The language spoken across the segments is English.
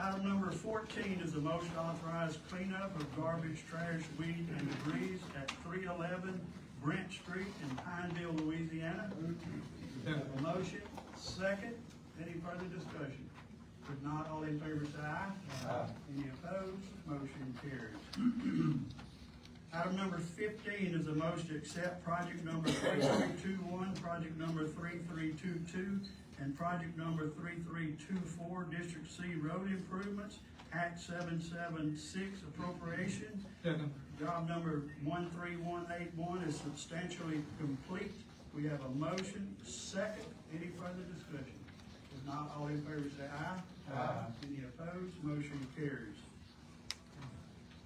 Item number 14 is the motion to authorize cleanup of garbage, trash, weed, and debris at 311 Brent Street in Pineville, Louisiana. Have a motion, second. Any further discussion? If not, all in favor say aye. Aye. Any opposed? Motion carries. Item number 15 is a motion to accept project number 3321, project number 3322, and project number 3324, District C road improvements, Act 776 appropriation. Second. Job number 13181 is substantially complete. We have a motion, second. Any further discussion? If not, all in favor say aye. Aye. Any opposed? Motion carries.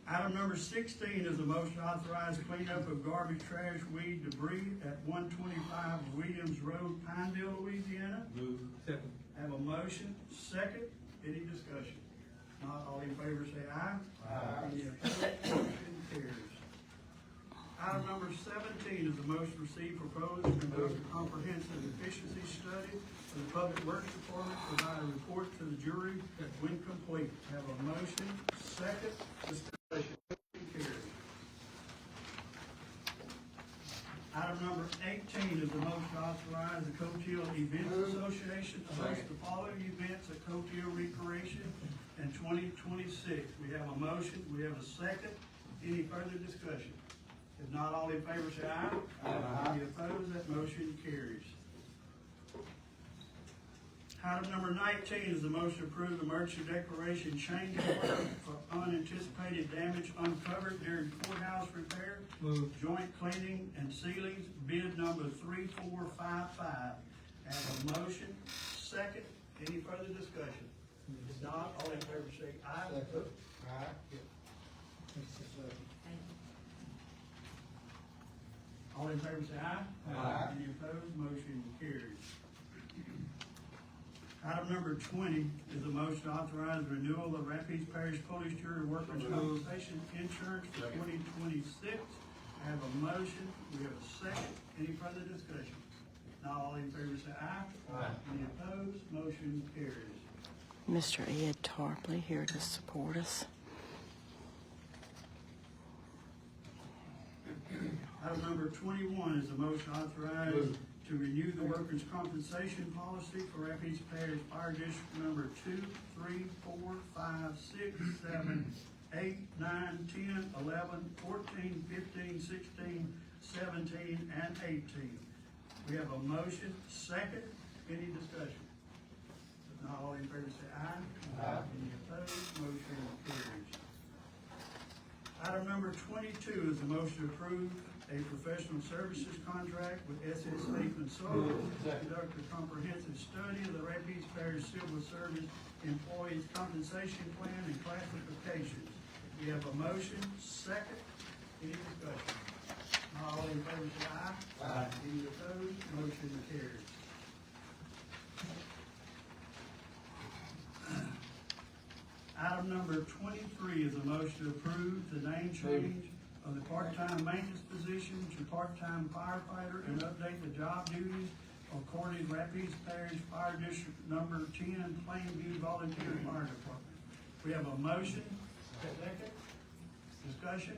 Item number 16 is a motion to authorize cleanup of garbage, trash, weed, debris at 125 Williams Road, Pineville, Louisiana. Move. Second. Have a motion, second. Any discussion? Not all in favor say aye. Aye. Any opposed? Motion carries. Item number 17 is a motion to receive, propose, and conduct a comprehensive efficiency study for the Public Works Department, provide a report to the jury when complete. Have a motion, second. Discussion. Carries. Item number 18 is a motion to authorize the Coteal Events Association to host the following events at Coteal Recreation in 2026. We have a motion, we have a second. Any further discussion? If not, all in favor say aye. Aye. Any opposed? That motion carries. Item number 19 is the motion to approve the emergency declaration change order for unanticipated damage uncovered during courthouse repair, Move. joint cleaning and ceilings, bid number 3455. Have a motion, second. Any further discussion? If not, all in favor say aye. Aye. All in favor say aye. Aye. Any opposed? Motion carries. Item number 20 is a motion to authorize renewal of Rapides Parish Police Jury Workers' Compensation Insurance for 2026. I have a motion, we have a second. Any further discussion? Not all in favor say aye. Aye. Any opposed? Motion carries. Mr. Ed Tarpley here to support us. Item number 21 is a motion authorized to renew the workers' compensation policy for Rapides Parish Fire District number 2, 3, 4, 5, 6, 7, 8, 9, 10, 11, 14, 15, 16, 17, and 18. We have a motion, second. Any discussion? If not, all in favor say aye. Aye. Any opposed? Motion carries. Item number 22 is a motion to approve a professional services contract with SSA Consultants to conduct a comprehensive study of the Rapides Parish Civil Service Employees Compensation Plan and Classifications. We have a motion, second. Any discussion? Not all in favor say aye. Aye. Any opposed? Motion carries. Item number 23 is a motion to approve the name change of the part-time maintenance position to part-time firefighter and update the job duties according to Rapides Parish Fire District number 10, Plainview Volunteer Fire Department. We have a motion, second, discussion.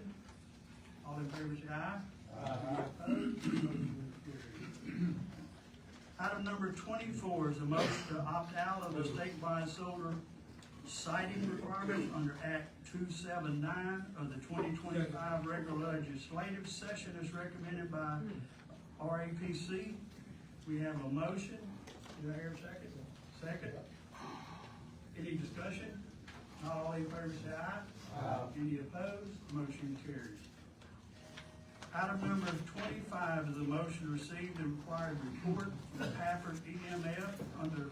All in favor say aye. Aye. Opposed? Motion carries. Item number 24 is a motion to opt out of the statewide solar citing requirements under Act 279 of the 2025 regular legislative session as recommended by RAPC. We have a motion. Do I hear a second? Second. Any discussion? Not all in favor say aye. Aye. Any opposed? Motion carries. Item number 25 is a motion to receive the required report from Pafford EMS under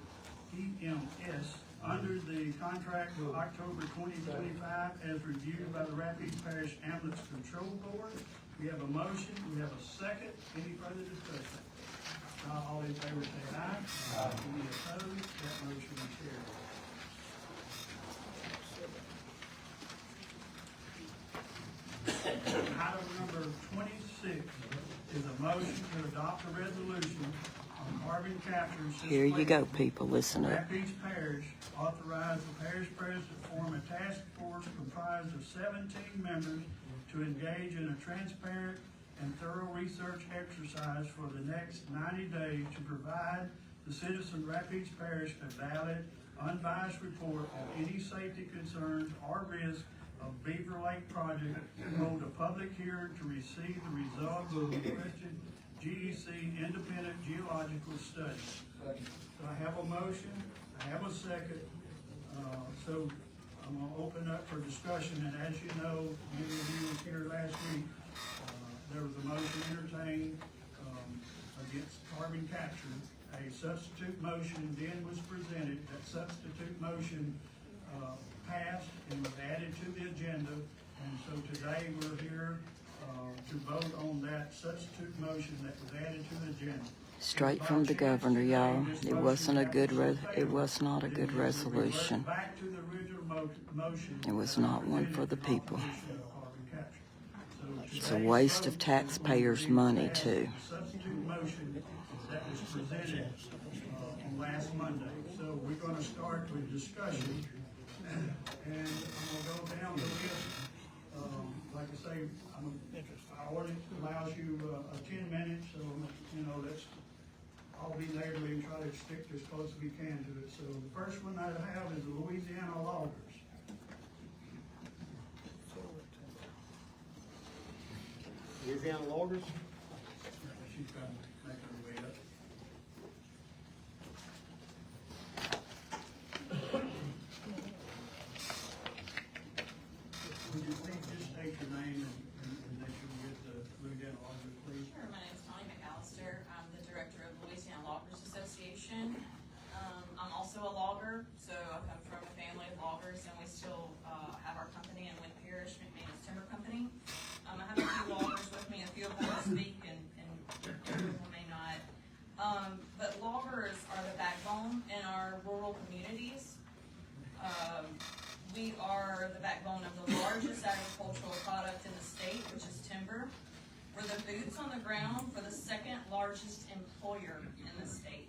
the contract for October 2025 as reviewed by the Rapides Parish Ambulance Control Board. We have a motion, we have a second. Any further discussion? Not all in favor say aye. Aye. Any opposed? That motion carries. Item number 26 is a motion to adopt a resolution on carbon capture. Here you go, people, listen up. Rapides Parish Authorize the parish president to form a task force comprised of 17 members to engage in a transparent and thorough research exercise for the next 90 days to provide the citizen Rapides Parish a valid, unbiased report of any safety concerns or risk of Beaver Lake project, hold a public hearing to receive the results of the requested GEC independent geological study. So I have a motion, I have a second, so I'm gonna open up for discussion, and as you know, many of you was here last week, there was a motion entertained, against carbon capture. A substitute motion then was presented, that substitute motion, passed and was added to the agenda, and so today we're here, to vote on that substitute motion that was added to the agenda. Straight from the governor, y'all. It wasn't a good it was not a good resolution. Back to the original motion. It was not one for the people. So It's a waste of taxpayers' money too. Substitute motion that was presented on last Monday. So we're going to start with discussion, and I'm going to go down the list. Like I say, our ordinance allows you 10 minutes, so let's all be neighborly and try to stick as close as we can to it. So the first one I have is the Louisiana loggers. Louisiana loggers? She's trying to make her way up. Would you please just state your name and that you get the Louisiana loggers, please? Sure, my name is Connie McAllister. I'm the director of Louisiana Loggers Association. I'm also a logger, so I come from a family of loggers, and we still have our company in Wynn Parish, McManus Timber Company. I have a few loggers with me, a few of them will speak, and a few of them may not. But loggers are the backbone in our rural communities. We are the backbone of the largest agricultural product in the state, which is timber. We're the boots on the ground for the second largest employer in the state.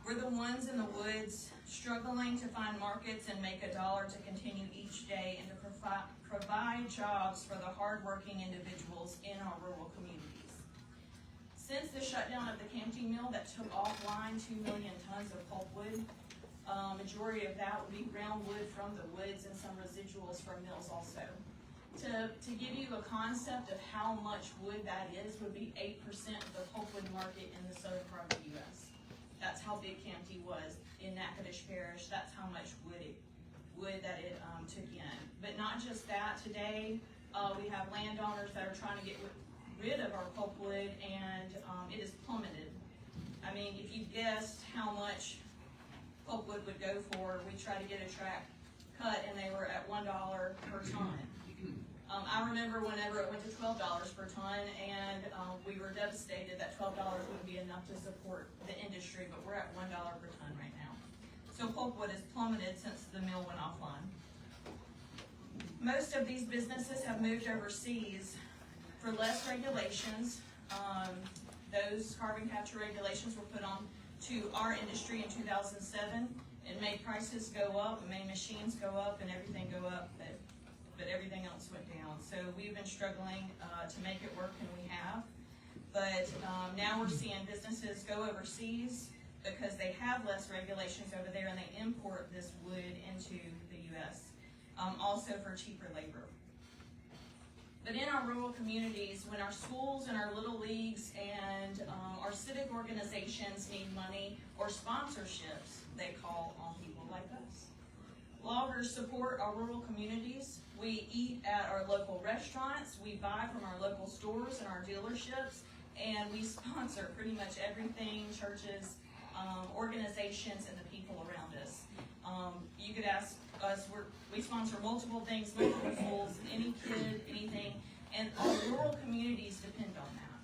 We're the ones in the woods struggling to find markets and make $1 to continue each day and to provide jobs for the hardworking individuals in our rural communities. Since the shutdown of the Campty Mill that took offline 2 million tons of pulpwood, majority of that would be ground wood from the woods and some residuals from mills also. To give you a concept of how much wood that is, would be 8% of the pulpwood market in the southern part of the U.S. That's how big Campty was in Natchitoches Parish. That's how much wood that it took in. But not just that. Today we have landowners that are trying to get rid of our pulpwood, and it is plummeted. I mean, if you guessed how much pulpwood would go for, we tried to get a tract cut, and they were at $1 per ton. I remember whenever it went to $12 per ton, and we were devastated that $12 wouldn't be enough to support the industry, but we're at $1 per ton right now. So pulpwood has plummeted since the mill went offline. Most of these businesses have moved overseas for less regulations. Those carbon capture regulations were put on to our industry in 2007. It made prices go up, it made machines go up, and everything go up, but everything else went down. So we've been struggling to make it work, and we have. But now we're seeing businesses go overseas because they have less regulations over there, and they import this wood into the U.S., also for cheaper labor. But in our rural communities, when our schools and our little leagues and our civic organizations need money or sponsorships, they call on people like us. Loggers support our rural communities. We eat at our local restaurants, we buy from our local stores and our dealerships, and we sponsor pretty much everything, churches, organizations, and the people around us. You could ask us, we sponsor multiple things, multiple schools, any kid, anything, and our rural communities depend on that.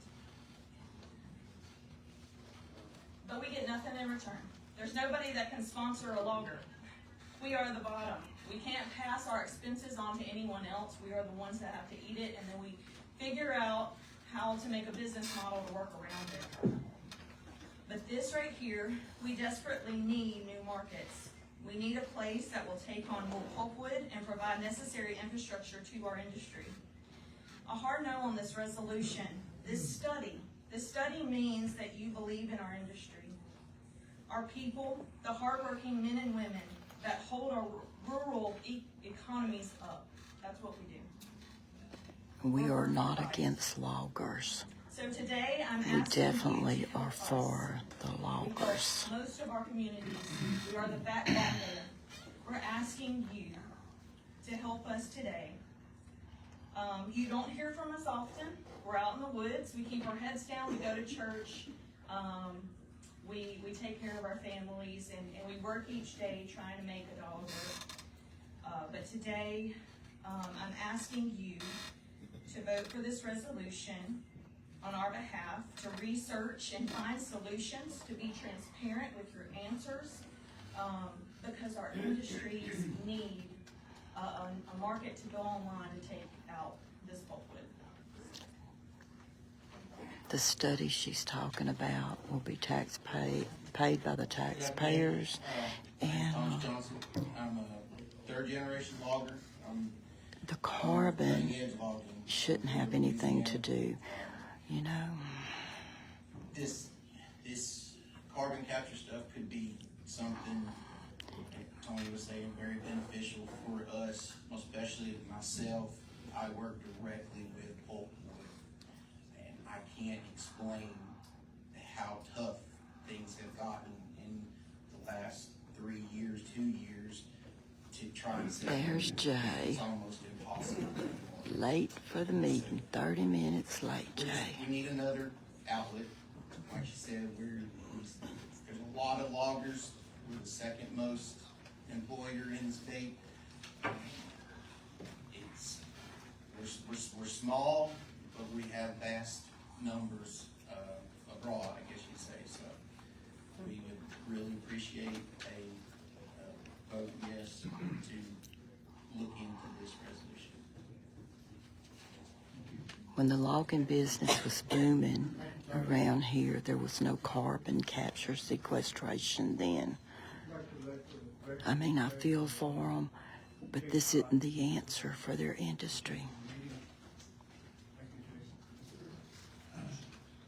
But we get nothing in return. There's nobody that can sponsor a logger. We are the bottom. We can't pass our expenses on to anyone else. We are the ones that have to eat it, and then we figure out how to make a business model to work around it. But this right here, we desperately need new markets. We need a place that will take on more pulpwood and provide necessary infrastructure to our industry. A hard no on this resolution. This study means that you believe in our industry. Our people, the hardworking men and women that hold our rural economies up. That's what we do. We are not against loggers. So today, I'm We asking you definitely to are help us. for the Because loggers. most of our communities, we are the backbone. We're asking you to help us today. You don't hear from us often. We're out in the woods. We keep our heads down. We go to church. We take care of our families, and we work each day trying to make a dollar. But today, I'm asking you to vote for this resolution on our behalf, to research and find solutions, to be transparent with your answers, because our industries need a market to go online and take out this pulpwood. The study she's talking about will be paid by the taxpayers, and Thomas Johnson. I'm a third generation logger. I'm the carbon cutting edge logging. shouldn't have anything to do, you know. This carbon capture stuff could be something, like Tony was saying, very beneficial for us, especially myself. I work directly with pulpwood, and I can't explain how tough things have gotten in the last 3 years, 2 years, to try and sell. There's Jay. It's almost impossible. Late for the meeting, 30 minutes late, Jay. We need another outlet. Like you said, there's a lot of loggers. We're the second most employer in the state. We're small, but we have vast numbers abroad, I guess you'd say. So we would really appreciate a vote yes to look into this resolution. When the logging business was booming around here, there was no carbon capture sequestration then. I mean, I feel for them, but this isn't the answer for their industry.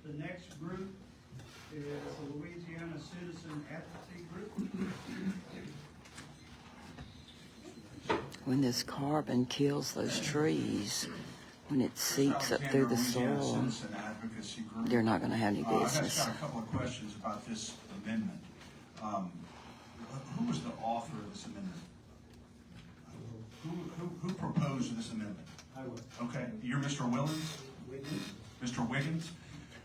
The next group is the Louisiana Citizen Advocacy Group. When this carbon kills those trees, when it seeps up through the soil, they're not going to have any I've business. just got a couple of questions about this amendment. Who was the author of this amendment? Who proposed this amendment? I would. Okay, you're Mr. Willens? Mr. Wiggins?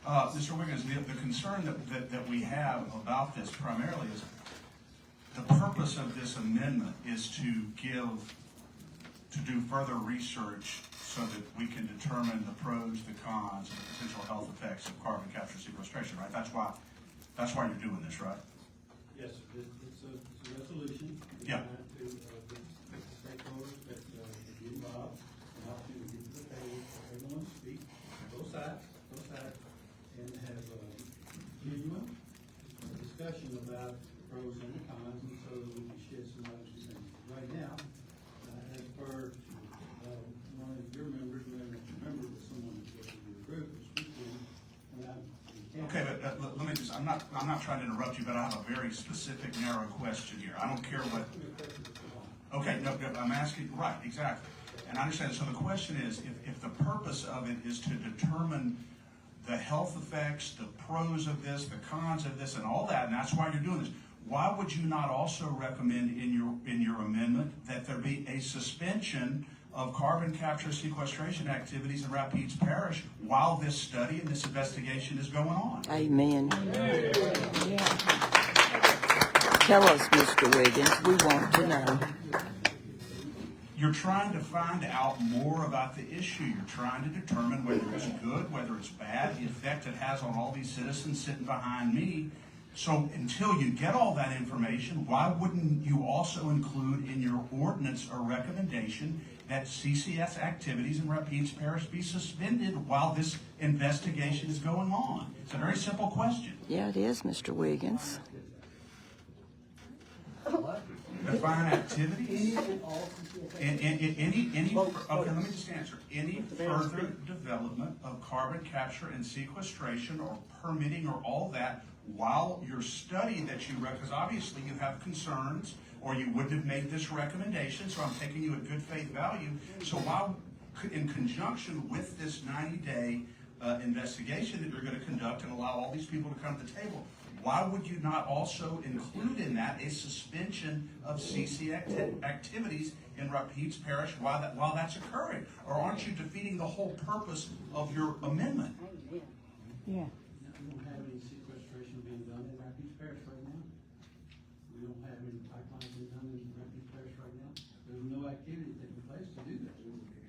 Mr. Wiggins, the concern that we have about this primarily is the purpose of this amendment is to do further research so that we can determine the pros, the cons, and the potential health effects of carbon capture sequestration, right? That's why you're doing this, right? Yes, it's a resolution. Yeah. To stakeholders that be involved, an opportunity to get to the table for everyone to speak, both sides, and have a genuine discussion about the pros and the cons, and so that we can shed some light on things. Right now, as per one of your members, when a member was someone who's working in the group, was speaking, and Okay, but let me just, I'm not trying to interrupt you, but I have a very specific, narrow question here. I don't care what, okay, no, I'm asking, right, exactly. And I understand, so the question is, if the purpose of it is to determine the health effects, the pros of this, the cons of this, and all that, and that's why you're doing this, why would you not also recommend in your amendment that there be a suspension of carbon capture sequestration activities in Rapides Parish while this study and this investigation is going on? Amen. Tell us, Mr. Wiggins, we want to know. You're trying to find out more about the issue. You're trying to determine whether it's good, whether it's bad, the effect it has on all these citizens sitting behind me. So until you get all that information, why wouldn't you also include in your ordinance a recommendation that CCS activities in Rapides Parish be suspended while this investigation is going on? It's a very simple question. Yeah, it is, Mr. Wiggins. define activities? Any and all CCS. Any, okay, let me just answer. Any further development of carbon capture and sequestration or permitting or all that while your study that you read, because obviously you have concerns or you wouldn't have made this recommendation, so I'm taking you at good faith value. So while, in conjunction with this 90-day investigation that you're going to conduct and allow all these people to come to the table, why would you not also include in that a suspension of CC activities in Rapides Parish while that's occurring? Or aren't you defeating the whole purpose of your amendment? Yeah. We don't have any sequestration being done in Rapides Parish right now. We don't have any pipelines being done in Rapides Parish right now. There's no activity taking place to do that.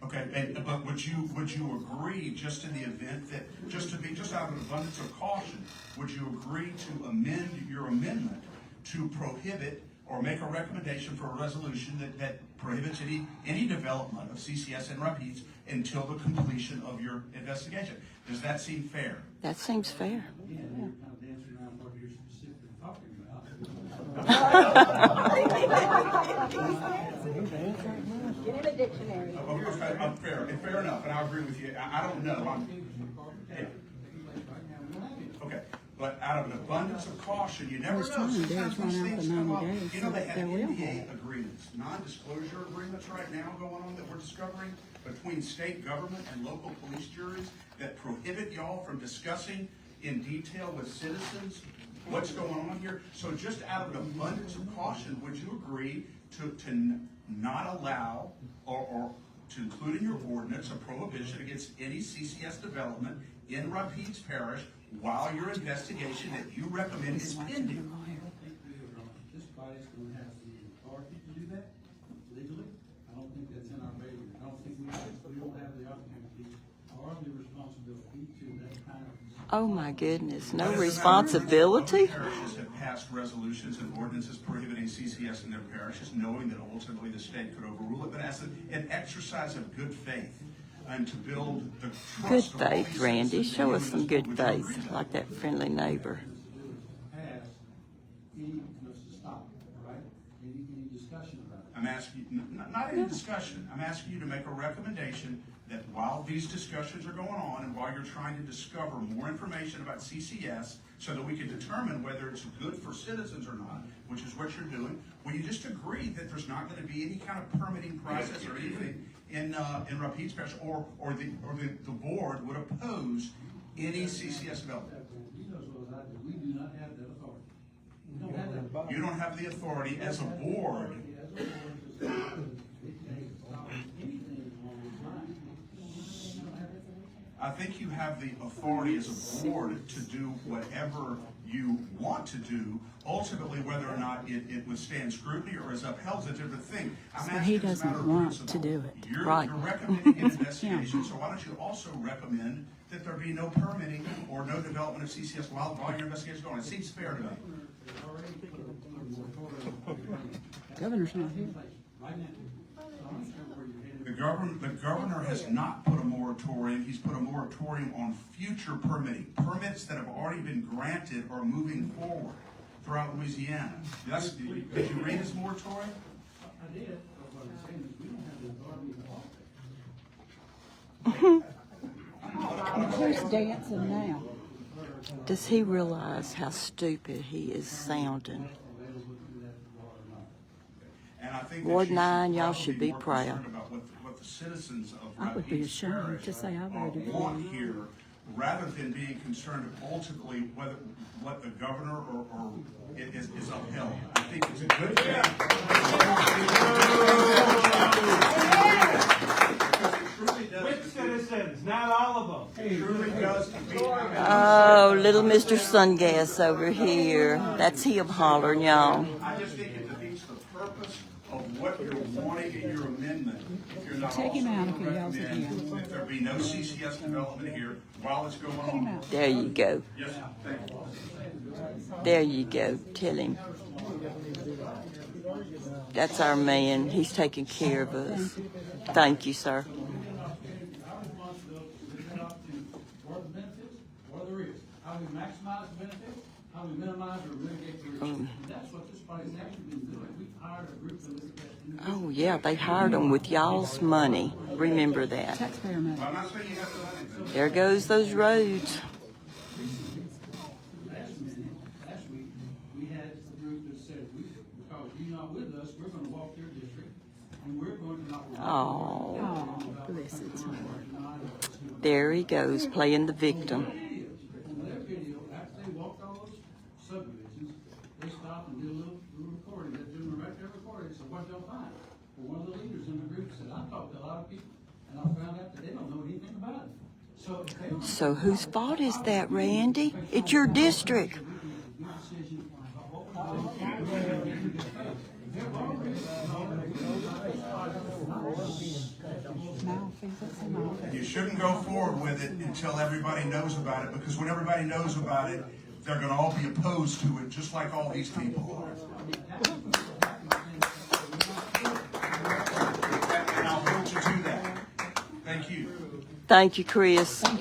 Okay, but would you agree, just in the event that, just out of an abundance of caution, would you agree to amend your amendment to prohibit or make a recommendation for a resolution that prohibits any development of CCS in Rapides until the completion of your investigation? Does that seem fair? That seems fair. Yeah, you're kind of dancing around what you're specifically talking about. Get him a dictionary. Okay, fair enough, and I agree with you. I don't know. Yeah. Okay, but out of an abundance of caution, you never know. Sometimes these things come up. You know, they have NDA agreements, non-disclosure agreements right now going on that we're discovering between state government and local police juries that prohibit y'all from discussing in detail with citizens what's going on here. So just out of an abundance of caution, would you agree to not allow or to include in your ordinance a prohibition against any CCS development in Rapides Parish while your investigation that you recommend is pending? This body's gonna have the authority to do that legally. I don't think that's in our bailiwick. I don't think we don't have the opportunity or the responsibility to that kind of. Oh my goodness, no But as a matter of responsibility? fact, other parishes have passed resolutions and ordinances prohibiting CCS in their parishes, knowing that ultimately the state could overrule it, but as an exercise of good faith and to build the Good trust of all faith, these Randy. citizens Show in us you some as good would you agree faith, to that? like that friendly neighbor. Pass any, to stop, right? Any discussion about it. I'm asking you, not any discussion, I'm asking you to make a recommendation that while these discussions are going on and while you're trying to discover more information about CCS so that we can determine whether it's good for citizens or not, which is what you're doing, will you just agree that there's not going to be any kind of permitting process or anything in Rapides Parish, or the board would oppose any CCS development? You know as well as I do, we do not have that authority. We don't have that authority. You don't have the authority as a board. I think you have the authority as a board to do whatever you want to do. Ultimately, whether or not it withstands scrutiny or is upheld is a different thing. I'm So asking he as a matter doesn't of want principle. to do it. You're Right. recommending an investigation, so why don't you also recommend that there be no permitting or no development of CCS while your investigation is going? It seems fair to me. Governor's not here. Right now. So I'm not sure where you're headed. The governor has not put a moratorium. He's put a moratorium on future permitting. Permits that have already been granted are moving forward throughout Louisiana. Did you read his moratorium? I did, but what I'm saying is we don't have the authority to Who's dancing now? Does he realize how stupid he is sounding? And I think Ward that you 9, y'all probably should be more proud. concerned about what the citizens of I would be Rapides ashamed Parish to say I voted for want him. here, rather than being concerned ultimately what the governor or is upheld. I think it's a good thing. Which citizens, not all of them. It truly does defeat Oh, little Mr. Sungas over here. That's him hollering, y'all. I just think it defeats the purpose of what you're wanting in your amendment. If you're not Take him also out if he gonna yells at recommend him. that there be no CCS development here while it's going Take him on. out. There you go. Yes, thank you. There you go. Tell him. That's our man. He's taking care of us. Thank you, sir. Our responsibility is to up to what are the benefits, what are the risks, how we maximize the benefits, how we minimize or mitigate the risk. And that's what this body's actually been doing. We've hired a group of individuals. Oh, yeah, they hired them with y'all's money. Remember that. Taxpayer money. I'm not saying you have to. There goes those roads. Last week, we had a group that said, because you're not with us, we're gonna walk your district, and we're going to not. Oh, Bless its heart. there he goes, playing the victim. On their video, after they walked all those subdivisions, they stopped and did a little recording, they're doing a right there recording, so what they'll find. Well, one of the leaders in the group said, I talked to a lot of people, and I found out that they don't know anything about it. So if they don't. So whose fault is that, Randy? It's your district. You shouldn't go forward with it until everybody knows about it, because when everybody knows about it, they're gonna all be opposed to it, just like all these people are. And I'll hold you to that. Thank you. Thank you, Chris. I'd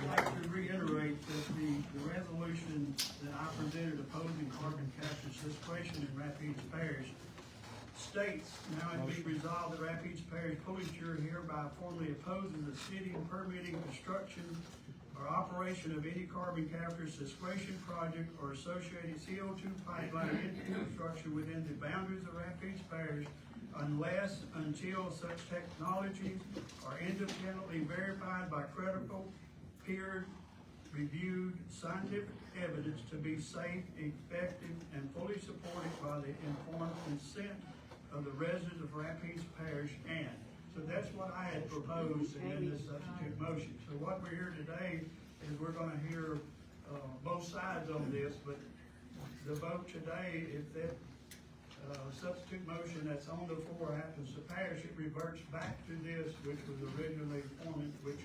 like to reiterate that the resolution that I presented opposing carbon capture sequestration in Rapides Parish states, now it be resolved that Rapides Parish Police Jury hereby formally opposes the city permitting construction or operation of any carbon capture sequestration project or associated CO2 pipeline infrastructure within the boundaries of Rapides Parish until such technologies are independently verified by credible, peer-reviewed scientific evidence to be safe, effective, and fully supported by the informed consent of the residents of Rapides Parish. And so that's what I had proposed in this substitute motion. So what we're here today is we're gonna hear both sides on this, but the vote today, if that substitute motion that's on the floor happens to pass, it reverts back to this, which was originally formed, which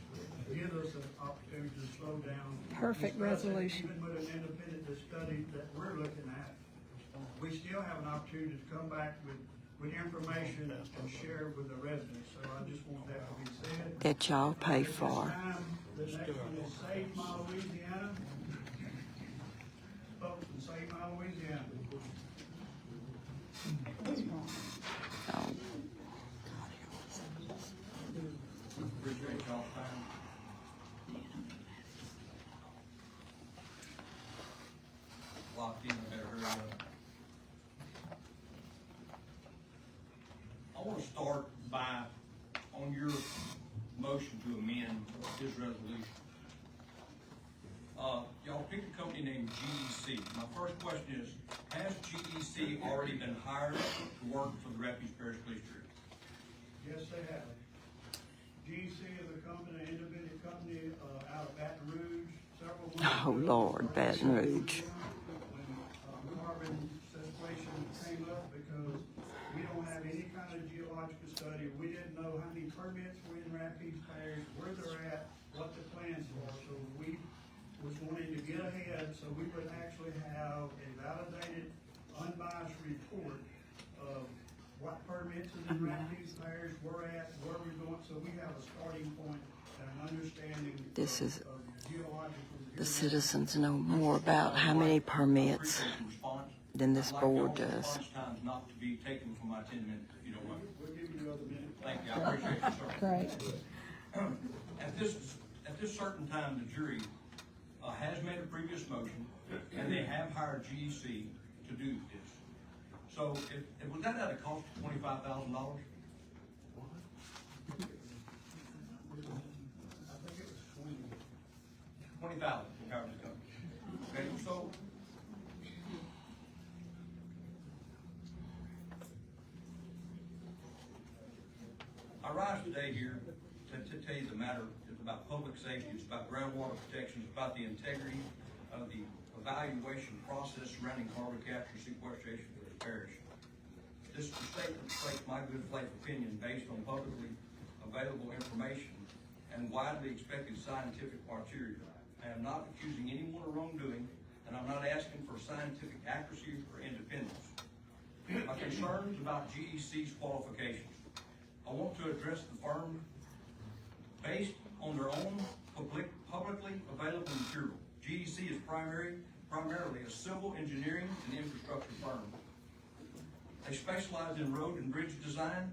gives us an opportunity to slow down. Perfect resolution. Even with an independent study that we're looking at, we still have an opportunity to come back with information and share with the residents. So I just want that to be said. That y'all pay At this for. time, the next one is Save My Louisiana. Folks in Save My Louisiana. Oh, Appreciate y'all's time. Locked in, I better hurry up. I want to start by, on your motion to amend his resolution. Y'all picked a company named GEC. My first question is, has GEC already been hired to work for the Refuge Parish Police Jury? Yes, they have. GC is a company, an independent company, out of Baton Rouge, several months Oh, ago. Lord, Baton Rouge. When carbon sequestration came up, because we don't have any kind of geological study, we didn't know how many permits were in Rapides Parish, where they're at, what the plans were, so we was wanting to get ahead, so we would actually have a validated, unbiased report of what permits in Rapides Parish we're at, where we're going, so we have a starting point and an understanding This is, of geological. the citizens know more about how many permits Appreciate the response. than this I'd like board y'all's does. response times not to be taken from my 10 minutes, if you don't mind. We'll give you another minute. Thank you, I appreciate you, sir. Great. At this certain time, the jury has made a previous motion, and they have hired GEC to do this. So, was that at a cost of $25,000? I think it was 20. 20,000 for hiring the company. Okay, so I rise today here to tell you the matter. It's about public safety, it's about groundwater protection, it's about the integrity of the evaluation process surrounding carbon capture sequestration for the parish. This statement reflects my good faith opinion based on publicly available information and widely expected scientific criteria. I am not accusing anyone of wrongdoing, and I'm not asking for scientific accuracy or independence. My concerns about GEC's qualifications. I want to address the firm based on their own publicly available material. GEC is primarily a civil engineering and infrastructure firm. They specialize in road and bridge design,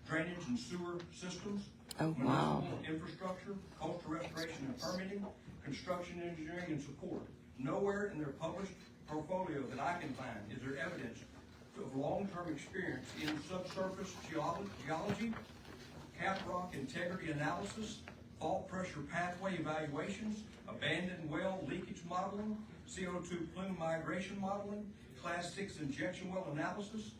drainage and sewer systems, Oh, wow. municipal infrastructure, coastal restoration and permitting, construction engineering and support. Nowhere in their published portfolio that I can find is there evidence of long-term experience in subsurface geology, cap rock integrity analysis, fault pressure pathway evaluations, abandoned well leakage modeling, CO2 plume migration modeling, Class 6 injection well analysis,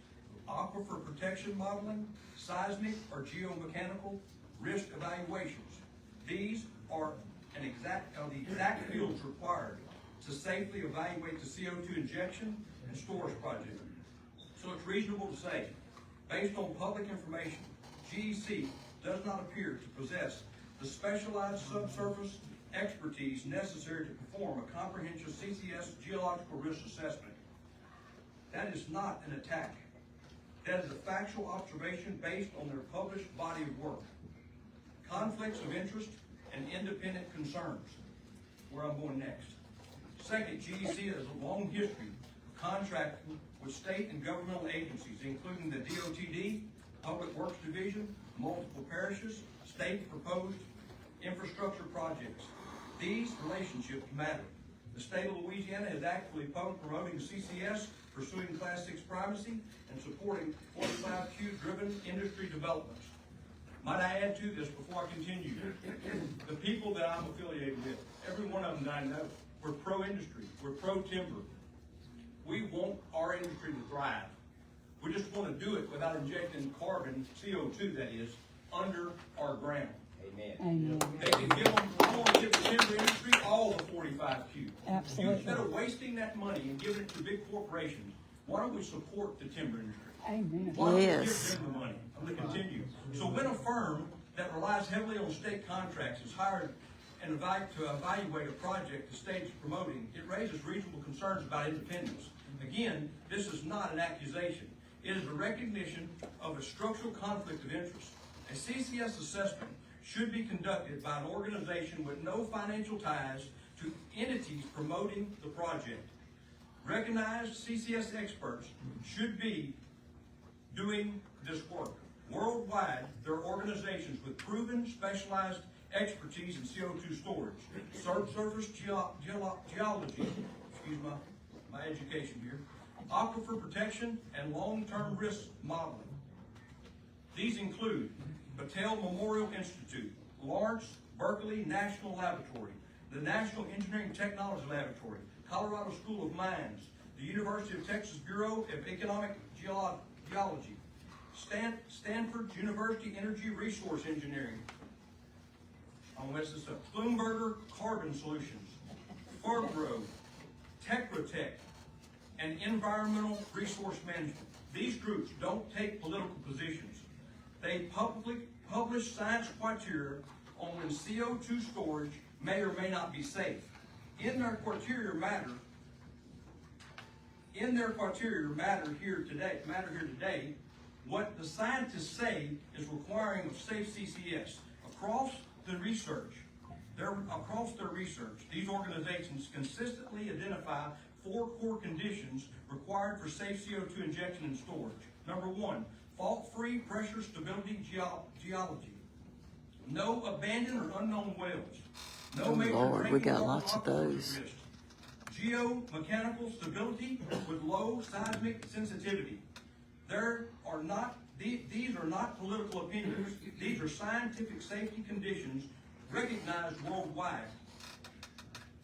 aquifer protection modeling, seismic or geomechanical risk evaluations. These are the exact fields required to safely evaluate the CO2 injection and storage project. So it's reasonable to say, based on public information, GEC does not appear to possess the specialized subsurface expertise necessary to perform a comprehensive CCS geological risk assessment. That is not an attack. That is a factual observation based on their published body of work. Conflicts of interest and independent concerns, where I'm going next. Second, GEC has a long history of contracting with state and governmental agencies, including the DOTD, Public Works Division, multiple parishes, state proposed infrastructure projects. These relationships matter. The state of Louisiana is actively promoting CCS, pursuing Class 6 primacy, and supporting 45Q-driven industry developments. Might I add to this before I continue? The people that I'm affiliated with, every one of them that I know, we're pro-industry, we're pro-timber. We want our industry to thrive. We just want to do it without injecting carbon, CO2 that is, under our ground. Amen. They can give them, we want to give the timber industry all the 45Q. Absolutely. Instead of wasting that money and giving it to big corporations, why don't we support the timber industry? Amen. Why don't we Yes. give them the money? I'm going to continue. So when a firm that relies heavily on state contracts is hired and to evaluate a project the state is promoting, it raises reasonable concerns about independence. Again, this is not an accusation. It is a recognition of a structural conflict of interest. A CCS assessment should be conducted by an organization with no financial ties to entities promoting the project. Recognized CCS experts should be doing this work. Worldwide, there are organizations with proven specialized expertise in CO2 storage, subsurface geology, excuse my education here, aquifer protection, and long-term risk modeling. These include Battelle Memorial Institute, Lawrence Berkeley National Laboratory, the National Engineering Technology Laboratory, Colorado School of Mines, the University of Texas Bureau of Economic Geology, Stanford University Energy Resource Engineering, I'll mess this up, Bloomberger Carbon Solutions, Farbro, Tetrotech, and Environmental Resource Management. These groups don't take political positions. They publicly publish science criteria on when CO2 storage may or may not be safe. In their criteria matter here today, what the scientists say is requiring of safe CCS. Across their research, these organizations consistently identify 4 core conditions required for safe CO2 injection and storage. Number 1, fault-free pressure stability geology. No abandoned or unknown wells. No Oh, major Lord, we drinking got water lots of aquifer those. risk. Geomechanical stability with low seismic sensitivity. These are not political opinions. These are scientific safety conditions recognized worldwide.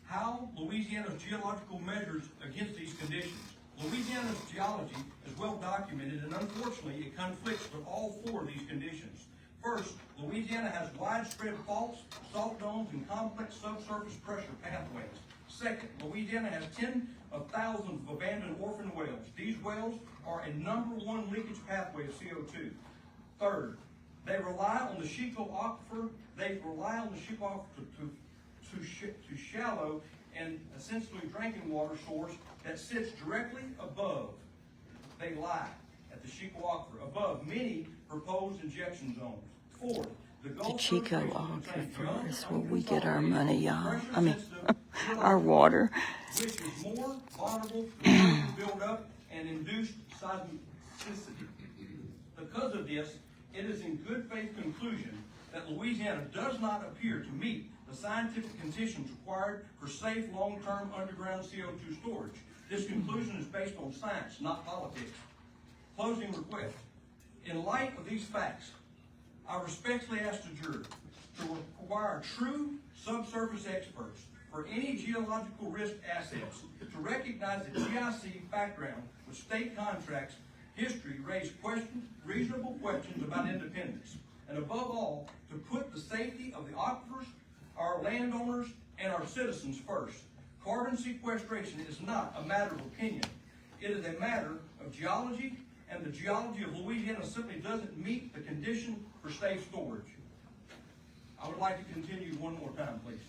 How Louisiana's geological measures against these conditions. Louisiana's geology is well documented, and unfortunately it conflicts with all 4 of these conditions. First, Louisiana has widespread faults, salt domes, and complex subsurface pressure pathways. Second, Louisiana has 10 of thousands of abandoned orphan wells. These wells are a #1 leakage pathway of CO2. Third, they rely on the Chico aquifer. To shallow and essentially drinking water source that sits directly above. They lie at the Chico aquifer, above many proposed injection zones. Fourth, The Chico Aquifer is where we get our money, y'all. I mean, our water. Which is more vulnerable to build up and induced seismicity. Because of this, it is in good faith conclusion that Louisiana does not appear to meet the scientific conditions required for safe long-term underground CO2 storage. This conclusion is based on science, not politics. Closing request. In light of these facts, I respectfully ask the jury to require true subsurface experts for any geological risk assets to recognize that GIC background with state contracts history raised reasonable questions about independence, and above all, to put the safety of the aquifers, our landowners, and our citizens first. Carbon sequestration is not a matter of opinion. It is a matter of geology, and the geology of Louisiana simply doesn't meet the condition for safe storage. I would like to continue one more time, please.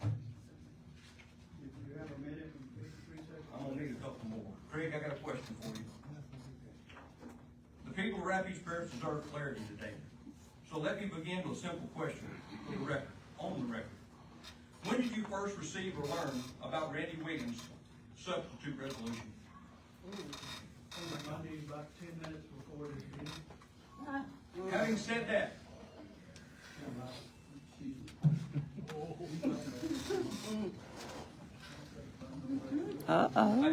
If you have a minute and 53 seconds. I'm gonna need a couple more. Craig, I got a question for you. The people of Rapides Parish deserve clarity today. So let me begin with a simple question for the record, on the record. When did you first receive or learn about Randy Wiggins' substitute resolution? Monday, about 10 minutes before this meeting. Having said that,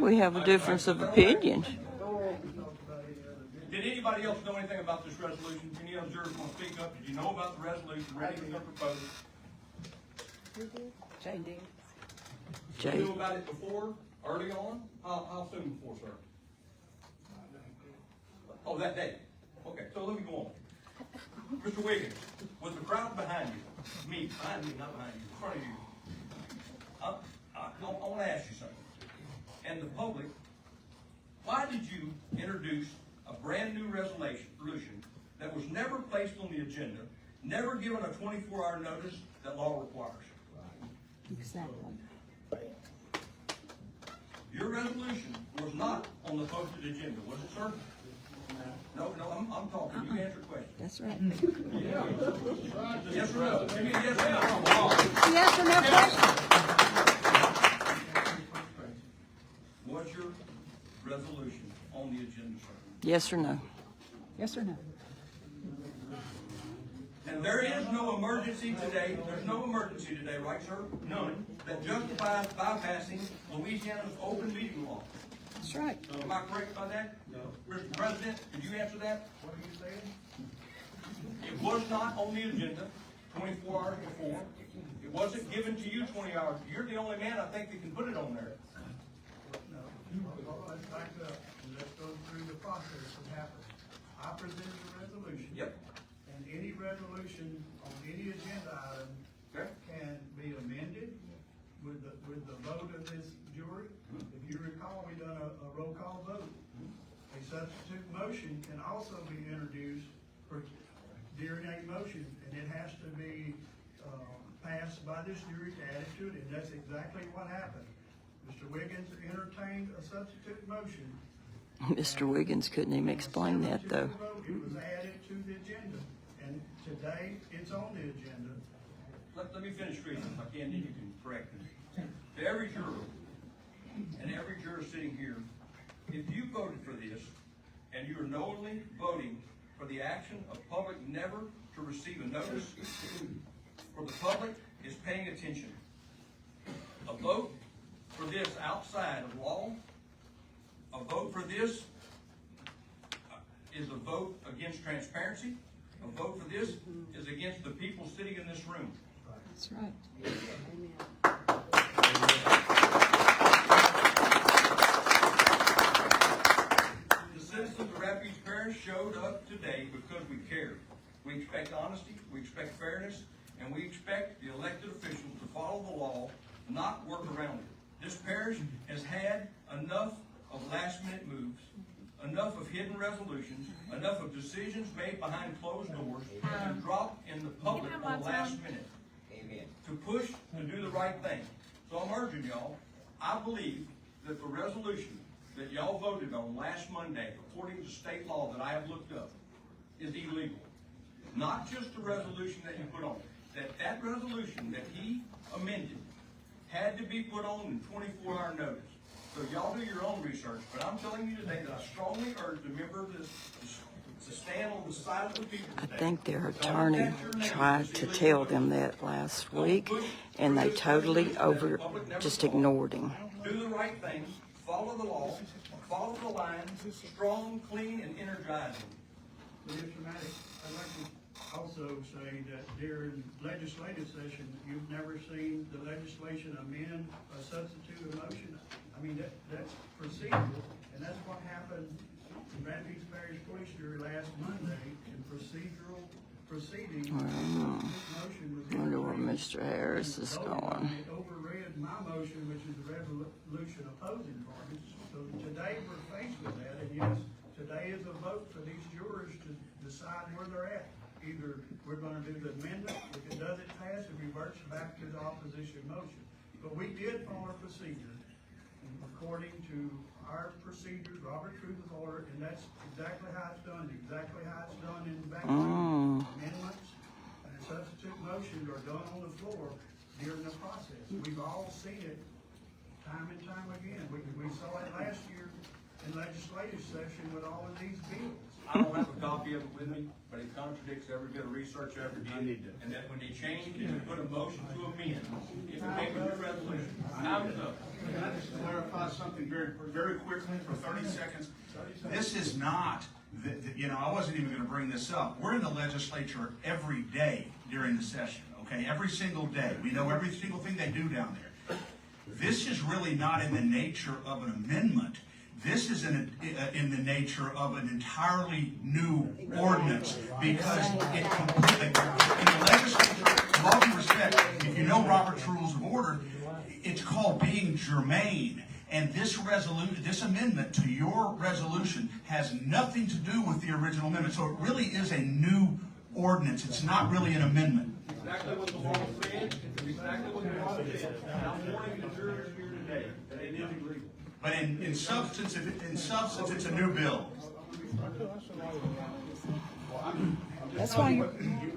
We have a difference of opinion. did anybody else know anything about this resolution? Any other jurors want to speak up? Did you know about the resolution Randy was going to propose? Jane did. You knew about it before, early on? How soon before, sir? Oh, that day. Okay, so let me go on. Mr. Wiggins, with the crowd behind you, me, behind me, not behind you, in front of you, I want to ask you something. And the public, why did you introduce a brand new resolution that was never placed on the agenda, never given a 24-hour notice that law requires? Exactly. Your resolution was not on the posted agenda, was it, sir? No, I'm talking. You answer the question. That's right. Yes or no? Give me a yes or no. Yes or no question? Was your resolution on the agenda, sir? Yes or no? Yes or no? And there is no emergency today, there's no emergency today, right, sir? None, that justifies bypassing Louisiana's open meeting law. That's right. Am I correct about that? No. Mr. President, could you answer that? What are you saying? It was not on the agenda 24 hours before. It wasn't given to you 20 hours. You're the only man I think that can put it on there. No. Well, let's back up and let's go through the process that happened. I presented a resolution. Yep. And any resolution on any agenda item Okay. can be amended with the vote of this jury. If you recall, we done a roll call vote. A substitute motion can also be introduced during a motion, and it has to be passed by this jury to add it to it, and that's exactly what happened. Mr. Wiggins entertained a substitute motion. Mr. Wiggins couldn't even explain that, though. It was added to the agenda, and today it's on the agenda. Let me finish reading. If I can, then you can correct me. To every juror, and every juror sitting here, if you voted for this, and you are knowingly voting for the action of public never to receive a notice, for the public is paying attention. A vote for this outside of law, a vote for this is a vote against transparency. A vote for this is against the people sitting in this room. That's right. The citizens of Rapides Parish showed up today because we cared. We expect honesty, we expect fairness, and we expect the elected officials to follow the law, not work around it. This parish has had enough of last-minute moves, enough of hidden resolutions, enough of decisions made behind closed doors and dropped in the public on the last minute. To push to do the right thing. So I'm urging y'all, I believe that the resolution that y'all voted on last Monday, according to state law that I have looked up, is illegal. not just the resolution that you put on. That resolution that he amended had to be put on in 24-hour notice. So y'all do your own research, but I'm telling you today that I strongly urge the member to stand on the side of the people I today. think their attorney tried to tell them that last week, and they totally just ignored him. Do the right thing, follow the law, follow the lines, strong, clean, and energizing. Mr. Maddox, I'd like to also say that during legislative session, you've never seen the legislation amend a substitute a motion. I mean, that's procedural, and that's what happened in Rapides Parish Police Jury last Monday in procedural proceedings. Motion was I wonder where Mr. Harris is going. It overread my motion, which is the resolution opposing parties. So today we're faced with that, and yes, today is a vote for these jurors to decide where they're at. Either we're gonna do the amendment, if it doesn't pass, it reverts back to the opposition motion. But we did follow our procedure, according to our procedures, Robert Rules of Order, and that's exactly how it's done, in back amendments and substitute motions are done on the floor during the process. We've all seen it time and time again. We saw it last year in legislative session with all of these bills. I don't have a copy of it with me, but it contradicts every bit of research I ever did. And that when they changed and put a motion to amend, it became a new resolution. Time's up. Can I just clarify something very quickly for 30 seconds? This is not, I wasn't even gonna bring this up. We're in the legislature every day during the session, okay? Every single day. We know every single thing they do down there. This is really not in the nature of an amendment. This is in the nature of an entirely new ordinance, because it completely, in the legislature, with all due respect, if you know Robert's Rules of Order, it's called being germane. And this amendment to your resolution has nothing to do with the original amendment. So it really is a new ordinance. It's not really an amendment. Exactly what the law said, exactly what the law said. And I'm warning the jurors here today that it is illegal. But in substance, it's a new bill. That's why you.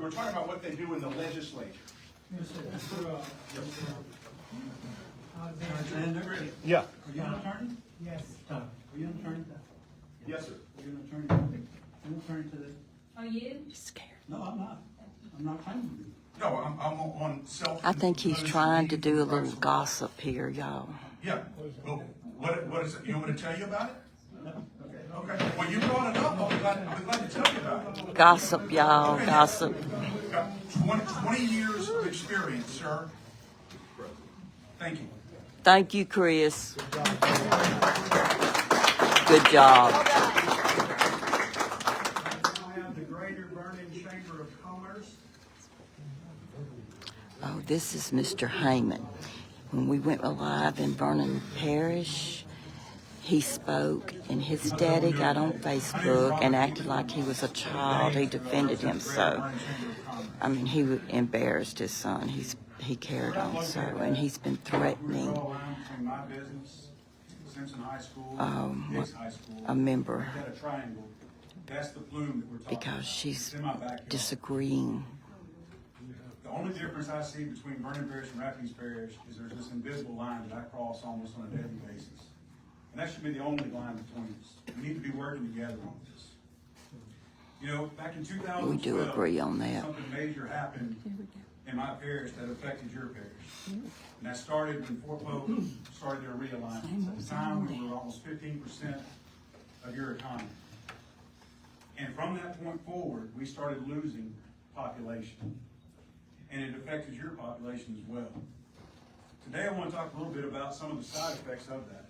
We're talking about what they do in the legislature. Yeah. Are you an attorney? Yes. Are you an attorney? Yes, sir. Are you an attorney? You're an attorney to the. Are you? He's scared. No, I'm not. I'm not claiming to be. No, I'm on self. I think he's trying to do a little gossip here, y'all. Yeah. Well, what is it? You want me to tell you about it? Okay. Well, you brought it up. I'll be glad to tell you about it. Gossip, y'all, gossip. Got 20 years of experience, sir. Thank you. Thank you, Chris. Good job. Now have the Greater Vernon Chamber of Commerce. Oh, this is Mr. Heyman. When we went live in Vernon Parish, he spoke, and his daddy got on Facebook and acted like he was a child. He defended him so. I mean, he embarrassed his son. He carried on so, and he's been threatening My business, Simpson High School, Higgs High School. a member We've got a triangle. That's the plume that we're talking about. because she's It's in my backyard. disagreeing. The only difference I see between Vernon Parish and Rapides Parish is there's this invisible line that I cross almost on a daily basis. And that should be the only line between us. We need to be working together on this. You know, back in 2012, We do agree on that. something major happened in my parish that affected your parish. And that started when Fort Pope started their realignment. At the time, we were almost 15% of your economy. And from that point forward, we started losing population. And it affected your population as well. Today, I want to talk a little bit about some of the side effects of that.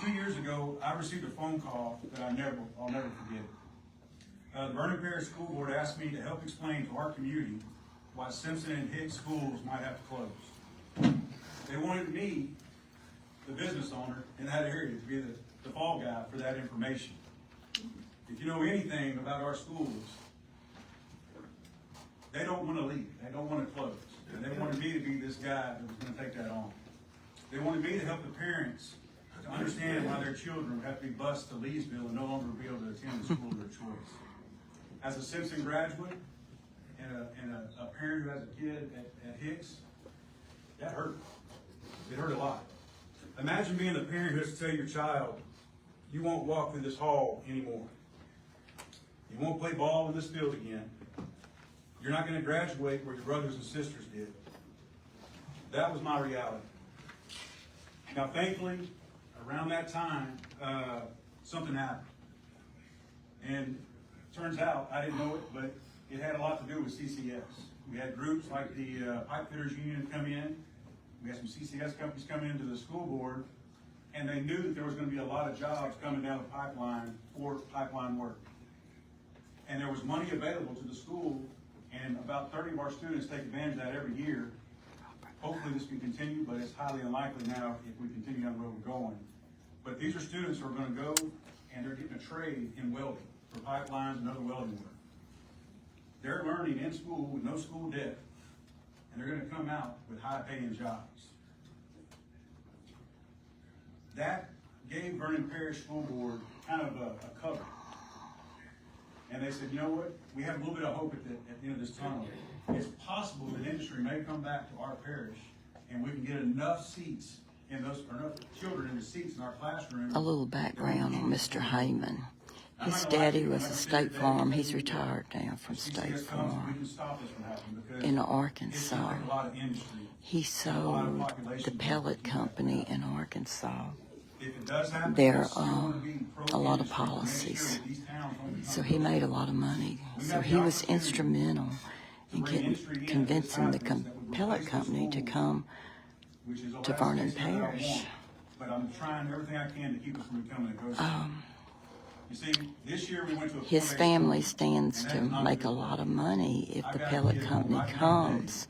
2 years ago, I received a phone call that I'll never forget. The Vernon Parish School Board asked me to help explain to our community why Simpson and Higgs schools might have to close. They wanted me, the business owner in that area, to be the fall guy for that information. If you know anything about our schools, they don't want to leave. They don't want to close. And they wanted me to be this guy that was going to take that on. They wanted me to help the parents to understand why their children would have to be bused to Leesville and no longer be able to attend the school of their choice. as a Simpson graduate and a parent who has a kid at Hicks, that hurt. It hurt a lot. Imagine being the parent who has to tell your child, you won't walk through this hall anymore. You won't play ball in this field again. You're not going to graduate where your brothers and sisters did. That was my reality. Now, thankfully, around that time, something happened. And it turns out, I didn't know it, but it had a lot to do with CCS. We had groups like the Pipe Fitters Union come in. We had some CCS companies come into the school board, and they knew that there was going to be a lot of jobs coming down the pipeline for pipeline work. And there was money available to the school, and about 30 of our students take advantage of that every year. Hopefully this can continue, but it's highly unlikely now if we continue down the road we're going. But these are students who are going to go and they're getting a trade in welding for pipelines and other welding work. They're learning in school with no school debt, and they're going to come out with high-paying jobs. That gave Vernon Parish School Board kind of a cover. And they said, you know what? We have a little bit of hope at the end of this tunnel. It's possible that industry may come back to our parish, and we can get enough seats in those, or enough children in the seats in our classroom. A little background on Mr. Heyman. His daddy was a State Farm. He's retired now from State Farm in Arkansas. He sold the pellet company in Arkansas. There are a lot of policies. So he made a lot of money. So he was instrumental in convincing the pellet company to come to Vernon Parish. But I'm trying everything I can to keep us from becoming a ghost town. You see, this year we went to a his family stands to make a lot of money if the pellet company comes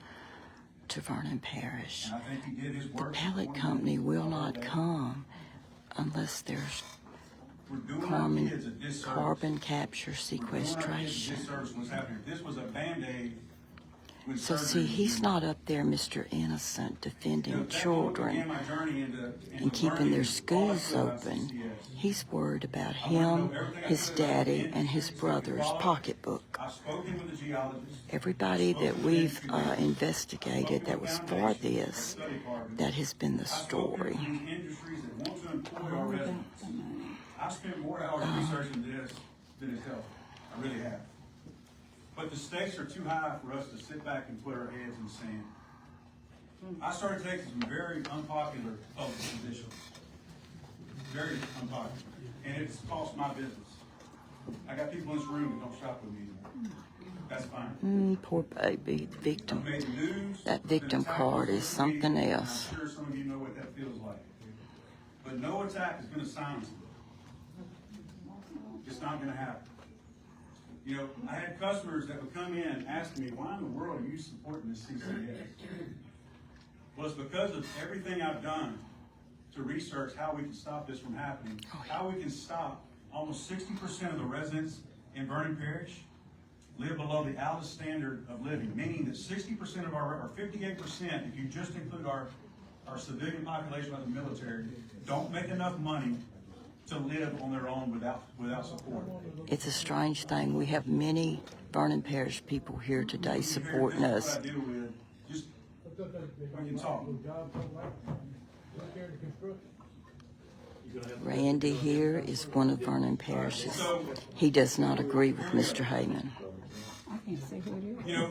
to Vernon Parish. The pellet company will not come unless there's carbon capture sequestration. This was a Band-Aid. So see, he's not up there, Mr. Innocent, defending children and keeping their schools open. He's worried about him, his daddy, and his brother's pocketbook. Everybody that we've investigated that was for this, that has been the story. I've spent more hours researching this than it's helped. I really have. But the stakes are too high for us to sit back and put our heads in the sand. I started taking some very unpopular public positions. Very unpopular. And it's cost my business. I got people in this room that don't shop with me anymore. That's fine. Poor baby, the victim. I made the news. That victim card is something else. I'm sure some of you know what that feels like. But no attack is going to silence me. It's not going to happen. You know, I had customers that would come in asking me, why in the world are you supporting this CCS? Well, it's because of everything I've done to research how we can stop this from happening, how we can stop almost 60% of the residents in Vernon Parish live below the Alice standard of living, meaning that 60% of or 58%, if you just include our civilian population by the military, don't make enough money to live on their own without support. It's a strange thing. We have many Vernon Parish people here today supporting us. Just we can talk. Randy here is one of Vernon Parish's. He does not agree with Mr. Heyman. You know,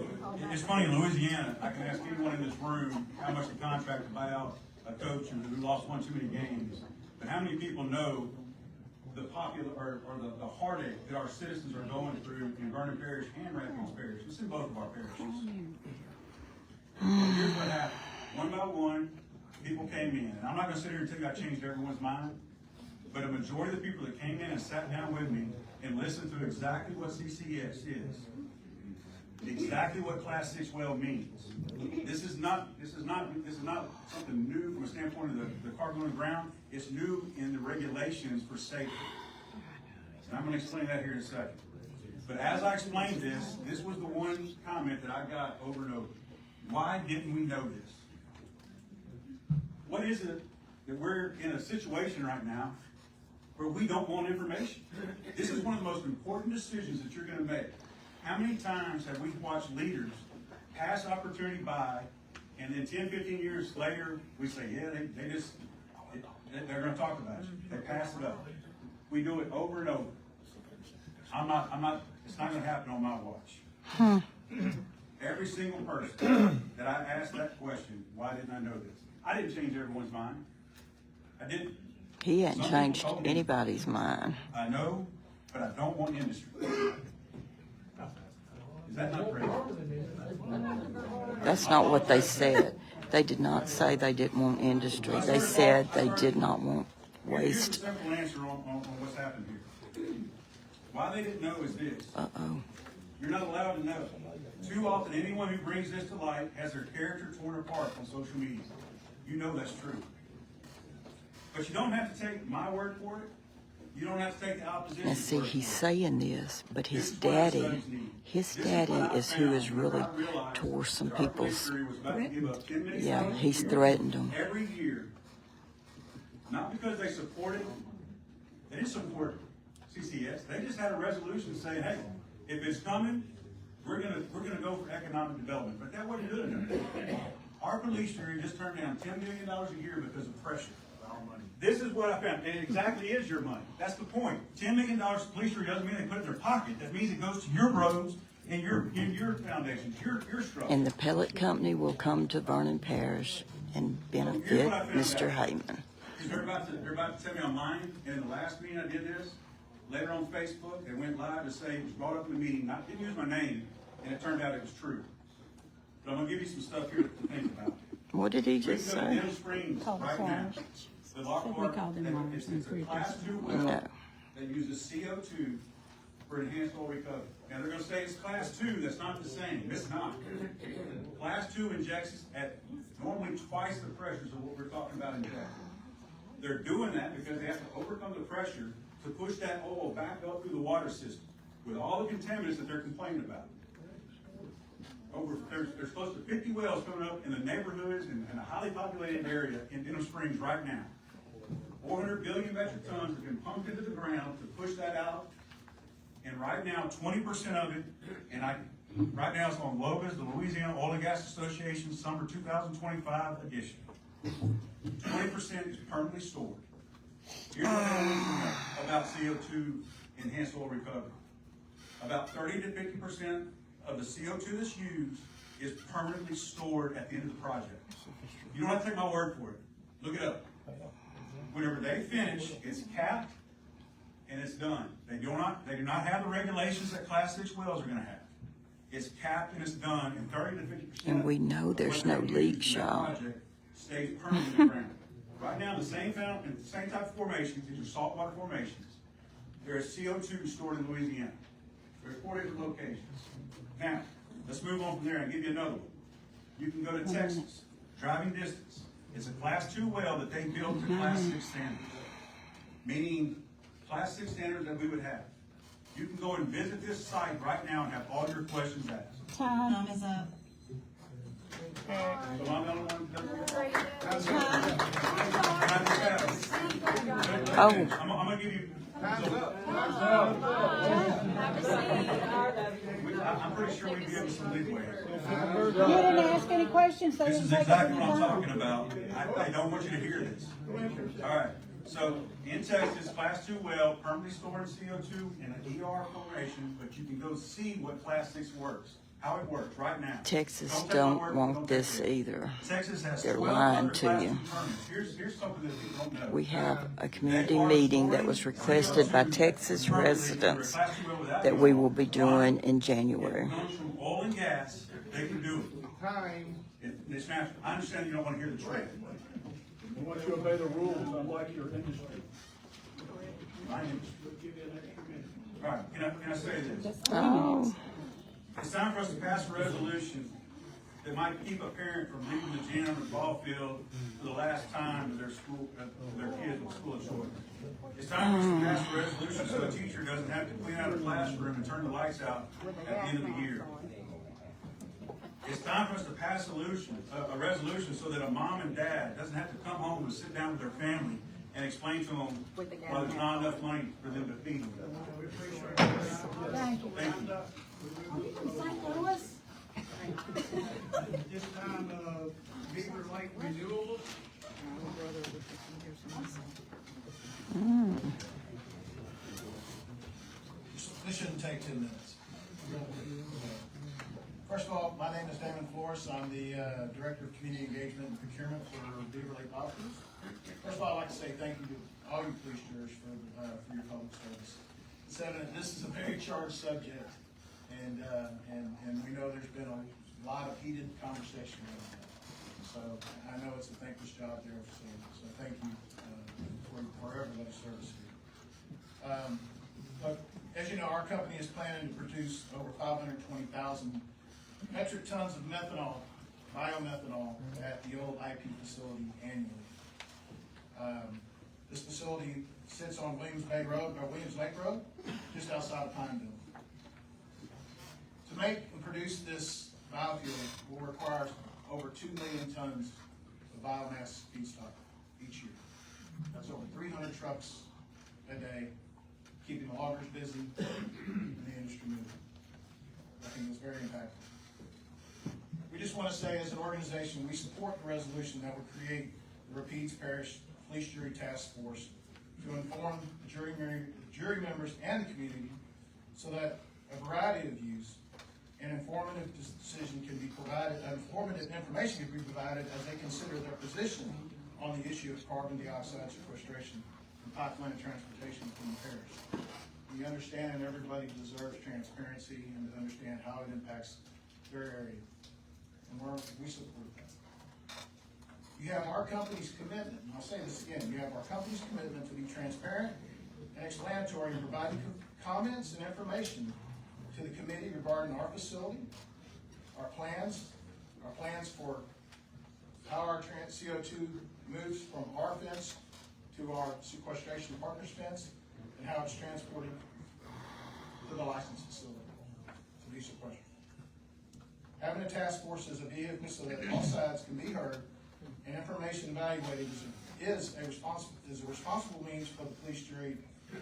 it's funny, in Louisiana, I can ask anyone in this room how much the contract to buy out a coach who lost one too many games. But how many people know the the heartache that our citizens are going through in Vernon Parish and Rapides Parish? It's in both of our parishes. And here's what happened. One by one, people came in. And I'm not going to sit here and tell you I changed everyone's mind, but a majority of the people that came in and sat down with me and listened to exactly what CCS is, exactly what Class 6 weld means. This is not something new from a standpoint of the carbon on the ground. It's new in the regulations for safety. And I'm going to explain that here in a second. But as I explained this was the one comment that I got over and over. Why didn't we know this? What is it that we're in a situation right now where we don't want information. This is one of the most important decisions that you're gonna make. How many times have we watched leaders pass opportunity by, and then 10, 15 years later, we say, yeah, they're gonna talk about you. They pass it up. We do it over and over. It's not gonna happen on my watch. Every single person that I asked that question, why didn't I know this? I didn't change everyone's mind. I didn't. He hadn't Some changed people told me, anybody's mind. I know, but I don't want industry. Is that not crazy? That's not what they said. They did not say they didn't want industry. They said they did not want Here's waste. the simple answer on what's happened here. Why they didn't know is this. Uh-oh. You're not allowed to know. Too often, anyone who brings this to light has their character torn apart on social media. You know that's true. But you don't have to take my word for it. You don't have to take the opposition. Now see, he's for it. saying this, but his This is what our daddy, studies need. his This is what daddy I is who found has whenever really I realized tore some that our people's, ministry was about to give up $10 million yeah, a he's year threatened them. every year. Not because they supported, they didn't support CCS. They just had a resolution saying, hey, if it's coming, we're gonna go for economic development. But that wasn't good enough. Our police jury just turned down $10 million a year because of pressure. This is what I found. It exactly is your money. That's the point. $10 million police jury doesn't mean they put it in their pocket. That means it goes to your roads and your foundations, your structure. And the pellet company will come to Vernon Parish and benefit Mr. Heyman. They're about to tell me I'm lying. And in the last meeting I did this, later on Facebook, they went live to say it was brought up in the meeting. Didn't use my name, and it turned out it was true. But I'm gonna give you some stuff here to think about. What did he We just can go to say? Denham Springs Call the right now. Flowers. The Lockhart, it's a class 2 well No. that uses CO2 for enhanced oil recovery. Now they're gonna say it's class 2, that's not the same, it's not. Class 2 injects at normally twice the pressures of what we're talking about injecting. They're doing that because they have to overcome the pressure to push that oil back up through the water system with all the contaminants that they're complaining about. There's close to 50 wells coming up in the neighborhoods and a highly populated area in Denham Springs right now. 400 billion metric tons have been pumped into the ground to push that out. And right now, 20% of it, right now it's on LOGA's, the Louisiana Oil and Gas Association Summer 2025 edition. 20% is permanently stored. Here's what I want you to know about CO2 enhanced oil recovery. About 30 to 50% of the CO2 that's used is permanently stored at the end of the project. You don't have to take my word for it. Look it up. Whenever they finish, it's capped and it's done. They do not have the regulations that class 6 wells are going to have. It's capped and it's done, and 30 to 50%. And we know there's no leaks, y'all. Stays permanently in the ground. Right now, the same type of formations, these are saltwater formations. There is CO2 stored in Louisiana. There's 4 different locations. Now, let's move on from there and give you another one. You can go to Texas, driving distance. It's a class 2 well that they built to class 6 standards, meaning class 6 standards that we would have. You can go and visit this site right now and have all your questions asked. Time is up. So I'm the only one that doesn't. Oh. I'm gonna give you. I'm pretty sure we can give some leeway. You didn't ask any questions, so you This didn't is take up exactly any what I'm time. talking about. I don't want you to hear this. All right. So in Texas, class 2 well, permanently stored CO2 in an ER formation, but you can go see what class 6 works, how it works right now. Texas take my don't word, want take this it. either. Texas has They're 12 lying other to class you. 2 permits. Here's something that people don't know. We have a community meeting that was requested by Texas residents that we will be doing in January. If it comes from oil and gas, they can do it. It's natural. I understand you don't want to hear the truth. I want you to obey the rules, unlike your industry. My industry. All right, can I say this? Oh, It's time for us to pass a resolution that might keep a parent from leaving the gym or ball field for the last time of their school, their kids in school of choice. It's time for us to pass a resolution so a teacher doesn't have to clean out a classroom and turn the lights out at the end of the year. It's time for us to pass a resolution so that a mom and dad doesn't have to come home and sit down with their family and explain to them why there's not enough money for them to feed them. We appreciate your time. Thank you. Thank you. St. Louis? This time, Beaver Lake renewals. This shouldn't take 2 minutes. First of all, my name is Damon Flores. I'm the Director of Community Engagement and Procurement for Beaver Lake Hospitals. First of all, I'd like to say thank you to all you police jurors for your public service. It's evident this is a very charged subject, and we know there's been a lot of heated conversation around that. So I know it's a thankless job there, so thank you for everybody's service here. But as you know, our company is planning to produce over 520,000 metric tons of methanol, biomethanol, at the old IP facility annually. This facility sits on Williams Lake Road, just outside of Pineville. To make and produce this biofuel will require over 2 million tons of biomass feedstock each year. That's over 300 trucks a day, keeping the loggers busy and the industry moving. I think it's very impactful. We just want to say, as an organization, we support the resolution that would create the Rapides Parish Police Jury Task Force to inform the jury members and the community so that a variety of views and informative decision can be provided, informative information can be provided as they consider their position on the issue of carbon dioxide sequestration and pipeline and transportation within the parish. We understand everybody deserves transparency and to understand how it impacts their area. And we support that. You have our company's commitment, and I'll say this again, you have our company's commitment to be transparent and explanatory in providing comments and information to the committee regarding our facility, our plans for how our CO2 moves from our fence to our sequestration partners fence, and how it's transported to the licensed facility to be sequestered. Having a task force as a vehicle so that all sides can be heard and information evaluated is a responsible means for the police jury to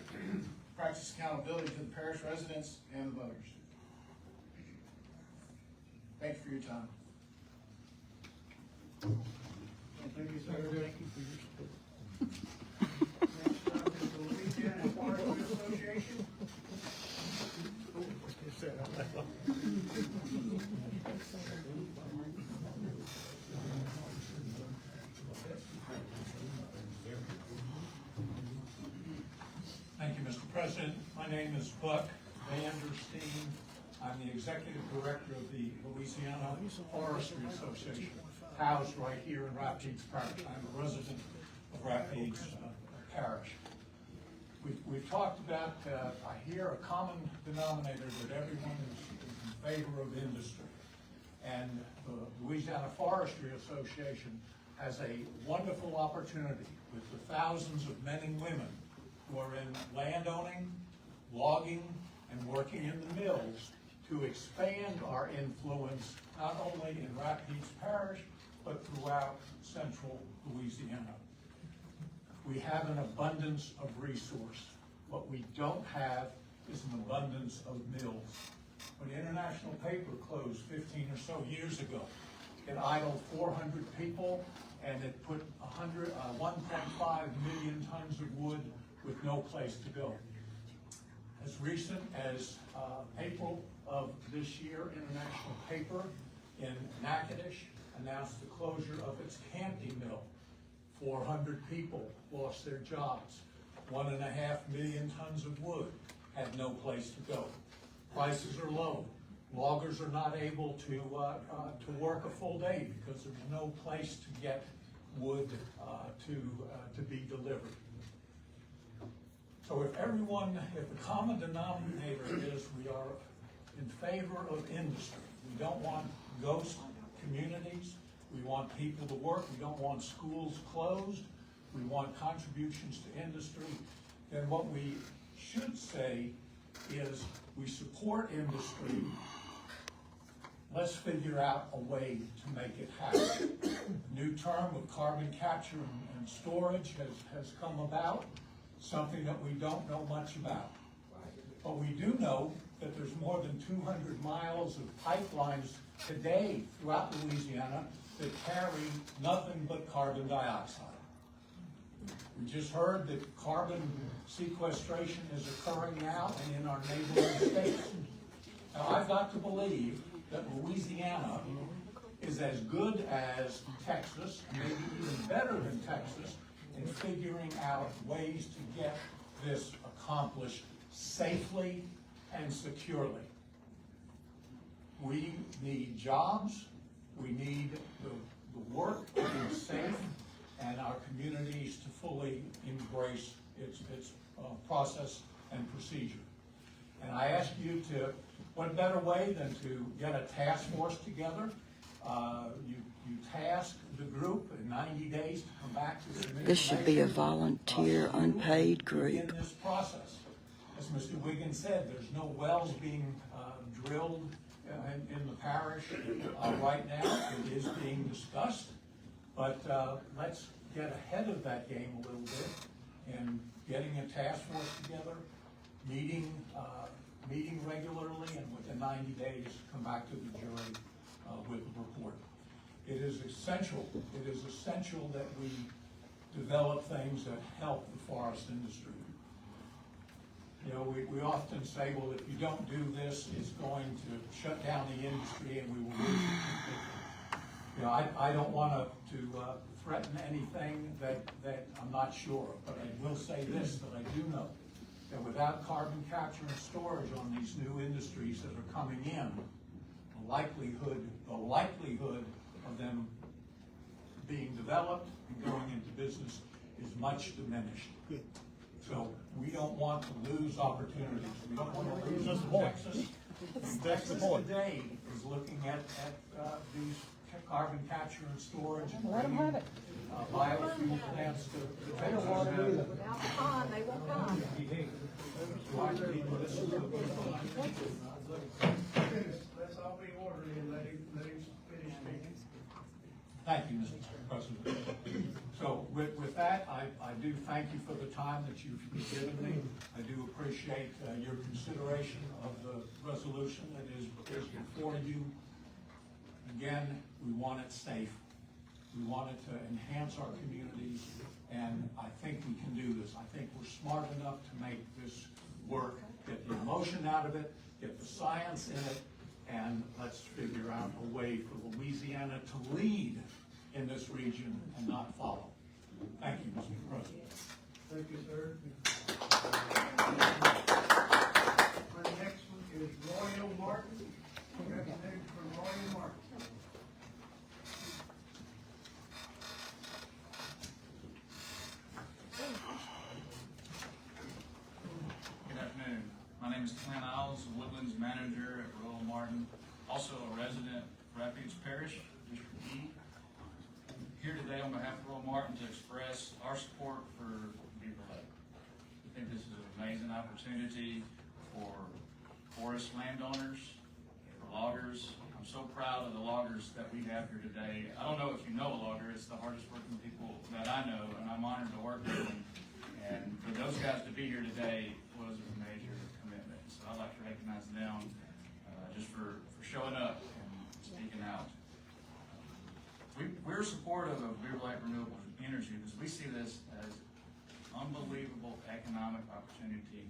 practice accountability to the parish residents and the voters. Thank you for your time. Thank you, sir. Thank you for your support. Next up is the Louisiana Forestry Association. Thank you, Mr. President. My name is Buck Vanderstein. I'm the Executive Director of the Louisiana Forestry Association, housed right here in Rapides Parish. I'm a resident of Rapides Parish. We've talked about, I hear a common denominator that everyone is in favor of industry. And the Louisiana Forestry Association has a wonderful opportunity with the thousands of men and women who are in landowning, logging, and working in the mills to expand our influence not only in Rapides Parish, but throughout central Louisiana. We have an abundance of resource. What we don't have is an abundance of mills. When International Paper closed 15 or so years ago, it idled 400 people and it put 1.5 million tons of wood with no place to go. As recent as April of this year, International Paper in Natchitoches announced the closure of its Campty mill. 400 people lost their jobs. 1.5 million tons of wood had no place to go. Prices are low. Loggers are not able to work a full day because there's no place to get wood to be delivered. So if the common denominator is we are in favor of industry, we don't want ghost communities, we want people to work, we don't want schools closed, we want contributions to industry, then what we should say is we support industry let's figure out a way to make it happen. New term of carbon capture and storage has come about, something that we don't know much about. But we do know that there's more than 200 miles of pipelines today throughout Louisiana that carry nothing but carbon dioxide. We just heard that carbon sequestration is occurring now and in our neighboring states. Now, I've got to believe that Louisiana is as good as Texas, maybe even better than Texas, in figuring out ways to get this accomplished safely and securely. We need jobs, we need the work to be safe, and our communities to fully embrace its process and procedure. And I ask you to, what better way than to get a task force together? You task the group in 90 days to come back to some information. This should be a volunteer, unpaid group. In this process, as Mr. Wiggins said, there's no wells being drilled in the parish right now. It is being discussed, but let's get ahead of that game a little bit and getting a task force together, meeting regularly, and within 90 days come back to the jury with a report. It is essential that we develop things that help the forest industry. You know, we often say, well, if you don't do this, it's going to shut down the industry and we will lose it completely. You know, I don't want to threaten anything that I'm not sure of, but I will say this, that I do know, that without carbon capture and storage on these new industries that are coming in, the likelihood of them being developed and going into business is much diminished. So we don't want to lose opportunities. We don't want to lose Texas. Texas today is looking at these carbon capture and storage and bringing biofuel plants to Texas. Without pond, they won't come. Let's all be orderly and let him finish speaking. Thank you, Mr. President. So with that, I do thank you for the time that you've given me. I do appreciate your consideration of the resolution that is before you. Again, we want it safe. We want it to enhance our communities, and I think we can do this. I think we're smart enough to make this work, get the emotion out of it, get the science in it, and let's figure out a way for Louisiana to lead in this region and not follow. Thank you, Mr. President. Thank you, sir. The next one is Royal Martin. Representative from Royal Martin. Good afternoon. My name is Clint Isles, Woodlands Manager at Royal Martin, also a resident of Rapides Parish, District E. Here today on behalf of Royal Martin to express our support for Beaver Lake. I think this is an amazing opportunity for forest landowners, for loggers. I'm so proud of the loggers that we have here today. I don't know if you know a logger, it's the hardest working people that I know, and I'm honored to work with them. And for those guys to be here today was a major commitment. So I'd like to recognize them just for showing up and speaking out. We're supportive of Beaver Lake Renewable Energy because we see this as unbelievable economic opportunity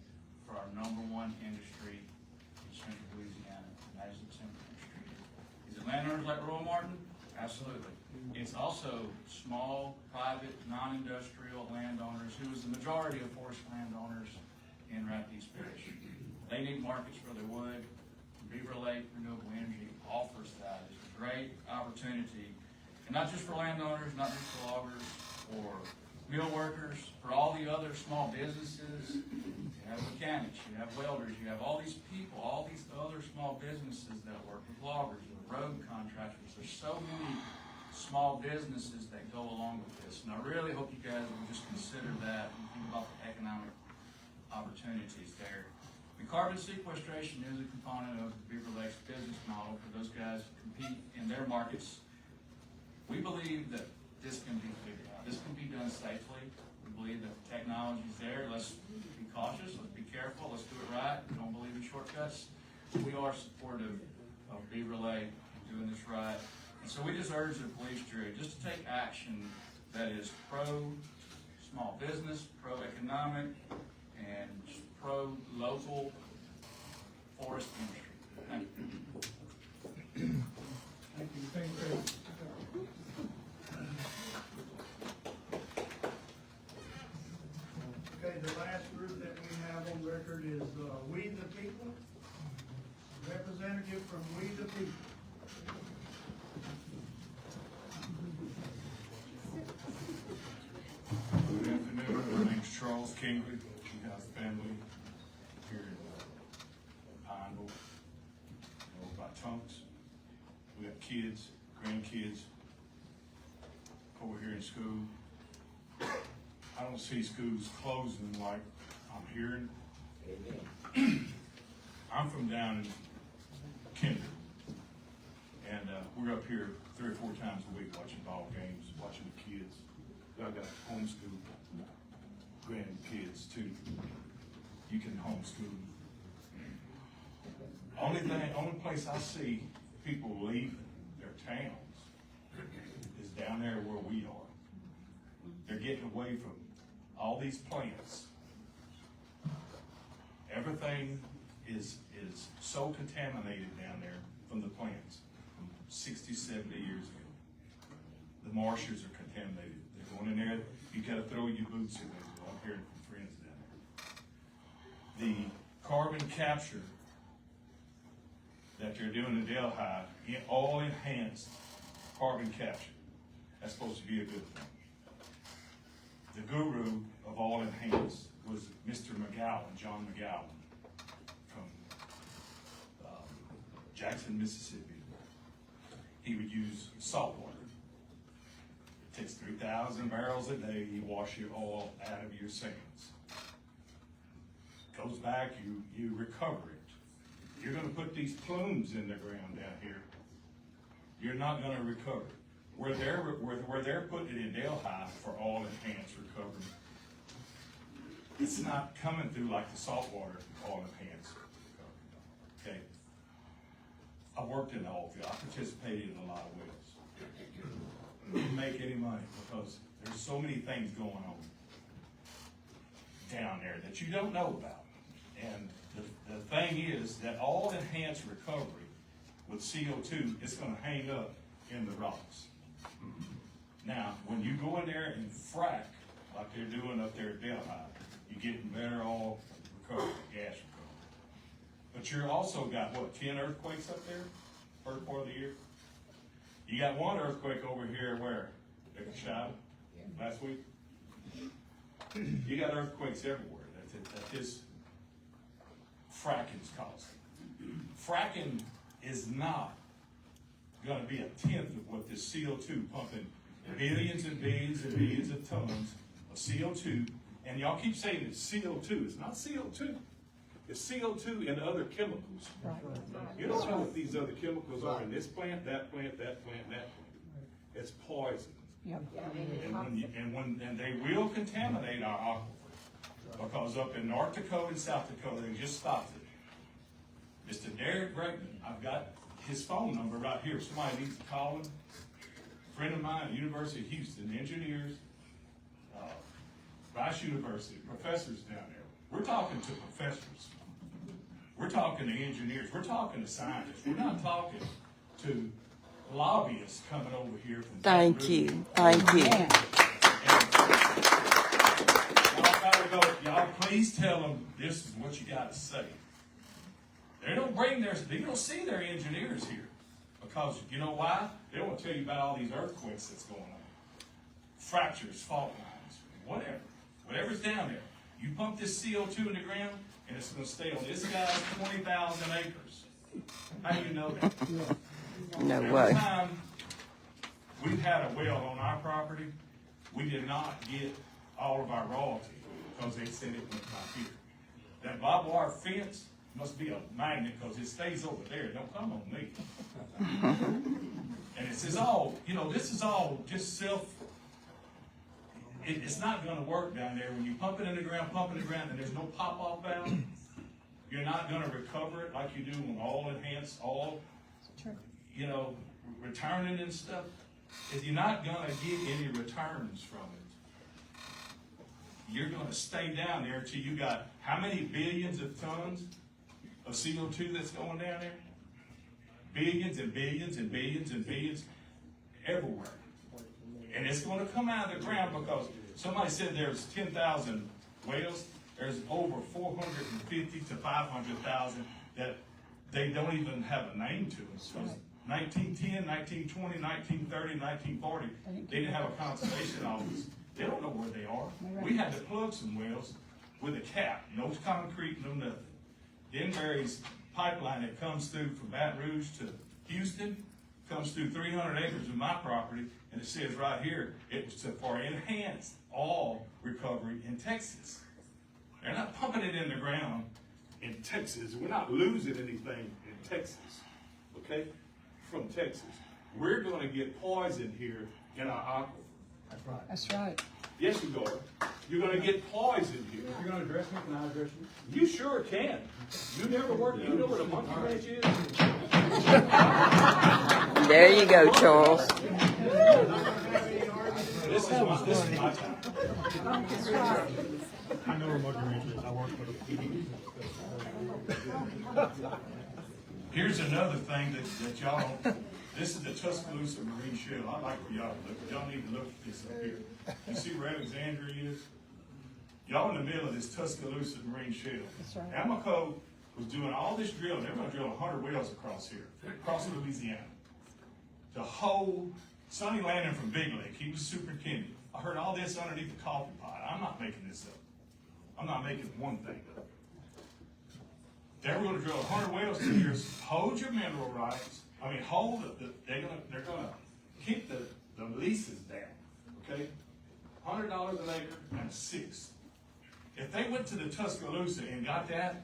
for our #1 industry in central Louisiana, and that is the timber industry. Is it landowners like Royal Martin? Absolutely. It's also small, private, non-industrial landowners, who is the majority of forest landowners in Rapides Parish. They need markets for their wood. Beaver Lake Renewable Energy offers that. It's a great opportunity, and not just for landowners, not just for loggers, or mill workers, for all the other small businesses. You have mechanics, you have welders, you have all these people, all these other small businesses that work with loggers, with road contractors. There's so many small businesses that go along with this, and I really hope you guys will just consider that and think about the economic opportunities there. The carbon sequestration is a component of Beaver Lake's business model for those guys who compete in their markets. We believe that this can be figured out. This can be done safely. We believe that the technology's there. Let's be cautious. Let's be careful. Let's do it right. We don't believe in shortcuts. We are supportive of Beaver Lake doing this right. And so we just urge the police jury just to take action that is pro-small business, pro-economic, and pro-local forest industry. Thank you. Thank you. Thank you. Okay, the last group that we have on record is, We the People. Representative from We the People. Good afternoon, my name's Charles Kingley, we have family here in Pineville, over by Tunks. We got kids, grandkids over here in school. I don't see schools closing like I'm hearing. I'm from down in Kinder, and we're up here 3 or 4 times a week watching ball games, watching the kids. I got homeschool grandkids too. You can homeschool. Only place I see people leaving their towns is down there where we are. They're getting away from all these plants. Everything is so contaminated down there from the plants from 60, 70 years ago. The marshes are contaminated. They're going in there, you gotta throw your boots away. I'm hearing from friends down there. The carbon capture that they're doing in Delhi, all enhanced carbon capture, that's supposed to be a good thing. The guru of all enhanced was Mr. McGowan, John McGowan, from Jackson, Mississippi. He would use salt water. It takes 3,000 barrels a day, you wash your oil out of your sands. Goes back, you recover it. You're gonna put these plumes in the ground down here. You're not gonna recover it. Where they're putting it in Delhi for all enhanced recovery, it's not coming through like the saltwater all enhanced recovery. Okay? I worked in the oil field. I participated in a lot of wells. Didn't make any money because there's so many things going on down there that you don't know about. And the thing is that all enhanced recovery with CO2 is going to hang up in the rocks. Now, when you go in there and frack, like they're doing up there at Delhi, you're getting better oil recovery, gas recovery. But you're also got, what, 10 earthquakes up there, first part of the year? You got one earthquake over here where? Shot last week? You got earthquakes everywhere that this fracking's causing. Fracking is not going to be 1/10 of what this CO2 pumping billions and billions and billions of tons of CO2, and y'all keep saying it's CO2. It's not CO2. It's CO2 and other chemicals. You don't know what these other chemicals are in this plant, that plant, that plant, and that plant. It's poison. And they will contaminate our aquifer, because up in North Dakota and South Dakota, they just stopped it. Mr. Derek Bregman, I've got his phone number right here. Somebody needs to call him. A friend of mine at University of Houston, engineers, Rice University, professors down there. We're talking to professors. We're talking to engineers. We're talking to scientists. We're not talking to lobbyists coming over here from Thank you. Thank you. Y'all please tell them this is what you got to say. They don't see their engineers here. Because you know why? They don't want to tell you about all these earthquakes that's going on. Fractures, fault lines, whatever's down there. You pump this CO2 in the ground, and it's going to stay on this guy's 20,000 acres. How do you know that? No Every way. time we've had a well on our property, we did not get all of our royalty because they said it went by here. that barbed wire fence must be a magnet, because it stays over there, it don't come on me. And it's all, this is all just it's not gonna work down there. When you pump it in the ground, and there's no pop-off valve, you're not gonna recover it like you do on all enhanced, returning and stuff. You're not gonna get any returns from it. You're gonna stay down there till you got how many billions of tons of CO2 that's going down there? Billions and billions and billions and billions everywhere. And it's gonna come out of the ground because somebody said there's 10,000 whales. There's over 450 to 500,000 that they don't even have a name to. So 1910, 1920, 1930, 1940, they didn't have a conservation office. They don't know where they are. We had to plug some wells with a cap, no concrete, no nothing. Denbury's pipeline that comes through from Baton Rouge to Houston comes through 300 acres of my property, and it says right here, it was for enhanced oil recovery in Texas. They're not pumping it in the ground in Texas. We're not losing anything in Texas, okay, from Texas. We're gonna get poison here in our aquifer. That's right. That's right. Yes, you are. You're gonna get poison here. You're gonna address me, can I address you? You sure can. You never worked, you know what a monkey wrench is? There you go, Charles. This is my time. I know where monkey wrench is, I work for the Here's another thing that y'all don't, this is the Tuscaloosa Marine Shell. I'd like for y'all to look, y'all need to look at this up here. You see where Alexandria is? Y'all in the middle of this Tuscaloosa Marine Shell. That's right. Amoco was doing all this drilling. They're gonna drill 100 wells across here, across Louisiana. The whole, Sonny Landon from Big Lake, he was superintendent. I heard all this underneath the coffee pot. I'm not making this up. I'm not making one thing up. They're gonna drill 100 wells to here, hold your mineral rights. I mean, hold they're gonna keep the leases down, okay? $100 an acre and 6. If they went to the Tuscaloosa and got that,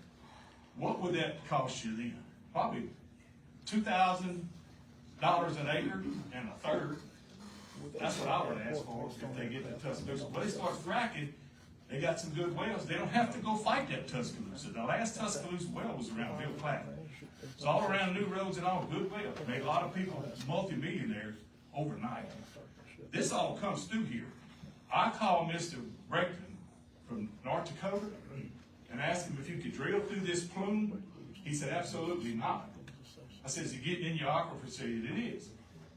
what would that cost you then? Probably $2,000 an acre and a third. That's what I would ask for if they get the Tuscaloosa. But they start fracking, they got some good wells. They don't have to go fight that Tuscaloosa. The last Tuscaloosa well was around Bill Platt. It's all around new roads and all, good wells. Made a lot of people multi-millionaires overnight. This all comes through here. I called Mr. Braketon from North Dakota and asked him if you could drill through this plume. He said, absolutely not. I said, is it getting in your aquifer? He said, it is.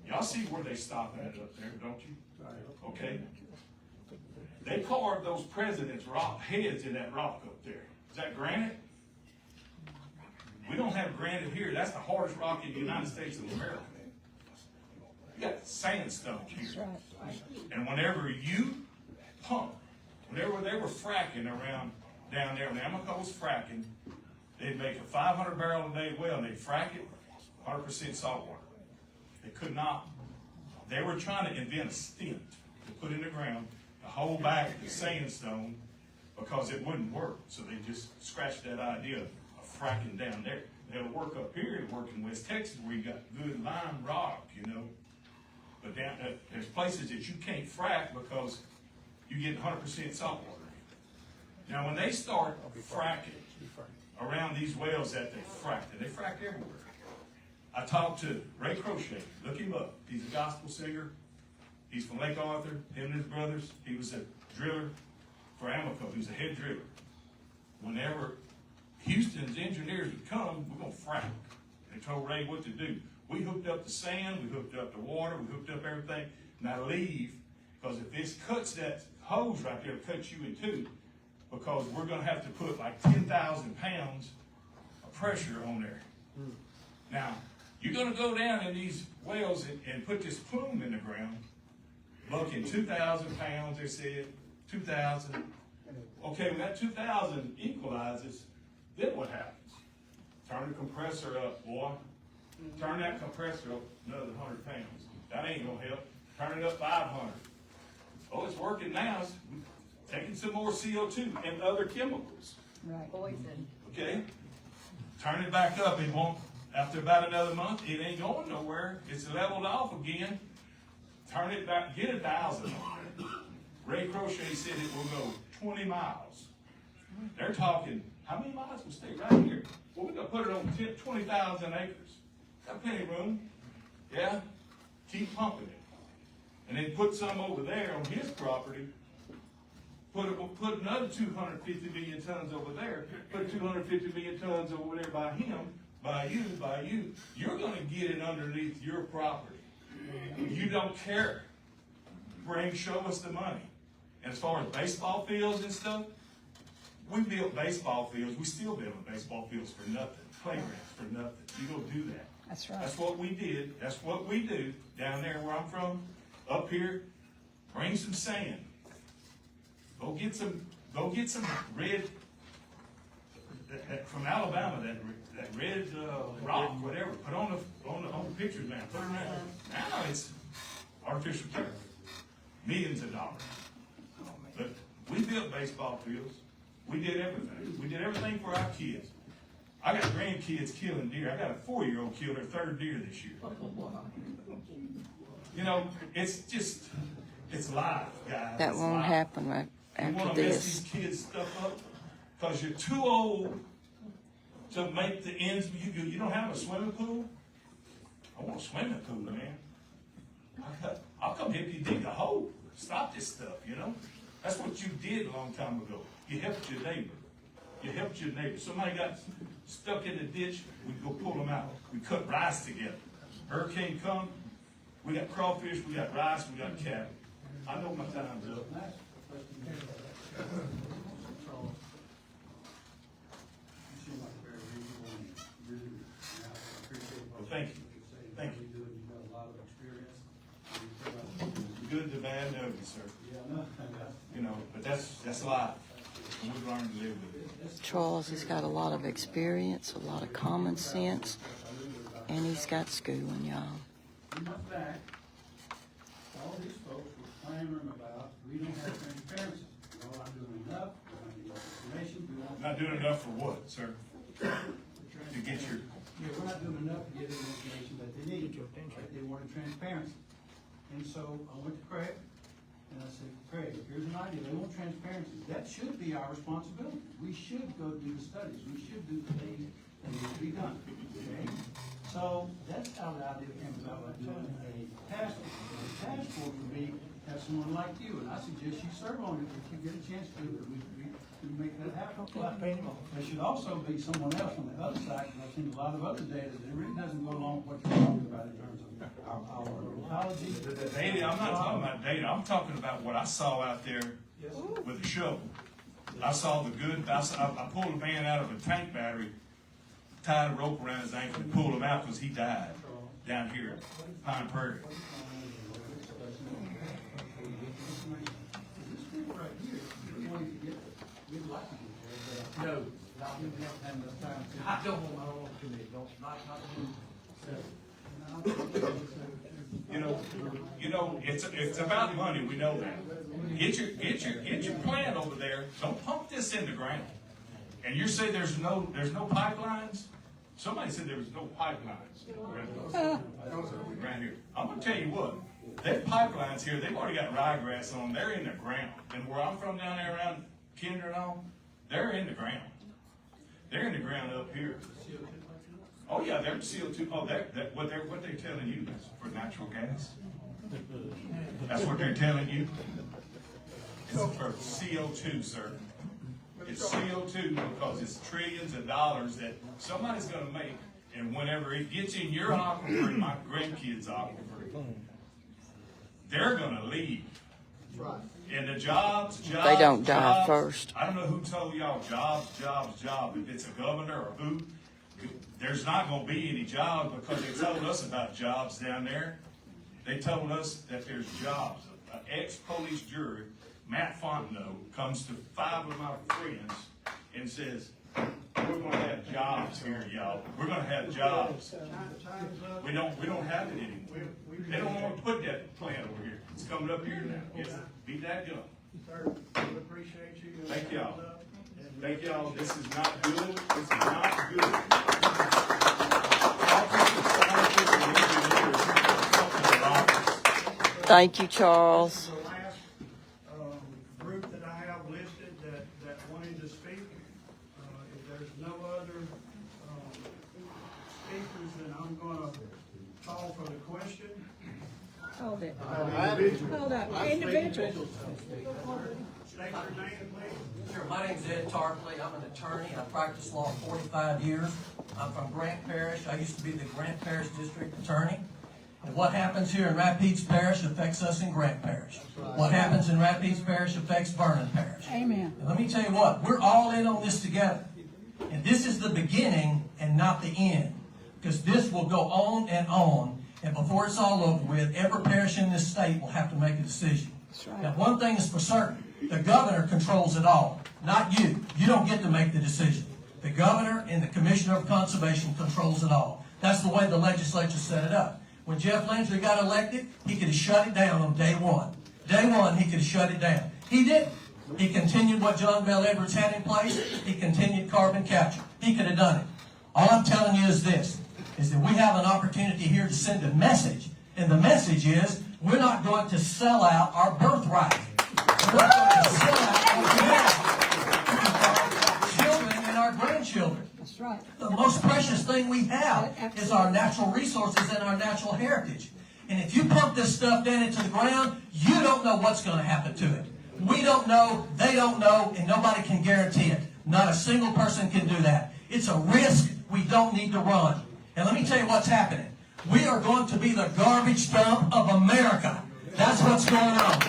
Y'all see where they stop at up there, don't you? Okay. They carved those presidents' rock heads in that rock up there. Is that granite? We don't have granite here. That's the hardest rock in the United States of America. You got sandstone here. And whenever you pump, whenever they were fracking around down there, when Amoco was fracking, they'd make a 500 barrel a day well, and they'd frack it 100% salt water. They could not. They were trying to invent a stent to put in the ground to hold back the sandstone because it wouldn't work. So they just scratched that idea of fracking down there. It'll work up here, it'll work in West Texas where you got good lime rock, But down there's places that you can't frack because you get 100% salt water. Now when they start fracking around these wells that they fracked, and they frack everywhere. I talked to Ray Crochet, look him up. He's a gospel singer. He's from Lake Arthur, him and his brothers. He was a driller for Amoco. He was a head driller. Whenever Houston's engineers would come, we're gonna frack. They told Ray what to do. We hooked up the sand, we hooked up the water, we hooked up everything. Now leave, because if this cuts that hose right there, it cuts you in two, because we're gonna have to put like 10,000 pounds of pressure on there. Now, you're gonna go down in these wells and put this plume in the ground, bucking 2,000 pounds, they said, 2,000. Okay, when that 2,000 equalizes, then what happens? Turn the compressor up, boy. Turn that compressor up another 100 pounds. That ain't gonna help. Turn it up 500. Oh, it's working now. It's taking some more CO2 and other chemicals. Poison. Okay? Turn it back up, it won't, after about another month, it ain't going nowhere, it's leveled off again. Turn it back, get 1,000 on it. Ray Crochet said it will go 20 miles. They're talking, how many miles will stay right here? Well, we're gonna put it on 20,000 acres. Got plenty of room. Yeah? Keep pumping it. And then put some over there on his property. Put another 250 million tons over there. Put 250 million tons over there by him, by you. You're gonna get it underneath your property. You don't care. Show us the money. And as far as baseball fields and stuff, we built baseball fields. We still building baseball fields for nothing. Playgrounds for nothing. You go do that. That's right. That's what we did. That's what we do down there where I'm from. Up here, bring some sand. Go get some red from Alabama. That red rock, whatever. Put on the pictures, man. Put it around. Now it's artificial turf. Millions of dollars. But we built baseball fields. We did everything. We did everything for our kids. I got grandkids killing deer. I got a 4-year-old killed her 3rd deer this year. You know, it's live, guys. That won't happen right You after want to mess this. these kids' stuff up because you're too old to make the ends. You don't have a swimming pool? I want a swimming pool, man. I'll come help you dig a hole. Stop this stuff, you know? That's what you did a long time ago. You helped your neighbor. You helped your neighbor. Somebody got stuck in the ditch, we'd go pull them out. We cut rice together. Hurricane come, we got crawfish, we got rice, we got cattle. I know my time's up. Well, thank you. Thank you. You've got a lot of experience. Good, the bad, and ugly, sir. You know, but that's life. And we've learned to live with it. Charles has got a lot of experience, a lot of common sense, and he's got schooling, y'all. Months back, all these folks were clamoring about, we don't have transparency. We're not doing enough, we're not getting information, we want. Not doing enough for what, sir? To get your, Yeah, we're not doing enough to get them the information that they need. They wanted transparency. And so I went to Craig, and I said, Craig, here's an idea, they want transparency. That should be our responsibility. We should go do the studies, we should do the things that need to be done, okay? So that's how the idea came about, by doing a task force. A task force would be, have someone like you, and I suggest you serve on it if you get a chance to, we make that happen. But there should also be someone else on the other side, because I've seen a lot of other data that really doesn't go along with what you're talking about in terms of our ecology. the data, I'm not talking about data, I'm talking about what I saw out there with the shovel. I saw the good, I pulled a man out of a tank battery, tied a rope around his ankle and pulled him out because he died down here at Pine Prairie. This group right here, we wanted to get, we'd like to get there, but. No. We haven't had enough time to. I don't want to commit, not You know, it's about money, we know that. Get your plant over there, don't pump this in the ground. And you say there's no pipelines? Somebody said there was no pipelines around here. I'm gonna tell you what, their pipelines here, they've already got ryegrass on them, they're in the ground. And where I'm from down there around Kinder and all, they're in the ground. They're in the ground up here. Oh yeah, they're CO2, what they're telling you is for natural gas. That's what they're telling you. It's for CO2, sir. It's CO2 because it's trillions of dollars that somebody's gonna make, and whenever it gets in your aquifer and my grandkids' aquifer, they're gonna leave. And the jobs. They don't die first. I don't know who told y'all jobs. If it's a governor or who, there's not gonna be any jobs because they told us about jobs down there. They told us that there's jobs. An ex-police juror, Matt Fontenot, comes to 5 of my friends and says, we're gonna have jobs here, y'all. We're gonna have jobs. We don't have it anymore. They don't want to put that plant over here. It's coming up here now. Yes, be that gun. Sir, we appreciate you. Thank y'all. Thank y'all. This is not good. This is not good. Talk to the scientists and engineers. Talk to the office. Thank you, Charles. The last, group that I have listed that wanted to speak. If there's no other, speakers, then I'm gonna call for the question. Hold it. Hold up, individual. State your name, please. Sure, my name's Ed Tarpley. I'm an attorney. I practiced law 45 years. I'm from Grant Parish. I used to be the Grant Parish District Attorney. And what happens here in Rapides Parish affects us in Grant Parish. What happens in Rapides Parish affects Vernon Parish. Amen. And let me tell you what, we're all in on this together. And this is the beginning and not the end. Because this will go on. And before it's all over with, every parish in this state will have to make a decision. That's right. Now, one thing is for certain. The governor controls it all, not you. You don't get to make the decision. The governor and the Commissioner of Conservation controls it all. That's the way the legislature set it up. When Jeff Landry got elected, he could have shut it down on day one. Day one, he could have shut it down. He didn't. He continued what John Bell Edwards had in place. He continued carbon capture. He could have done it. All I'm telling you is this, is that we have an opportunity here to send a message. And the message is, we're not going to sell out our birthright. We're not going to sell out our children and our grandchildren. That's right. The most precious thing we have is our natural resources and our natural heritage. And if you pump this stuff down into the ground, you don't know what's going to happen to it. We don't know, they don't know, and nobody can guarantee it. Not a single person can do that. It's a risk we don't need to run. And let me tell you what's happening. We are going to be the garbage dump of America. That's what's going on.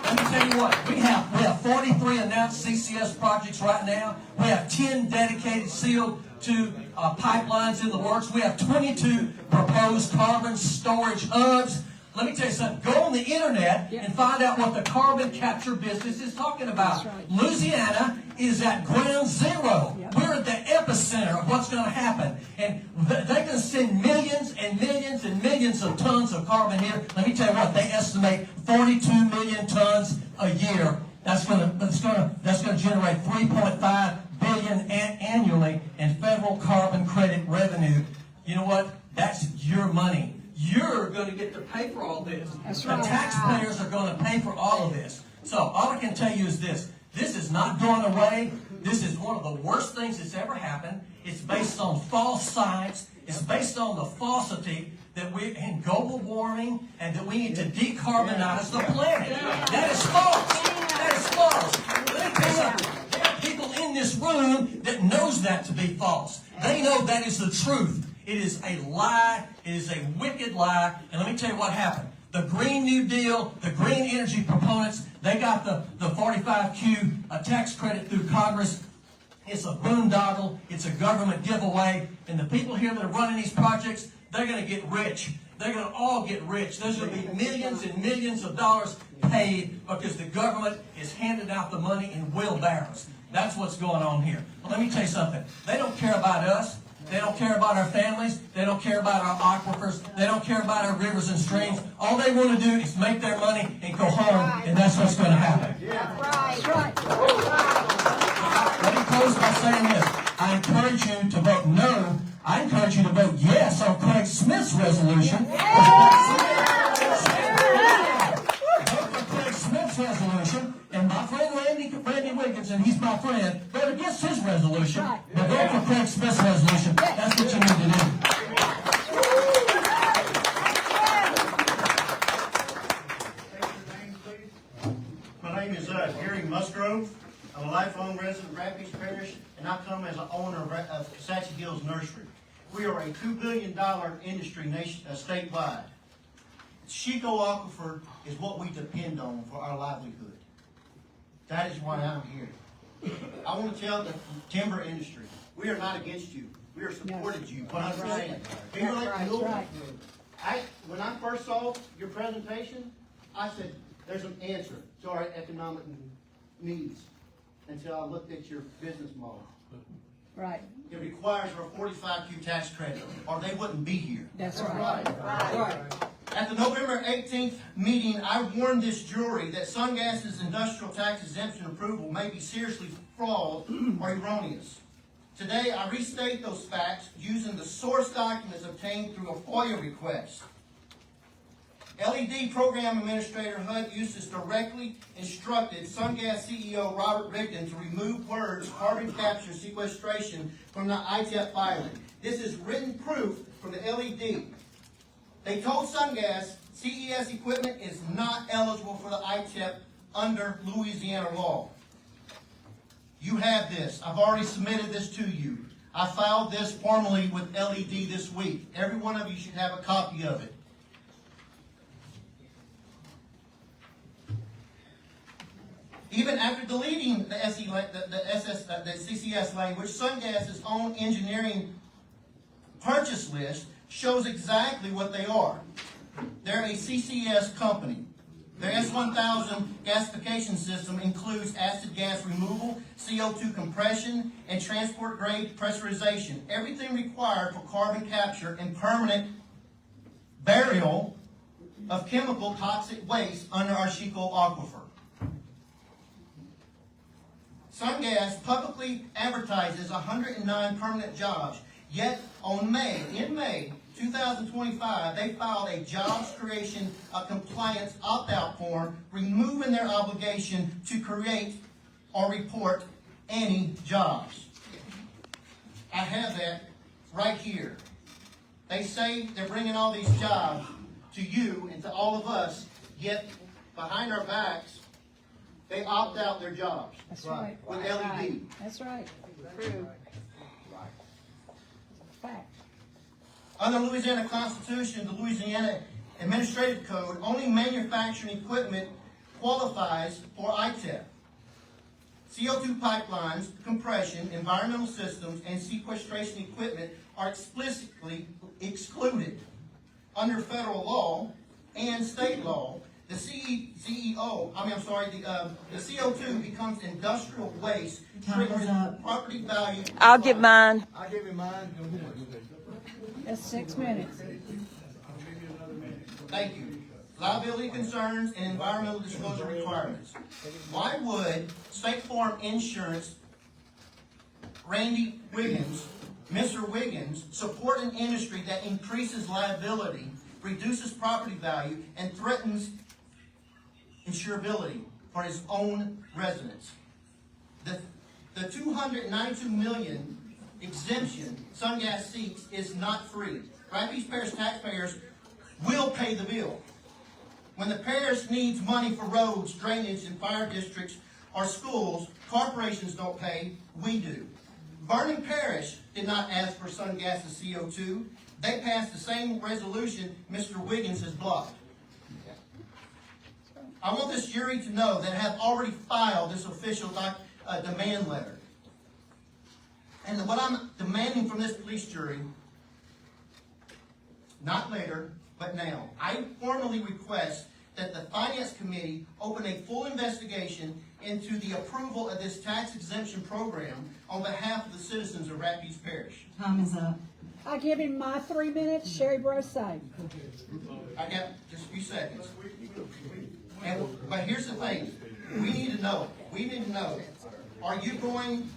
Let me tell you what, we have 43 announced CCS projects right now. We have 10 dedicated CO2 pipelines in the works. We have 22 proposed carbon storage hubs. Let me tell you something. Go on the internet and find out what the carbon capture business is talking about. Right. Louisiana is at ground zero. We're at the epicenter of what's going to happen. And they can send millions and millions and millions of tons of carbon here. Let me tell you what, they estimate 42 million tons a year. That's going to generate 3.5 billion annually in federal carbon credit revenue. You know what? That's your money. You're going to get to pay for all this. That's the right. taxpayers are going to pay for all of this. So all I can tell you is this. This is not going away. This is one of the worst things that's ever happened. It's based on false science. It's based on the falsity that we're in global warming and that we need to decarbonize the planet. That is false. That is false. Let me tell you something. There are people in this room that knows that to be false. They know that is the truth. It is a lie. It is a wicked lie. And let me tell you what happened. The Green New Deal, the green energy proponents, they got the 45Q tax credit through Congress. It's a boondoggle. It's a government giveaway. And the people here that are running these projects, they're going to get rich. They're going to all get rich. There's going to be millions and millions of dollars paid because the government is handing out the money in wheelbarrows. That's what's going on here. Well, let me tell you something. They don't care about us. They don't care about our families. They don't care about our aquifers. They don't care about our rivers and streams. All they want to do is make their money and go home, and that's what's going to happen. That's right. Let me close by saying this. I encourage you to vote no. I encourage you to vote yes on Craig Smith's resolution. Vote for Craig Smith's resolution. And my friend Randy Wiggins, and he's my friend, vote against his resolution. But vote for Craig Smith's resolution. That's what you need to do. State your name, please. My name is Gary Musgrove. I'm a lifelong resident of Rapides Parish, and I come as an owner of Sassy Hills Nursery. We are a $2 billion industry statewide. Chico Aquifer is what we depend on for our livelihood. That is why I'm here. I want to tell the timber industry, we are not against you. We are supported you 100%. When I first saw your presentation, I said, there's an answer to our economic needs until I looked at your business model. Right, It requires a 45Q tax credit, or they wouldn't be here. that's right. Right. At the November 18th meeting, I warned this jury that Sungas's industrial tax exemption approval may be seriously flawed or erroneous. Today, I restate those facts using the source documents obtained through a FOIA request. LED Program Administrator HUD Eustace directly instructed Sungas CEO Robert Rigdon to remove words carbon capture sequestration from the ITEP filing. This is written proof from the LED. They told Sungas CES equipment is not eligible for the ITEP under Louisiana law. You have this. I've already submitted this to you. I filed this formally with LED this week. Every one of you should have a copy of it. Even after deleting the CCS language, Sungas's own engineering purchase list shows exactly what they are. They're a CCS company. Their S1000 gasification system includes acid gas removal, CO2 compression, and transport-grade pressurization. Everything required for carbon capture and permanent burial of chemical toxic waste under our Chico aquifer. Sungas publicly advertises 109 permanent jobs, yet in May 2025, they filed a jobs creation compliance opt-out form, removing their obligation to create or report any jobs. I have that right here. They say they're bringing all these jobs to you and to all of us, yet behind our backs, they opt out their jobs. That's right. With LED. That's right. True. Fact. Under Louisiana Constitution, the Louisiana Administrative Code, only manufacturing equipment qualifies for ITEP. CO2 pipelines, compression, environmental systems, and sequestration equipment are explicitly excluded. Under federal law and state law, the CO2 becomes industrial waste, triggers property value. I'll get mine. I give him mine. That's 6 minutes. Thank you. Liability concerns and environmental disclosure requirements. Why would State Farm Insurance, Randy Wiggins, Mr. Wiggins, support an industry that increases liability, reduces property value, and threatens insurability for his own residents? The $292 million exemption Sungas seeks is not free. Rapides Parish taxpayers will pay the bill. When the parish needs money for roads, drainage, and fire districts or schools, corporations don't pay, we do. Vernon Parish did not ask for Sungas's CO2. They passed the same resolution Mr. Wiggins has blocked. I want this jury to know that I have already filed this official demand letter. And what I'm demanding from this police jury, not later, but now, I formally request that the Finance Committee open a full investigation into the approval of this tax exemption program on behalf of the citizens of Rapides Parish. Time is up. I give him my 3 minutes. Sherry Broside. I got just a few seconds. But here's the thing. We need to know. Are you going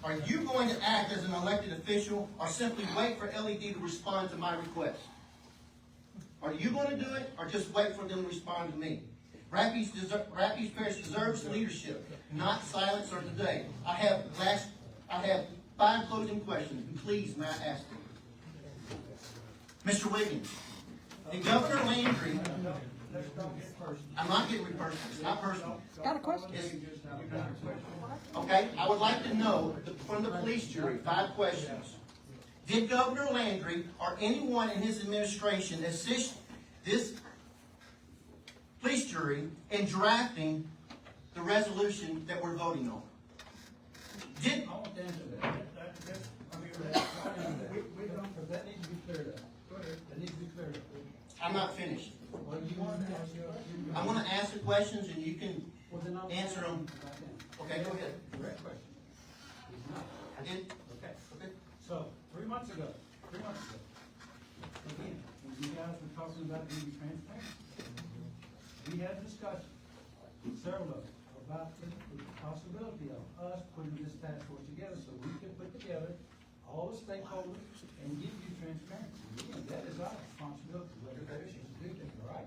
to act as an elected official or simply wait for LED to respond to my request? Are you going to do it or just wait for them to respond to me? Rapides Parish deserves leadership, not silence or today. I have 5 closing questions, and please, may I ask them? Mr. Wiggins, did Governor Landry, I'm not getting personal, it's not personal. Got a question? Okay, I would like to know from the police jury, 5 questions. Did Governor Landry or anyone in his administration assist this police jury in drafting the resolution that we're voting on? Did I want to answer that. That needs to be cleared up. Go ahead. That needs to be cleared up. I'm not finished. Well, you want to ask I'm going to ask the questions and you can Well, then I'll answer them. Okay, go ahead. Correct question. I did. Okay. Okay. So, 3 months ago, again, when you guys were talking about being transparent, we had discussion, several of them, about the possibility of us putting this task force together so we could put together all the stakeholders and give you transparency. Again, that is our responsibility, whether there is to do that, all right?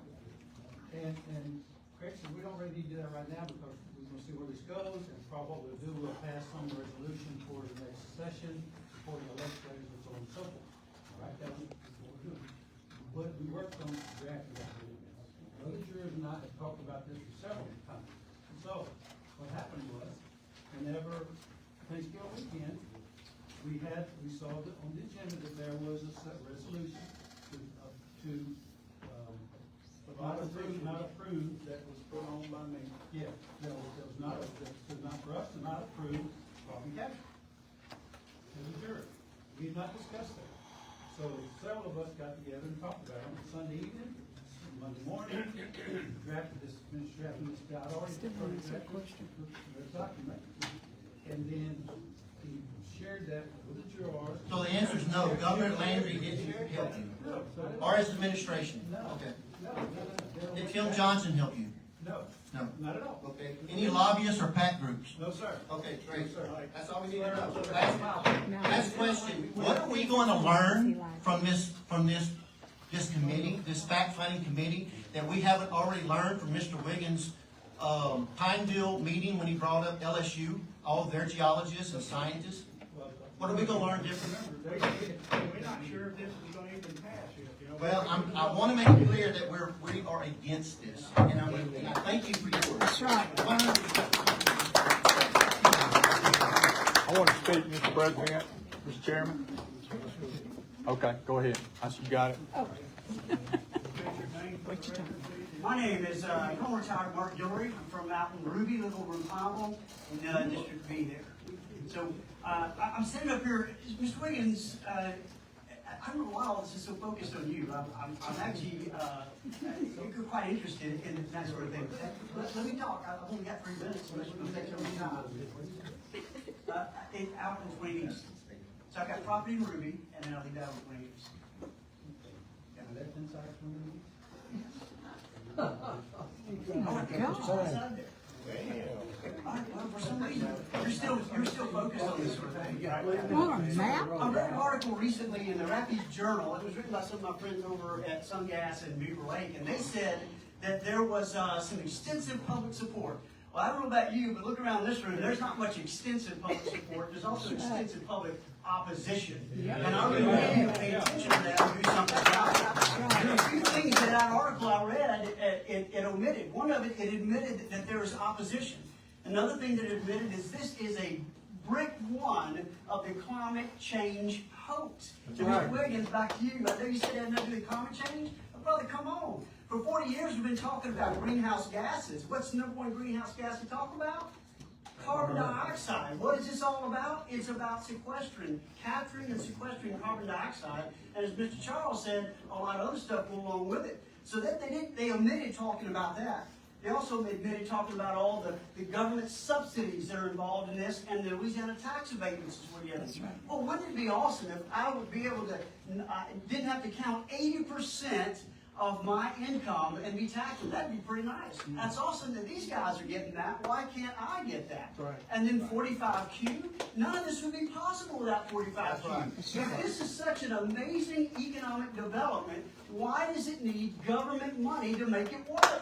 And Craig said, we don't really need to do that right now because we're gonna see where this goes, and probably what we'll do, we'll pass some resolution for the next session, supporting the legislators and so on and so forth. All right, that's what we're doing. But we worked on drafting that. Other jurors and I have talked about this for several times. And so, what happened was, whenever Thanksgiving weekend, we saw that on the agenda that there was a resolution not approve that was put on by me. Yeah, that was not for us to not approve carbon capture. As a jury, we did not discuss that. So several of us got together and talked about it on Sunday evening, Monday morning, drafted this guy already document, and then he shared that with the jurors. So the answer is no, Governor Landry didn't help you, or his administration? Okay. Did Tim Johnson help you? No, No. not at all. Okay. Any lobbyists or PAC groups? No, sir. Okay, great. No, sir. That's all we need to know. Last question, what are we going to learn from this committee, this fact-finding committee, that we haven't already learned from Mr. Wiggins' Pineville meeting when he brought up LSU, all of their geologists and scientists? What are we going to learn different? We're not sure if this is gonna even pass yet, you know. Well, I want to make it clear that we are against this, and I thank you for yours. That's right. I want to speak, Mr. President, Mr. Chairman. Okay, go ahead. I see you got it. My name is retired Mark Dillery. I'm from out in Ruby, live over in Pineville, in District B there. So I'm sitting up here, Mr. Wiggins. I don't know why all this is so focused on you. I'm actually quite interested in that sort of thing. Let me talk. I've only got 3 minutes, unless you're going to take so much time. Out in Twin East. So I've got property in Ruby, and then I leave out in Twin East. Left inside Twin East? Well, for some reason, you're still focused on this sort of thing. What a map? I read an article recently in the Rapids Journal. It was written by some of my friends over at Sungas and Beaver Lake, and they said that there was some extensive public support. Well, I don't know about you, but look around this room. There's not much extensive public support. There's also extensive public opposition. And I really want you to pay attention to that and do something about it. There are a few things in that article I read, it omitted. One of it admitted that there is opposition. Another thing that it admitted is this is a brick one of the climate change hoax. So Mr. Wiggins, back to you. I know you said it had nothing to do with climate change. But brother, come on. For 40 years we've been talking about greenhouse gases. What's the number one greenhouse gas we talk about? Carbon dioxide. What is this all about? It's about capturing and sequestering carbon dioxide. And as Mr. Charles said, a lot of other stuff go along with it. So that they omitted talking about that. They also admitted talking about all the government subsidies that are involved in this, and the Louisiana tax abatements is what you have. Well, wouldn't it be awesome if I would be able to, didn't have to count 80% of my income and be taxed? That'd be pretty nice. That's awesome that these guys are getting that. Why can't I get that? And then 45Q, none of this would be possible without 45Q. If this is such an amazing economic development, why does it need government money to make it work?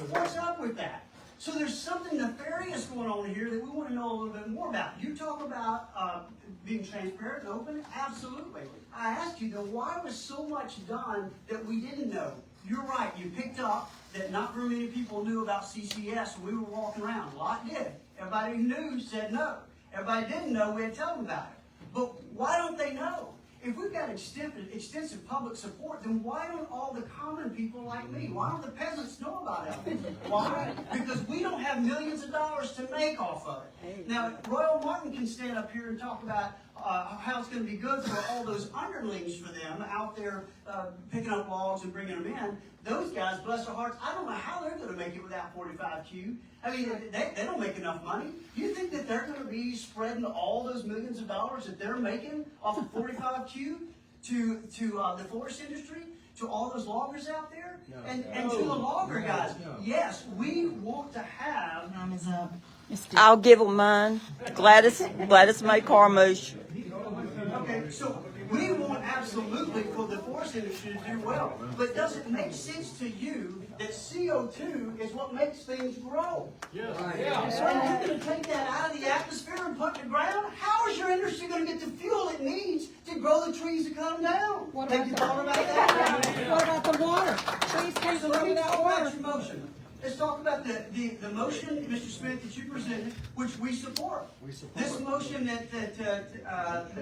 What's up with that? So there's something nefarious going on here that we want to know a little bit more about. You talk about being transparent and open. Absolutely. I asked you, though, why was so much done that we didn't know? You're right. You picked up that not very many people knew about CCS when we were walking around. A lot did. Everybody who knew said no. Everybody didn't know, we had to tell them about it. But why don't they know? If we've got extensive public support, then why don't all the common people like me, why don't the peasants know about it? Why? Because we don't have millions of dollars to make off of it. Now, Royal Martin can stand up here and talk about how it's going to be good for all those underlings for them out there picking up logs and bringing them in. Those guys, bless their hearts, I don't know how they're going to make it without 45Q. I mean, they don't make enough money. You think that they're gonna be spreading all those millions of dollars that they're making off of 45Q to the forest industry, to all those loggers out there? And to the logger guys, yes, we want to have. Time is up. I'll give them mine. Gladys May Carmouche. Okay, so we want absolutely for the forest industry to do well, but does it make sense to you that CO2 is what makes things grow? Yeah. So you're going to take that out of the atmosphere and put it in the ground? How is your industry going to get the fuel it needs to grow the trees to come down? What Have you thought about that? What about the water? Trees can't So grow let me without talk water. about your motion. Let's talk about the motion, Mr. Smith, that you presented, which we support. This motion that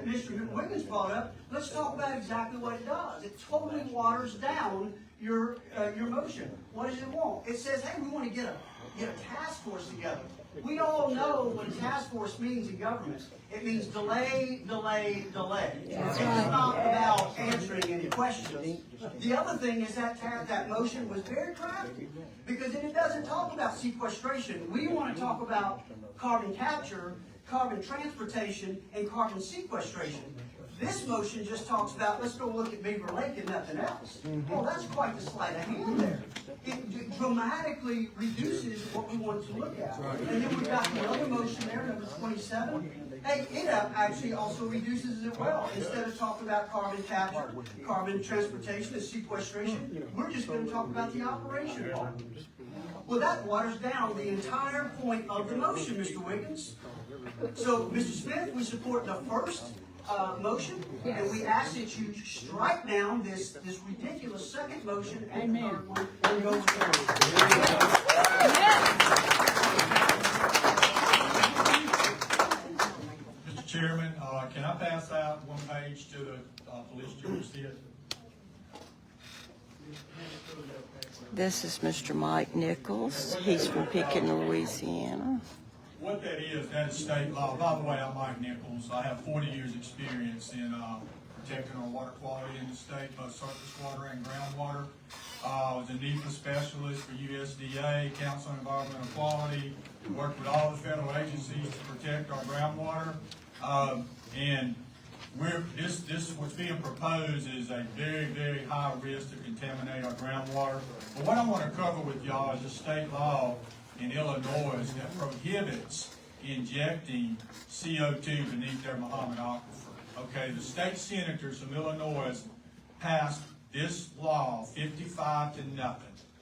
Mr. Wiggins brought up, let's talk about exactly what it does. It totally waters down your motion. What does it want? It says, hey, we want to get a task force together. We all know what a task force means in government. It means delay, delay, delay. It's not about answering any questions. The other thing is that motion was very crafty because it doesn't talk about sequestration. We want to talk about carbon capture, carbon transportation, and carbon sequestration. This motion just talks about, let's go look at Beaver Lake and nothing else. Well, that's quite the sleight of hand there. It dramatically reduces what we want to look at. And then we've got the other motion there, number 27. Hey, it actually also reduces it well. Instead of talking about carbon capture, carbon transportation, and sequestration, we're just going to talk about the operation part. Well, that waters down the entire point of the motion, Mr. Wiggins. So, Mr. Smith, we support the first motion, and we ask that you strike down this ridiculous second motion and the third one and go forward. Mr. Chairman, can I pass out one page to the police chief to see it? This is Mr. Mike Nichols. He's from Pickett, Louisiana. What that is state law. By the way, I'm Mike Nichols. I have 40 years experience in protecting our water quality in the state, both surface water and groundwater. I was a NEPA specialist for USDA, Council on Environmental Quality, worked with all the federal agencies to protect our groundwater. And what's being proposed is a very, very high risk to contaminate our groundwater. But what I want to cover with y'all is a state law in Illinois that prohibits injecting CO2 beneath their Muhammad aquifer. Okay, the state senators of Illinois passed this law 55-0.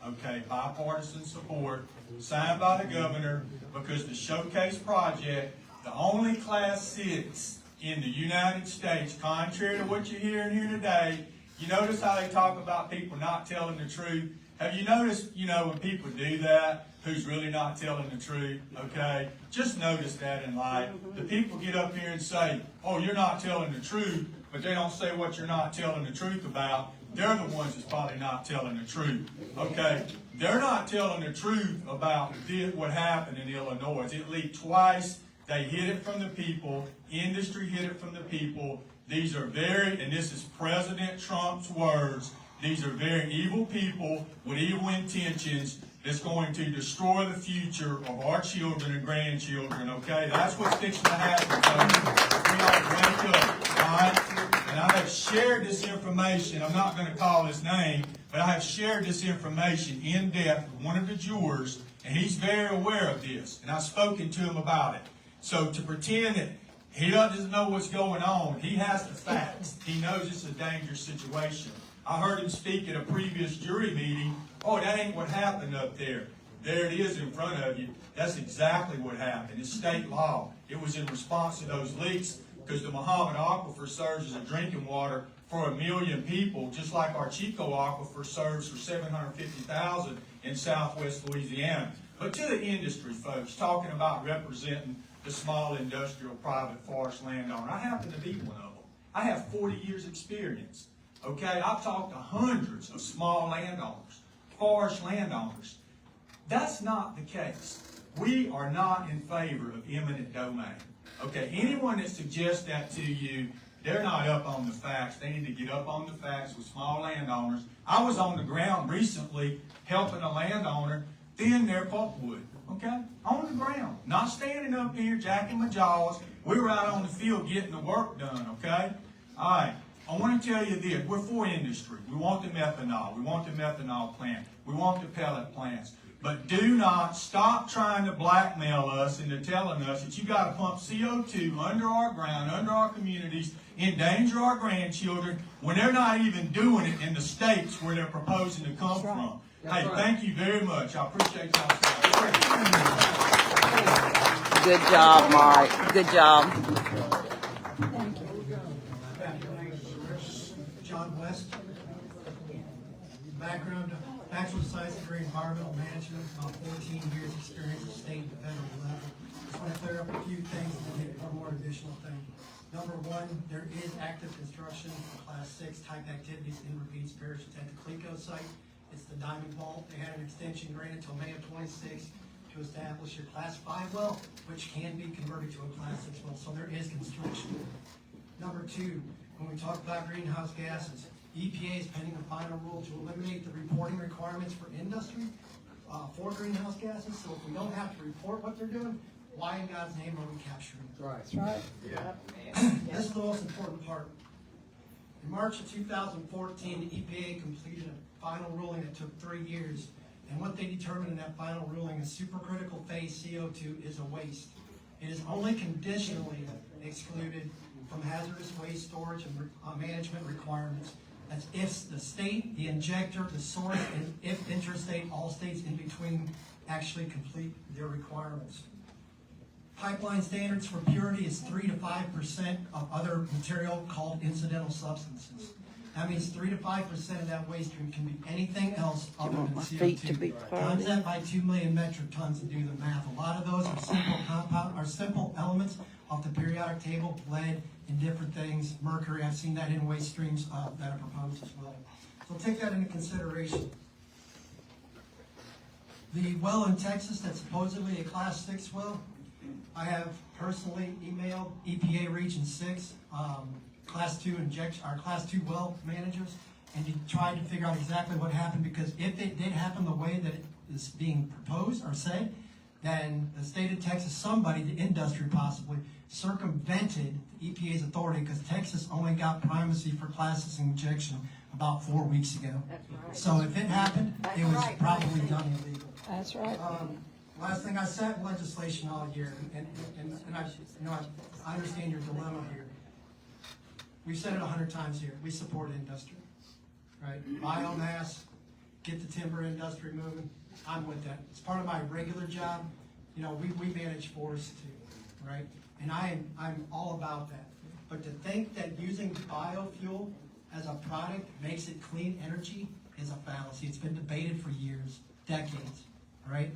Okay, bipartisan support, signed by the governor, because the Showcase project, the only Class 6 in the United States, contrary to what you're hearing here today. You notice how they talk about people not telling the truth? Have you noticed, when people do that, who's really not telling the truth, okay? Just notice that in life. The people get up here and say, oh, you're not telling the truth, but they don't say what you're not telling the truth about. They're the ones that's probably not telling the truth, okay? They're not telling the truth about what happened in Illinois. It leaked twice. They hid it from the people. Industry hid it from the people. These are and this is President Trump's words, these are very evil people with evil intentions that's going to destroy the future of our children and grandchildren, okay? That's what's fixing to happen, folks. We all wake up, all right? And I have shared this information. I'm not going to call his name, but I have shared this information in depth with one of the jurors, and he's very aware of this, and I've spoken to him about it. So to pretend that he doesn't know what's going on, he has the facts. He knows it's a dangerous situation. I heard him speak at a previous jury meeting. Oh, that ain't what happened up there. There it is in front of you. That's exactly what happened. It's state law. It was in response to those leaks because the Muhammad aquifer serves as a drinking water for 1 million people, just like our Chico aquifer serves for 750,000 in southwest Louisiana. But to the industry, folks, talking about representing the small industrial private forest landowner, I happen to be one of them. I have 40 years experience. Okay, I've talked to hundreds of small landowners, forest landowners. That's not the case. We are not in favor of eminent domain. Okay, anyone that suggests that to you, they're not up on the facts. They need to get up on the facts with small landowners. I was on the ground recently helping a landowner thin their pulpwood. okay? On the ground, not standing up here jacking my jaws. We were out on the field getting the work done, okay? All right, I want to tell you this. We're for industry. We want the methanol. We want the methanol plant. We want the pellet plants. But do not stop trying to blackmail us into telling us that you got to pump CO2 under our ground, under our communities, endanger our grandchildren when they're not even doing it in the states where they're proposing to come from. Hey, thank you very much. I appreciate y'all. Good job, Mark. Good job. John West. Background, Bachelor of Science degree in Environmental Management, about 14 years experience at state and federal level. Just want to clear up a few things and then one more additional thing. Number one, there is active construction for Class 6 type activities in Ravine Parish at the Clico site. It's the Diamond Vault. They had an extension granted until May of 26 to establish your Class 5 well, which can be converted to a Class 6 well, so there is construction. Number two, when we talk about greenhouse gases, EPA is pending a final rule to eliminate the reporting requirements for industry for greenhouse gases. So if we don't have to report what they're doing, why in God's name are we capturing it? That's right. This is the most important part. In March of 2014, the EPA completed a final ruling that took 3 years. And what they determined in that final ruling is supercritical phase CO2 is a waste. It is only conditionally excluded from hazardous waste storage and management requirements. That's if the state, the injector, the source, and if interstate, all states in between actually complete their requirements. Pipeline standards for purity is 3 to 5% of other material called incidental substances. That means 3 to 5% of that waste stream can be anything else other than my feet to be CO2. Times that by 2 million metric tons and do the math. A lot of those are simple elements off the periodic table, lead and different things, mercury. I've seen that in waste streams that are proposed as well. So take that into consideration. The well in Texas that's supposedly a Class 6 well, I have personally emailed EPA Region 6, Class 2 our Class 2 well managers, and tried to figure out exactly what happened, because if it did happen the way that it is being proposed or said, then the state of Texas, somebody, the industry possibly, circumvented the EPA's authority, because Texas only got primacy for Class 6 injection about 4 weeks ago. Right. So if it happened, it was probably done illegal. That's right. Last thing, I sat in legislation all year, and I understand your dilemma here. We've said it 100 times here. We support industry, right? Biomass, get the timber industry moving. I'm with that. It's part of my regular job. You know, we manage forests too, right? And I'm all about that. But to think that using biofuel as a product makes it clean energy is a fallacy. It's been debated for years, decades, right?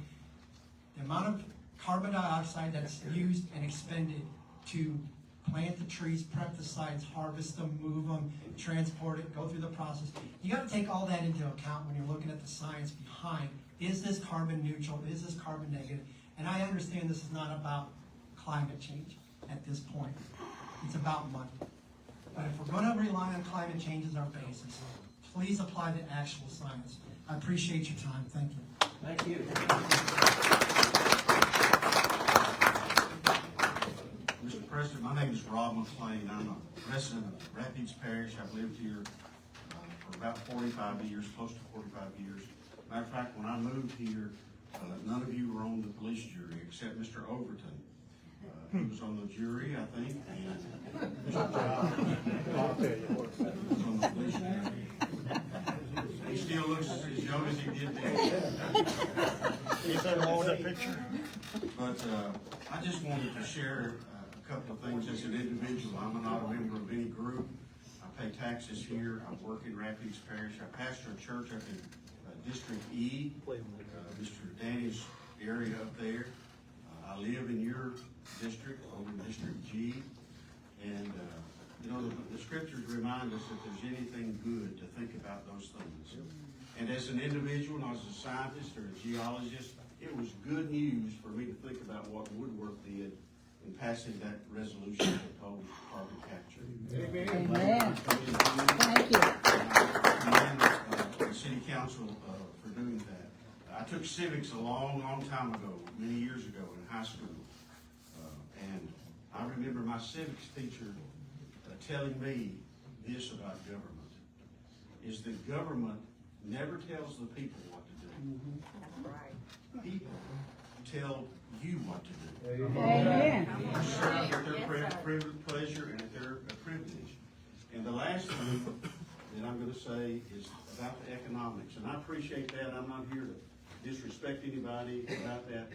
The amount of carbon dioxide that's used and expended to plant the trees, prep the sites, harvest them, move them, transport it, go through the process. You got to take all that into account when you're looking at the science behind, is this carbon neutral, is this carbon negative? And I understand this is not about climate change at this point. It's about money. But if we're going to rely on climate change as our basis, please apply the actual science. I appreciate your time. Thank you. Thank you. Mr. President, my name is Rob McLean. I'm a resident of Rapides Parish. I've lived here for about 45 years, close to 45 years. Matter of fact, when I moved here, none of you were on the police jury except Mr. Overton. He was on the jury, I think, and Mr. Job was on the police jury. He still looks as young as he did then. Anything wrong with that picture? But I just wanted to share a couple of things as an individual. I'm not a member of any group. I pay taxes here. I work in Rapides Parish. I pastor a church up in District E, Mr. Danny's area up there. I live in your district, over in District G. And, the scriptures remind us that there's anything good to think about those things. And as an individual, and as a scientist or a geologist, it was good news for me to think about what Woodworth did in passing that resolution to oppose carbon capture. Amen. Thank you. And the City Council for doing that. I took civics a long, long time ago, many years ago in high school. And I remember my civics teacher telling me this about government, is that government never tells the people what to do. People tell you what to do. Amen. Serve at their pleasure and at their privilege. And the last thing that I'm gonna say is about the economics, and I appreciate that. I'm not here to disrespect anybody about that.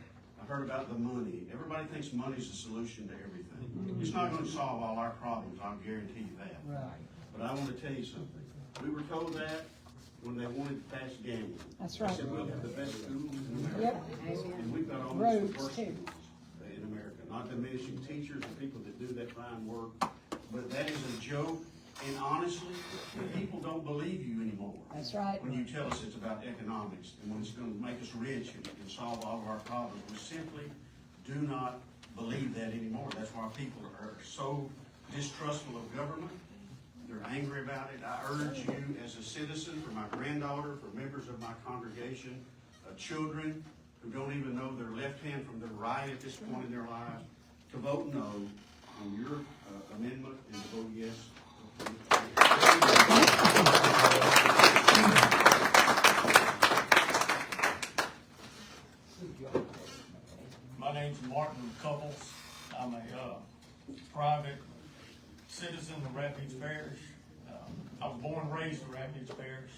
I heard about the money. Everybody thinks money's the solution to everything. It's not gonna solve all our problems, I'll guarantee you that. But I wanna tell you something. We were told that when they wanted to pass gambling. That's right. They said we'll have the best schools in America. Yep. And we've got almost the Roads, worst too. schools in America. Not diminishing teachers and people that do that fine work, but that is a joke. And honestly, people don't believe you anymore. That's right. When you tell us it's about economics and when it's going to make us rich and solve all of our problems, we simply do not believe that anymore. That's why people are so distrustful of government. They're angry about it. I urge you as a citizen, for my granddaughter, for members of my congregation, children who don't even know their left hand from their right at this point in their lives, to vote no on your amendment and to vote yes. My name's Martin Couples. I'm a private citizen of Rapides Parish. I was born and raised in Rapides Parish.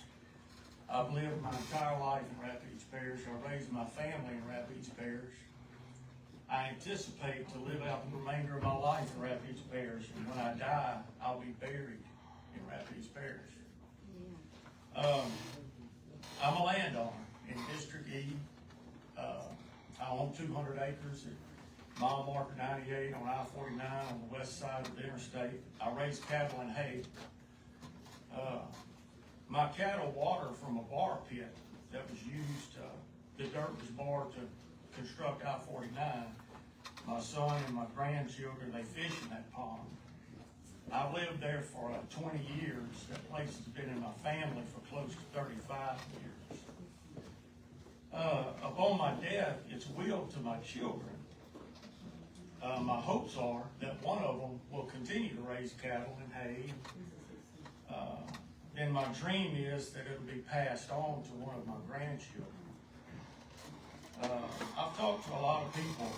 I've lived my entire life in Rapides Parish. I raised my family in Rapides Parish. I anticipate to live out the remainder of my life in Rapides Parish, and when I die, I'll be buried in Rapides Parish. I'm a landowner in District E. I own 200 acres at mile marker 98 on I-49 on the west side of the interstate. I raise cattle and hay. My cattle water from a bar pit that was used, the dirt was bored to construct I-49. My son and my grandchildren, they fish in that pond. I lived there for 20 years. That place has been in my family for close to 35 years. Upon my death, it's willed to my children. My hopes are that one of them will continue to raise cattle and hay. And my dream is that it'll be passed on to one of my grandchildren. I've talked to a lot of people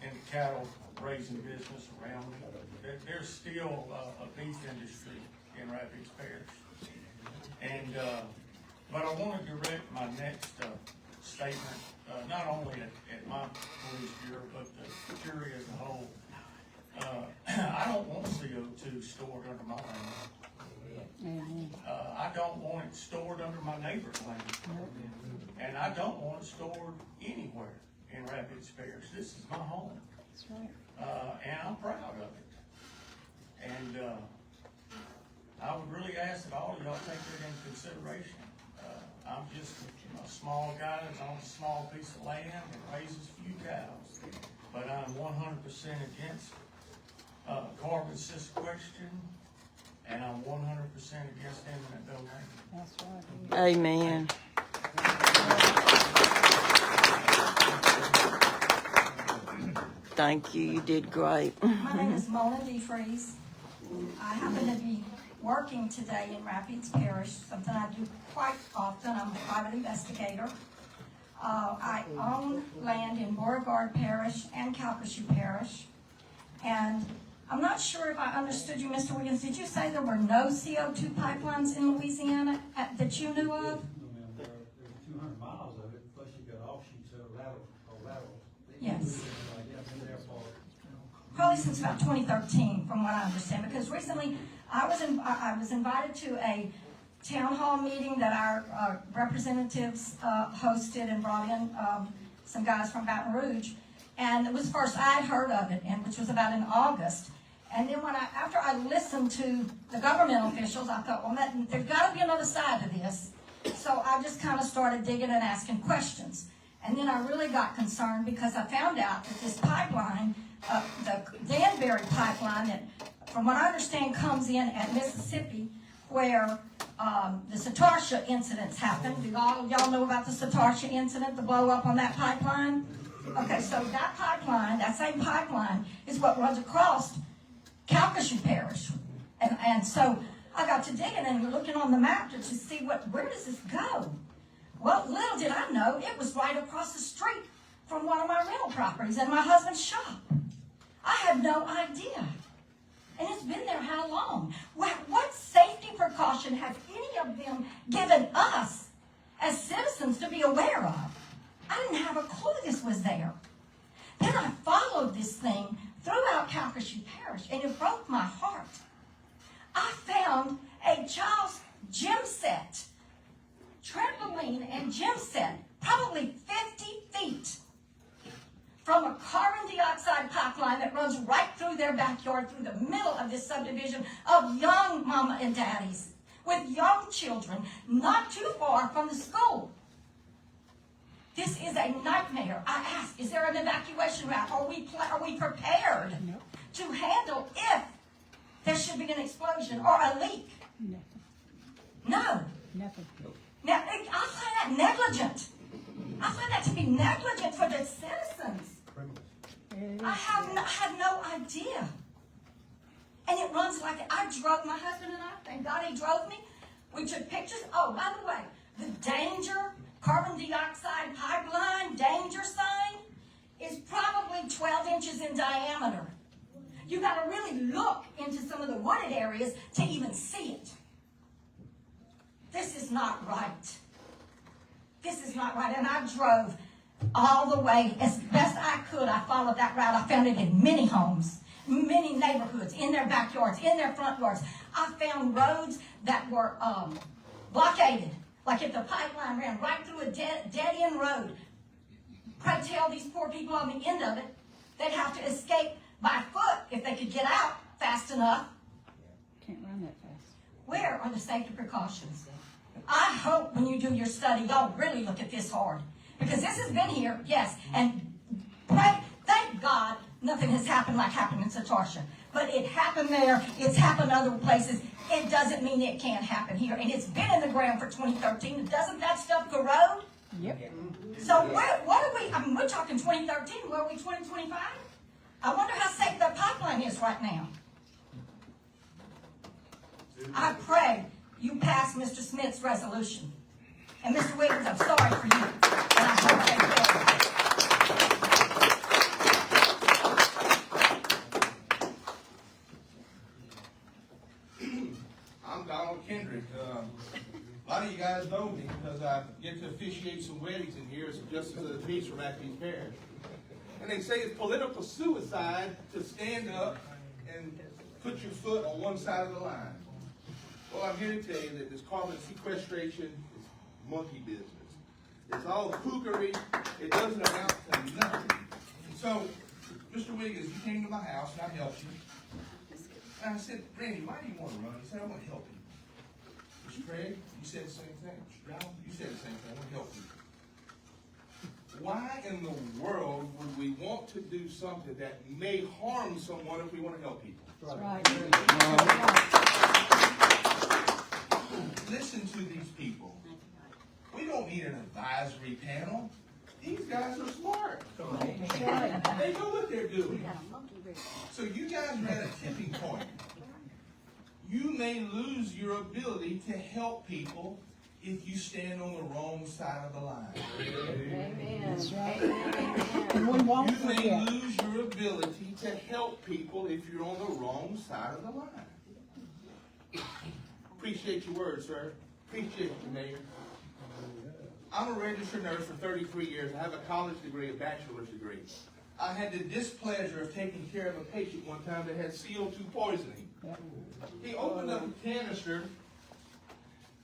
in the cattle raising business around me. There's still a beef industry in Rapides Parish. And, but I want to direct my next statement, not only at my police bureau, but the jury as a whole. I don't want CO2 stored under my land. I don't want it stored under my neighbor's land. And I don't want it stored anywhere in Rapides Parish. This is my home. That's right. And I'm proud of it. And I would really ask that all of y'all take that into consideration. I'm just a small guy that's on a small piece of land and raises a few cows. But I'm 100% against carbon sequestration, and I'm 100% against eminent domain. That's right. Amen. Thank you. You did great. My name is Mona DeFries. I happen to be working today in Rapides Parish, something I do quite often. I'm a private investigator. I own land in Beauregard Parish and Calcasieu Parish. And I'm not sure if I understood you, Mr. Wiggins. Did you say there were no CO2 pipelines in Louisiana that you knew of? No, ma'am, there's 200 miles of it, plus you've got offshoots of laterals. Yes. Probably since about 2013, from what I understand, because recently I was invited to a town hall meeting that our representatives hosted and brought in some guys from Baton Rouge, and it was the first I'd heard of it, and which was about in August. And then after I listened to the government officials, I thought, well, there's got to be another side to this. So I just kind of started digging and asking questions. And then I really got concerned because I found out that this pipeline, the Danbury pipeline, that from what I understand comes in at Mississippi, where the Satarsha incidents happened. Do y'all know about the Satarsha incident, the blow up on that pipeline? Okay, so that pipeline, that same pipeline, is what runs across Calcasieu Parish. And so I got to digging and looking on the map to see where does this go? Well, little did I know, it was right across the street from one of my rental properties and my husband's shop. I had no idea. And it's been there how long? What safety precaution have any of them given us as citizens to be aware of? I didn't have a clue this was there. Then I followed this thing throughout Calcasieu Parish, and it broke my heart. I found a child's gym set, trampoline and gym set, probably 50 feet from a carbon dioxide pipeline that runs right through their backyard, through the middle of this subdivision of young mama and daddies with young children, not too far from the school. This is a nightmare. I ask, is there an evacuation route? Are we prepared to handle if there should be an explosion or a leak? No. Nothing. Now, I find that negligent. I find that to be negligent for the citizens. I had no idea. And it runs like I drove, my husband and I, thank God he drove me. We took pictures. Oh, by the way, the danger, carbon dioxide pipeline danger sign is probably 12 inches in diameter. You got to really look into some of the wooded areas to even see it. This is not right. This is not right. And I drove all the way as best I could. I followed that route. I found it in many homes, many neighborhoods, in their backyards, in their front yards. I found roads that were blockaded. Like if the pipeline ran right through a dead-end road. Pray tell these poor people on the end of it, they'd have to escape by foot if they could get out fast enough. Can't run that fast. Where are the safety precautions? I hope when you do your study, y'all really look at this hard. Because this has been here, yes, and thank God nothing has happened like happened in Satarsha. But it happened there, it's happened other places. It doesn't mean it can't happen here. And it's been in the ground for 2013. Doesn't that stuff corrode? Yep. So what are we, I mean, we're talking 2013, where are we 2025? I wonder how safe that pipeline is right now. I pray you pass Mr. Smith's resolution. And Mr. Wiggins, I'm sorry for you. And I hope they will. I'm Donald Kendrick. A lot of you guys know me because I get to officiate some weddings in here as a justice of the peace from Acton Parish. And they say it's political suicide to stand up and put your foot on one side of the line. Well, I'm here to tell you that this carbon sequestration is monkey business. It's all kookery. It doesn't amount to nothing. And so, Mr. Wiggins, you came to my house and I helped you. And I said, Randy, why do you want to run? He said, I want to help you. Mr. Craig, you said the same thing. Mr. Brown, you said the same thing. I want to help you. Why in the world would we want to do something that may harm someone if we want to help people? Right. Listen to these people. We don't need an advisory panel. These guys are smart. They know what they're doing. So you guys are at a tipping point. You may lose your ability to help people if you stand on the wrong side of the line. That's right. And we won't You may forget. lose your ability to help people if you're on the wrong side of the line. Appreciate your words, sir. Appreciate you, Mayor. I'm a registered nurse for 33 years. I have a college degree, a bachelor's degree. I had the displeasure of taking care of a patient one time that had CO2 poisoning. He opened up a canister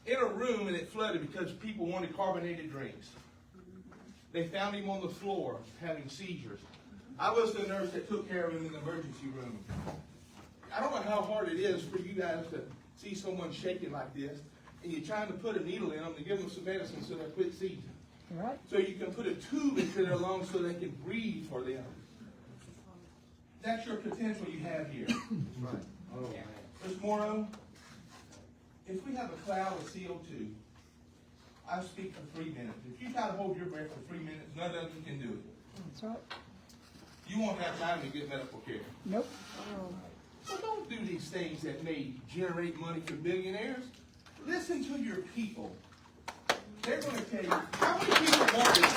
in a room and it flooded because people wanted carbonated drinks. They found him on the floor having seizures. I was the nurse that took care of him in the emergency room. I don't know how hard it is for you guys to see someone shaking like this, and you're trying to put a needle in them to give them some medicine so they quit seizing. Right. So you can put a tube into their lungs so they can breathe for them. That's your potential you have here. Right. Ms. Morrow, if we have a cloud of CO2, I speak for 3 minutes. If you try to hold your breath for 3 minutes, none of you can do it. That's right. You won't have time to get medical care. Nope. So don't do these things that may generate money for billionaires. Listen to your people. They're going to tell you, how many people want this?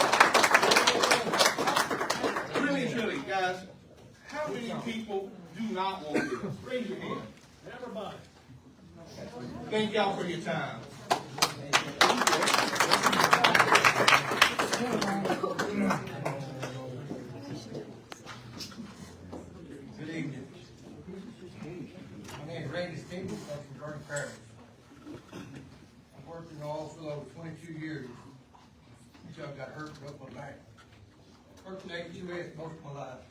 Really, guys, how many people do not want this? Raise your hand. Everybody. Thank y'all for your time. Good evening. My name is Randy Stevens. I'm from Jordan Parish. I've worked in the oil field over 22 years until I got hurt and broke my back. Worked in HUS most of my life.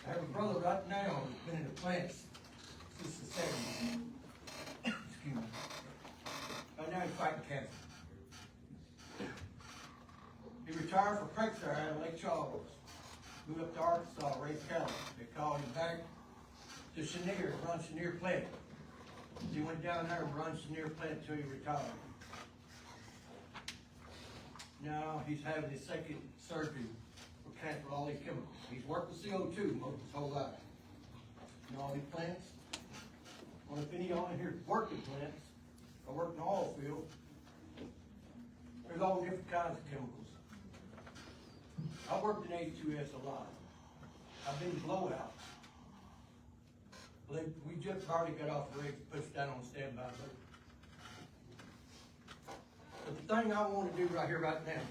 I have a brother right now who's been in the plants since the 70s. Excuse me. Right now he's fighting cancer. He retired from Parish out of Lake Charles. Moved up to Arkansas, raised cattle. They called him back to Chenier, run Chenier plant. He went down there and run Chenier plant until he retired. Now he's having his second surgery for cancer with all these chemicals. He's worked with CO2 most of his whole life. And all these plants. Well, if any of y'all in here work in plants or work in the oil field, there's all different kinds of chemicals. I worked in HUS a lot. I've been blowouts. We just already got off the rig and pushed down on standby mode. But the thing I want to do right here, right now,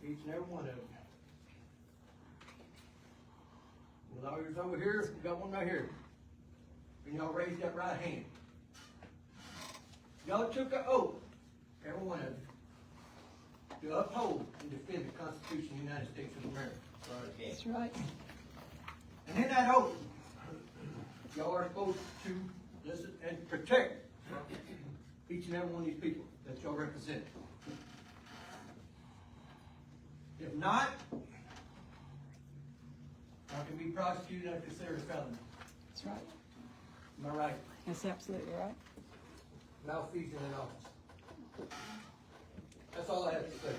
each and every one of them. The lawyers over here, we got one right here. And y'all raised that right hand. Y'all took an oath, every one of you, to uphold and defend the Constitution of the United States of America. That's right. And in that oath, y'all are supposed to listen and protect each and every one of these people that y'all represent. If not, I can be prosecuted and considered a felony. That's right. Am I right? That's absolutely right. Malfeasance in office. That's all I have to say.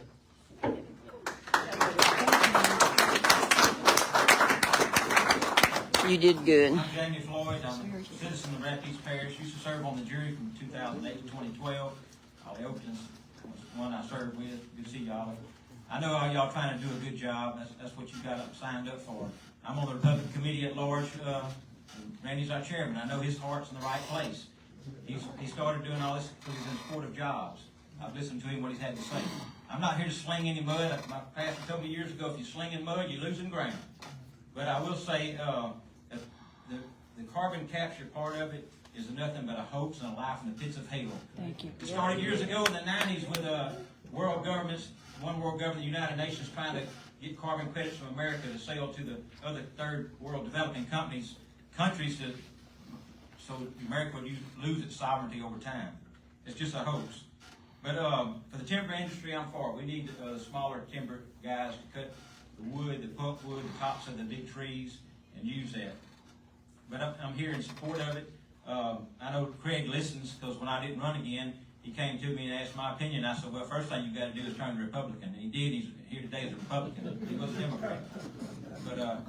You did good. I'm Jamie Floyd. I'm a citizen of Rapides Parish. Used to serve on the jury from 2008 to 2012. Ollie Oakland's was the one I served with. Good to see y'all. I know all y'all trying to do a good job. That's what you got signed up for. I'm on the Republican Committee at large. Randy's our chairman. I know his heart's in the right place. He started doing all this because he's in support of jobs. I've listened to him, what he's had to say. I'm not here to sling any mud. My pastor told me years ago, if you sling in mud, you're losing ground. But I will say that the carbon capture part of it is nothing but a hoax and a lie from the pits of hell. Thank you. It started years ago in the 90s with world governments, one world government, the United Nations, trying to get carbon credits from America to sell to the other third world developing countries so America would lose its sovereignty over time. It's just a hoax. But for the timber industry, I'm for it. We need the smaller timber guys to cut the wood, the pulpwood, the tops of the big trees, and use that. But I'm here in support of it. I know Craig listens, because when I didn't run again, he came to me and asked my opinion. I said, well, first thing you've got to do is turn Republican. And he did. He's here today as a Republican. He was a Democrat. But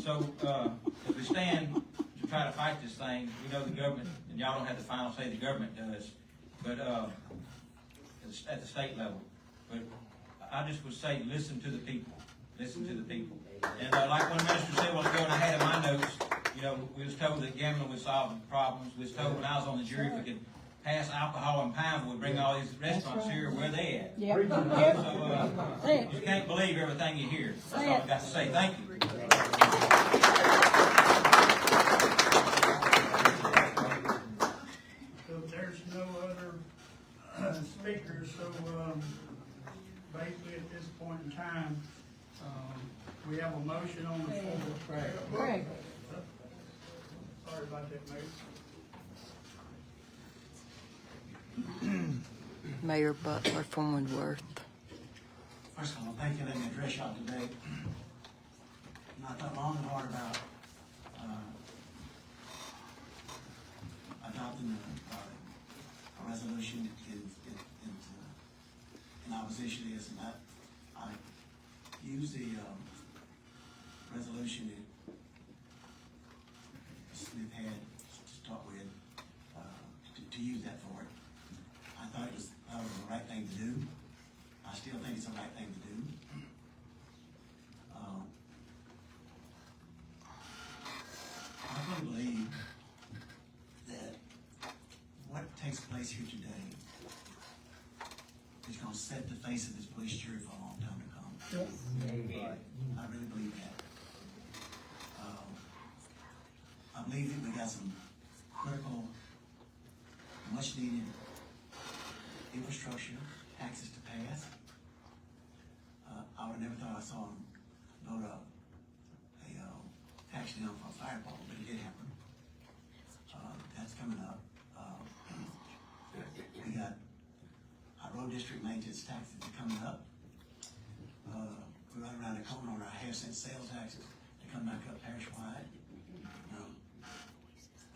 so as we stand to try to fight this thing, we know the government, and y'all don't have the final say, the government does, but at the state level. But I just would say, listen to the people. Listen to the people. And like one minister said a while ago, and I had in my notes, we was told that gambling would solve the problems. We was told when I was on the jury, if we could pass alcohol and pound, we'd bring all these restaurants here where they at. Yep. So you can't believe everything you hear. That's all I've got to say. Thank you. So there's no other speakers, so basically at this point in time, we have a motion on the floor. Craig. Sorry about that, Mayor. Mayor Butler from Woodworth. First of all, thank you for letting me address y'all today. I thought long and hard about position is, and I use the, resolution that Smith had to start with, to use that for it. I thought it was the right thing to do. I still think it's the right thing to do. I really believe that what takes place here today is going to set the face of this police jury for a long time to come. Yes. I really believe that. I believe that we got some critical, much needed infrastructure, access to pass. I would never thought I saw him vote a tax down for a fire department, but it did happen. That's coming up. We got our road district maintenance taxes are coming up. We're right around the corner on our half-cent sales taxes to come back up parish-wide.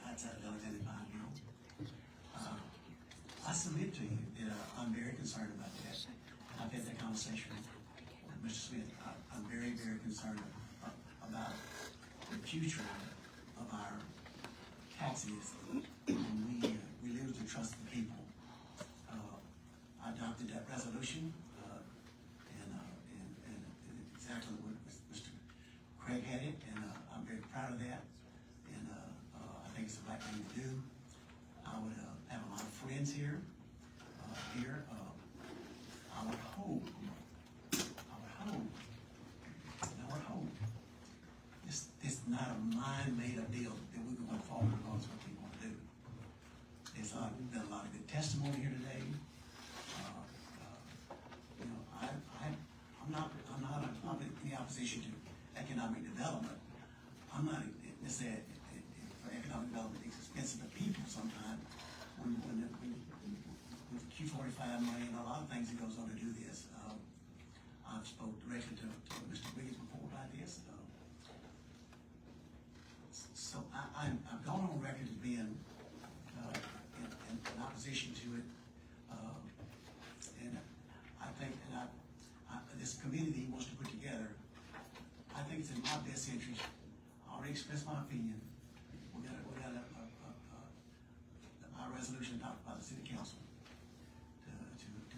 That's at Alexander Pine Hill. I submit to you that I'm very concerned about that. I've had that conversation with Mr. Smith. I'm very, very concerned about the future of our taxes, and we lose the trust of the people. I adopted that resolution, and exactly what Mr. Craig had it, and I'm very proud of that, and I think it's the right thing to do. I would have a lot of friends here. I would hope this is not a mind-made-up deal that we're going forward regardless of what people want to do. There's been a lot of good testimony here today. I'm not in any opposition to economic development. I'm not necessarily for economic development. It's expensive to people sometimes. When with Q45 money and a lot of things that goes on to do this. I've spoke directly to Mr. Wiggins before about this. So I've gone on record as being in opposition to it. And I think that this committee that he wants to put together, I think it's in my best interest. I already expressed my opinion. We got our resolution adopted by the city council to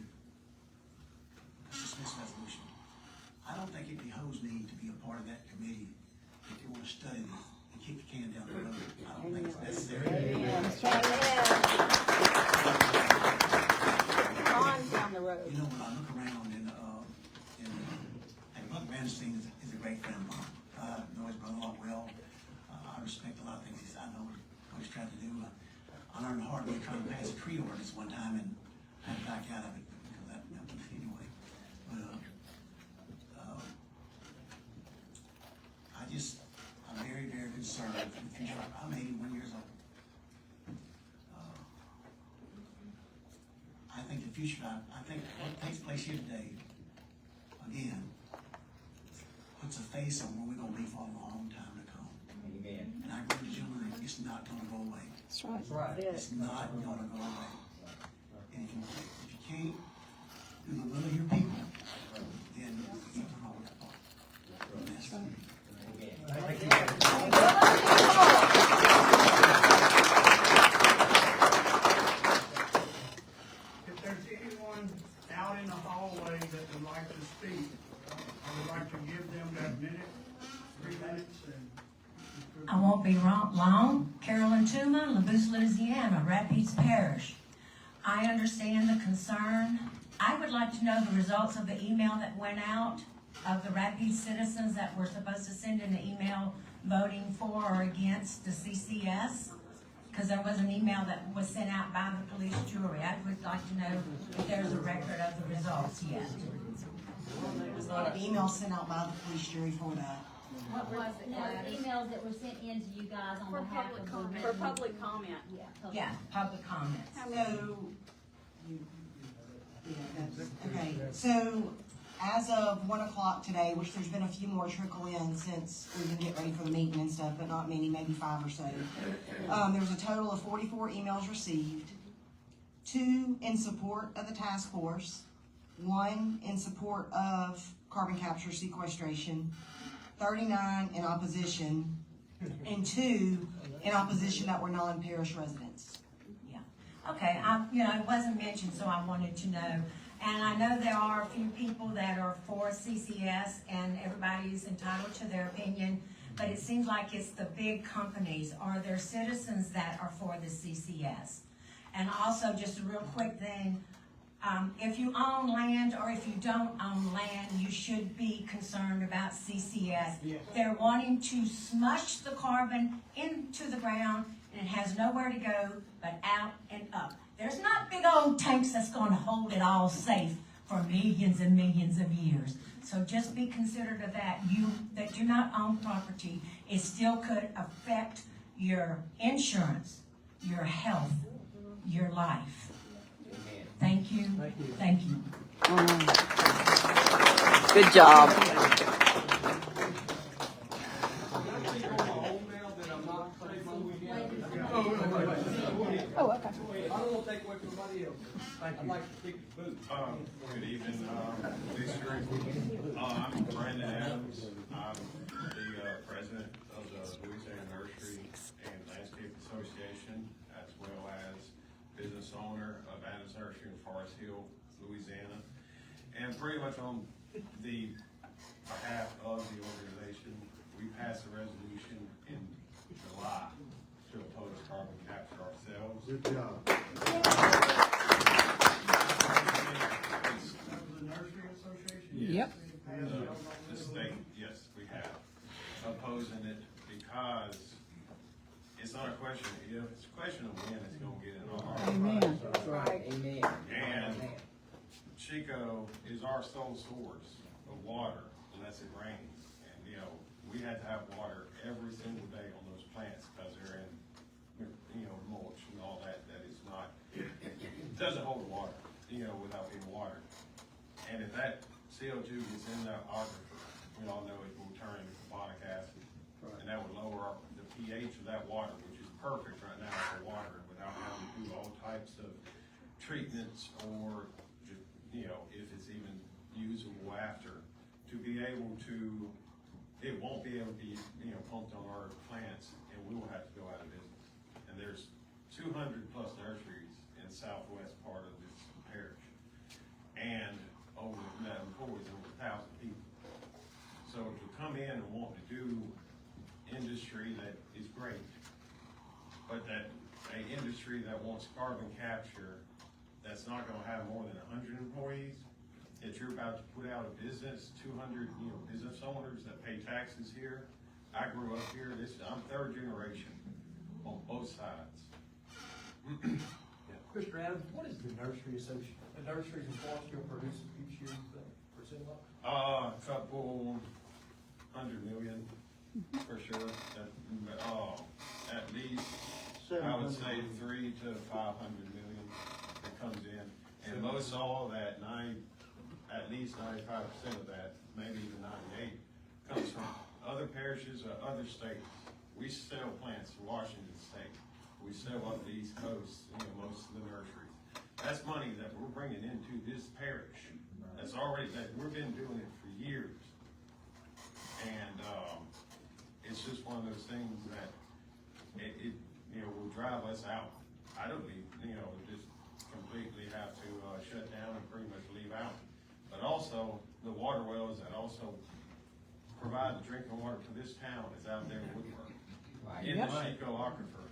dismiss resolution. I don't think it behoves me to be a part of that committee if you want to study this and kick the can down the road. I don't think it's necessary. On down the road. You know, when I look around and Buck Vanstein is a great friend of mine. I know his brother-in-law well. I respect a lot of things I know what he's trying to do. I learned the hard way trying to pass a tree ordinance one time and had to back out of it because that anyway. But I'm very, very concerned for the future. I'm 81 years old. I think the future, I think what takes place here today, again, puts a face on where we're going to be for a long time to come. Amen. And I agree with you, gentlemen, it's not going to go away. That's right. That's right. It's not going to go away. And if you can't do the will of your people, then you're wrong with that part. That's right. Thank you. If there's anyone out in the hallway that would like to speak, I would like to give them that minute, 3 minutes, and I won't be long. Carolyn Tuma, Labousse, Louisiana, Rapides Parish. I understand the concern. I would like to know the results of the email that went out of the Rapides citizens that were supposed to send in an email voting for or against the CCS. Because there was an email that was sent out by the police jury. I would like to know if there's a record of the results yet. There was an email sent out by the police jury for that. What was it? Emails that were sent in to you guys on behalf of the For public comment. Yeah, public comments. Okay, so as of 1 o'clock today, which there's been a few more trickle in since we've been getting ready for the meeting and stuff, but not many, maybe 5 or so. There was a total of 44 emails received, 2 in support of the task force, 1 in support of carbon capture sequestration, 39 in opposition, and 2 in opposition that were non-parish residents. Yeah. Okay, it wasn't mentioned, so I wanted to know. And I know there are a few people that are for CCS, and everybody's entitled to their opinion, but it seems like it's the big companies. Are there citizens that are for the CCS? And also, just a real quick thing, if you own land or if you don't own land, you should be concerned about CCS. Yes. They're wanting to smush the carbon into the ground, and it has nowhere to go but out and up. There's not big old tanks that's going to hold it all safe for millions and millions of years. So just be considerate of that. You that do not own property, it still could affect your insurance, your health, your life. Thank you. Thank you. Good job. Oh, okay. I don't want to take away from somebody else. I'd like to speak to Booth. Good evening, District. I'm Brandon Adams. I'm the president of the Louisiana Nursery and Landscape Association, as well as business owner of Adams Nursery in Forest Hill, Louisiana. And pretty much on the behalf of the organization, we passed a resolution in July to oppose carbon capture ourselves. Good job. The Nursery Association? Yep. The state, yes, we have, opposing it because it's not a question of if, it's a question of when it's gonna get in our. Amen. That's right. Amen. And Chico is our sole source of water unless it rains. And, we had to have water every single day on those plants because they're in, mulch and all that is not, it doesn't hold water, without being watered. And if that CO2 gets in the aquifer, we all know it will turn into carbonic acid. And that would lower the pH of that water, which is perfect right now for water, without having to do all types of treatments or, if it's even usable after, to be able to, it won't be able to be, pumped on our plants, and we will have to go out of business. And there's 200 plus nurseries in the southwest part of this parish, and employs over 1,000 people. So to come in and want to do industry that is great, but that a industry that wants carbon capture, that's not gonna have more than 100 employees, that you're about to put out of business, 200, business owners that pay taxes here. I grew up here, I'm third generation on both sides. Mr. Adams, what is the Nursery Association? The nurseries in Forestville produce each year, percent of? A couple $100 million for sure. At least, I would say 300 to 500 million that comes in. And most all of that, at least 95% of that, maybe even 98, comes from other parishes or other states. We sell plants to Washington State. We sell up the East Coast, most of the nurseries. That's money that we're bringing into this parish. That's already, that we've been doing it for years. And, it's just one of those things that it will drive us out. I don't need, just completely have to, shut down and pretty much leave out. But also, the water wells that also provide the drinking water to this town is out there in Woodburn. In the Chico aquifer,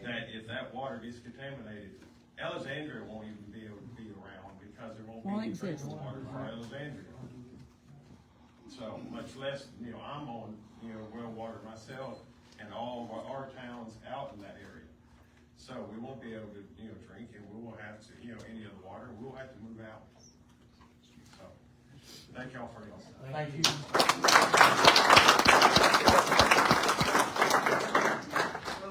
that if that water gets contaminated, Alexandria won't even be able to be around because there won't be any drinking water for Alexandria. So much less, I'm on, well water myself and all of our towns out in that area. So we won't be able to, drink, and we won't have to, any of the water, we'll have to move out. So, thank y'all for your time. Thank you. So,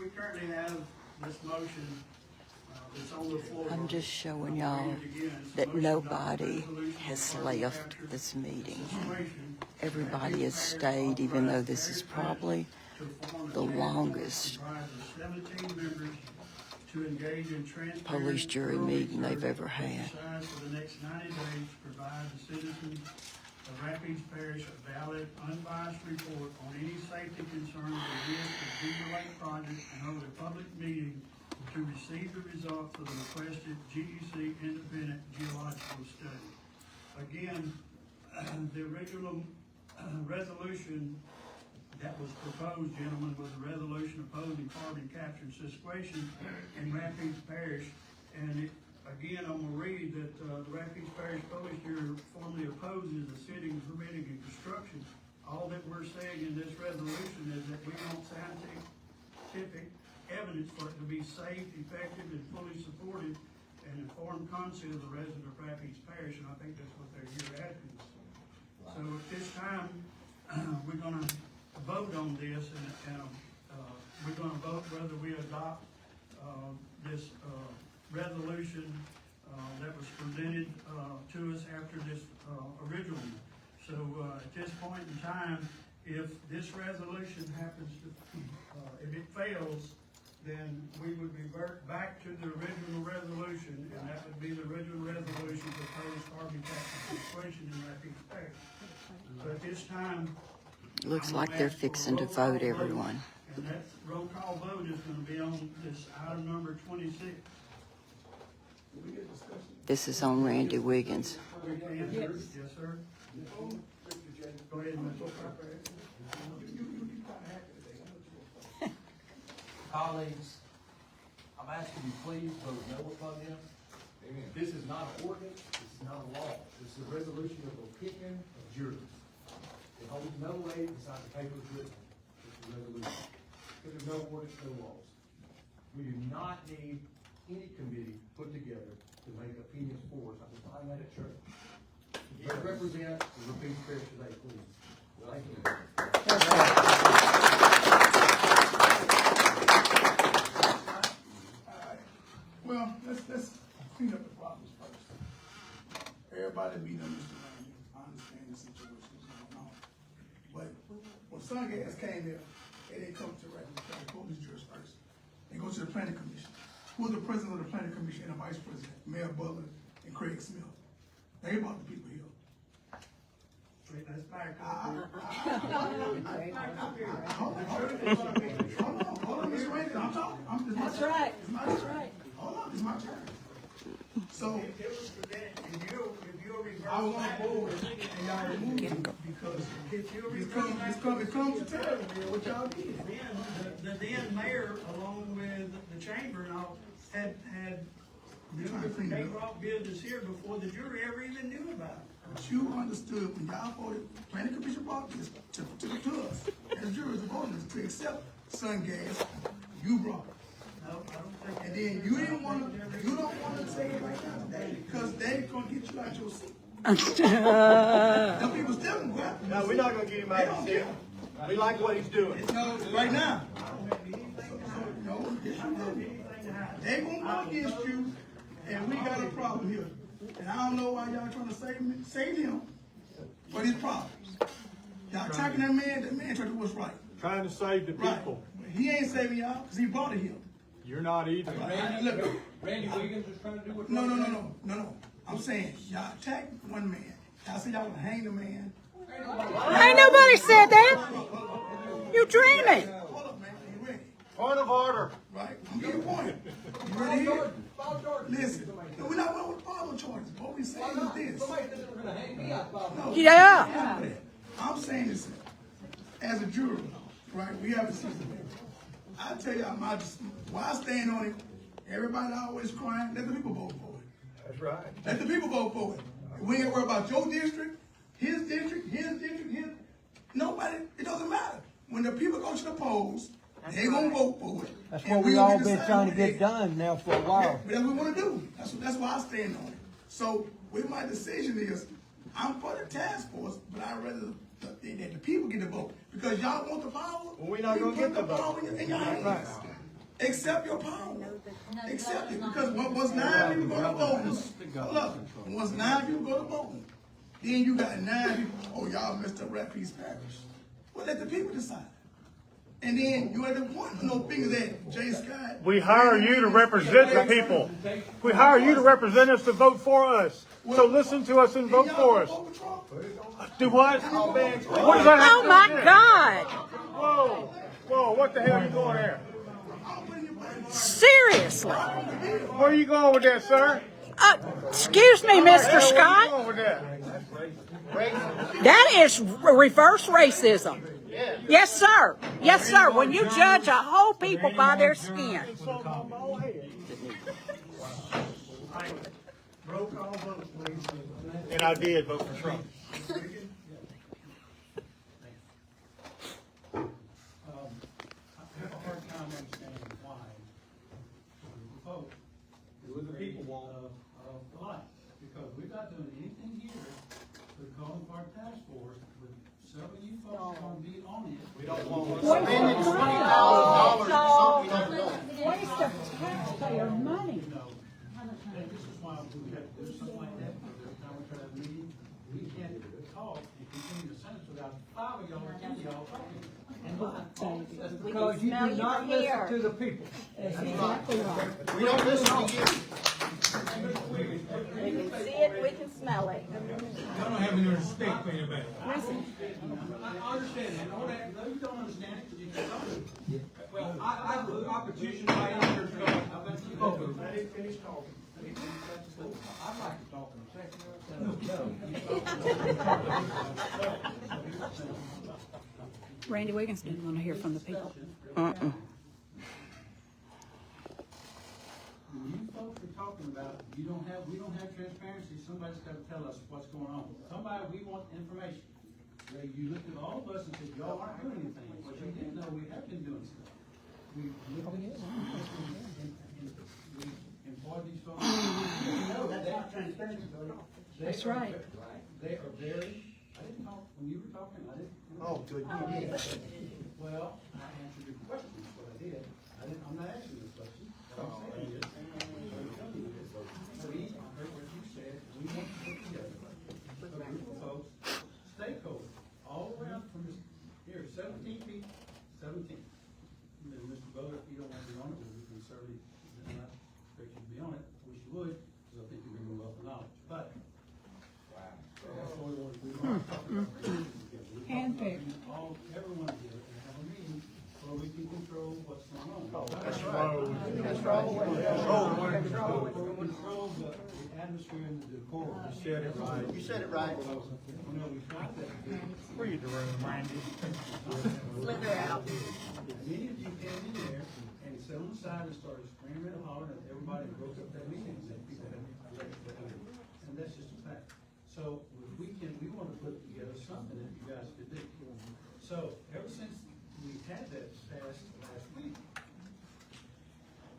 we currently have this motion, that's on the floor. I'm just showing y'all that nobody has left this meeting. Everybody has stayed, even though this is probably the longest. 17 members to to engage in transparent police jury meeting they've ever had. exercise for the next 90 days to provide the citizens of Rapides Parish a valid, unbiased report on any safety concerns or risk of Beaver Lake project and hold a public meeting to receive the results of the requested GEC independent geological study. Again, the original resolution that was proposed, gentlemen, was a resolution opposing carbon capture and sequestration in Rapides Parish. And again, I'm gonna read that the Rapides Parish Police Bureau formally opposes the city permitting and construction. All that we're saying in this resolution is that we want scientific evidence for it to be safe, effective, and fully supported, and informed consent of the residents of Rapides Parish, and I think that's what they're here asking us. So at this time, we're gonna vote on this, and we're gonna vote whether we adopt this resolution that was presented to us after this original one. So at this point in time, if this resolution happens to, if it fails, then we would revert back to the original resolution, and that would be the original resolution to oppose carbon capture and sequestration in Rapides Parish. So at this time, Looks like they're fixing to vote, everyone. and that roll call vote is gonna be on this item number 26. This is on Randy Wiggins. Yes, sir. Go ahead, Mr. Colleagues, I'm asking you please vote no upon this. This is not an ordinance, this is not a law. This is a resolution of opinion of jurors. It holds no weight besides the paper it's written. It's a resolution. Because there's no ordinance, no laws. We do not need any committee put together to make opinions for us. I can find that at church. Represent the Rapides Parish today, please. Thank you. Well, let's clean up the problems first. Everybody beat on Mr. Randy. I understand the situation is going on. But when SunGas came here, they didn't come to the police jurors first. They go to the planning commission. Who's the president of the planning commission and the vice president? Mayor Butler and Craig Smith. They brought the people here. Wait, that's back. Hold on, Mr. Randy, I'm talking. That's right. That's right. Hold on, it's my turn. So, If it was presented, if you'll reverse I was on back, board and y'all removed it because if you'll it reverse back, comes to tell me what y'all did. then the then mayor, along with the chamber and all, had they brought business here before the jury ever even knew about it. But you understood when y'all voted, planning commission brought this to us, as jurors voted to accept SunGas, you brought it. No, I don't think. And then you don't want to say it right now, because they gonna get you out your seat. Them people still gonna grab you. No, we're not gonna get him out of the seat. We like what he's doing. Right now. No, yes, you do. They gonna go against you, and we got a problem here. And I don't know why y'all trying to save him for his problems. Y'all attacking that man trying to do what's right. Trying to save the people. Right. He ain't saving y'all, because he brought it here. You're not either. Randy Wiggins was trying to do what? No. I'm saying, y'all attack one man. Y'all say y'all gonna hang the man. Ain't nobody said that. You dreaming. Hold up, man. You ready? Point of order. Right? I'm getting a point. You ready here? Listen. No, we're not going with follow charges. What we saying is this. Somebody said they were gonna hang me out. No, Yeah. I'm saying this as a juror, right? We have a system. I tell y'all why I stand on it. Everybody always crying. Let the people vote for it. That's right. Let the people vote for it. We ain't worry about your district, his district, his. Nobody. It doesn't matter. When the people go to the polls, they gonna vote for it. That's And what we we gonna all been decide trying to what get they- done now for a while. That's what we want to do. That's why I stand on it. So with my decision is, I'm for the task force, but I'd rather that the people get the vote, because y'all want the power. Well, we're not gonna get the vote. Power in your hands. Accept your power. Accept it, because once 9 people go to voting, hold up. Once 9 people go to voting, then you got 9 people. Oh, y'all messed up Rapides Parish. Well, let the people decide. And then you had to point no fingers at Jay Scott. We hire you to represent the people. We hire you to represent us to vote for us. So listen to us and vote for us. Do what? What does that have Oh to my do? God! Whoa, whoa, what the hell are you doing there? Seriously. Where are you going with that, sir? Excuse me, Mr. Where Scott. are you going with that? That is reverse racism. Yes, sir. Yes, sir. When you judge a whole people by their skin. Roll call vote, please. And I did vote for Trump. I have a hard time understanding why the vote. Do what the people want. Of the light, because we're not doing anything here with calling for our task force, with several of you folks gonna be on it. We don't want. Spending $20,000 for something we don't know. Waste of taxpayer money. This is why we have to do something like that, because every time we try to have a meeting, we can't talk and continue the sentence without 5 of y'all or 10 of y'all talking. That's because you do not listen to the people. That's exactly right. We don't listen to you. We can see it, we can smell it. Y'all don't have any respect for anybody. I understand that, all that, though you don't understand it, because you can't talk to it. Well, I petition my interest. I didn't finish talking. I'd like to talk in a second. Randy Wiggins didn't want to hear from the people. When you folks are talking about, we don't have transparency, somebody's gotta tell us what's going on. Somebody, we want information. You looked at all of us and said, y'all aren't doing anything, but you didn't know we have been doing stuff. We looked at we employed these folks. No, that's not transparency, though. That's right. They are very, I didn't talk, when you were talking, I didn't. Oh, good. Well, I answered your question, that's what I did. I'm not asking you a question. What I'm saying is, we, I heard what you said, we want to put together a group of folks, stakeholders, all around from this, here, 17 people, 17. And then Mr. Bowler, if you don't want to be on it, we'll be conservative, I'm not expect you to be on it, I wish you would, because I think you bring a wealth of knowledge, but. That's what we want to do. Handpicked. Everyone together and have a meeting where we can control what's going on. That's right. Control the atmosphere and the decorum. You said it right. You said it right. You know, we tried that. Read the room, Randy. Slither out. Many of you came in there and sat on the side and started screaming and hollering at everybody and broke up that meeting and said people had elected that meeting. And that's just a fact. So we want to put together something that you guys could do. So ever since we had that passed last week,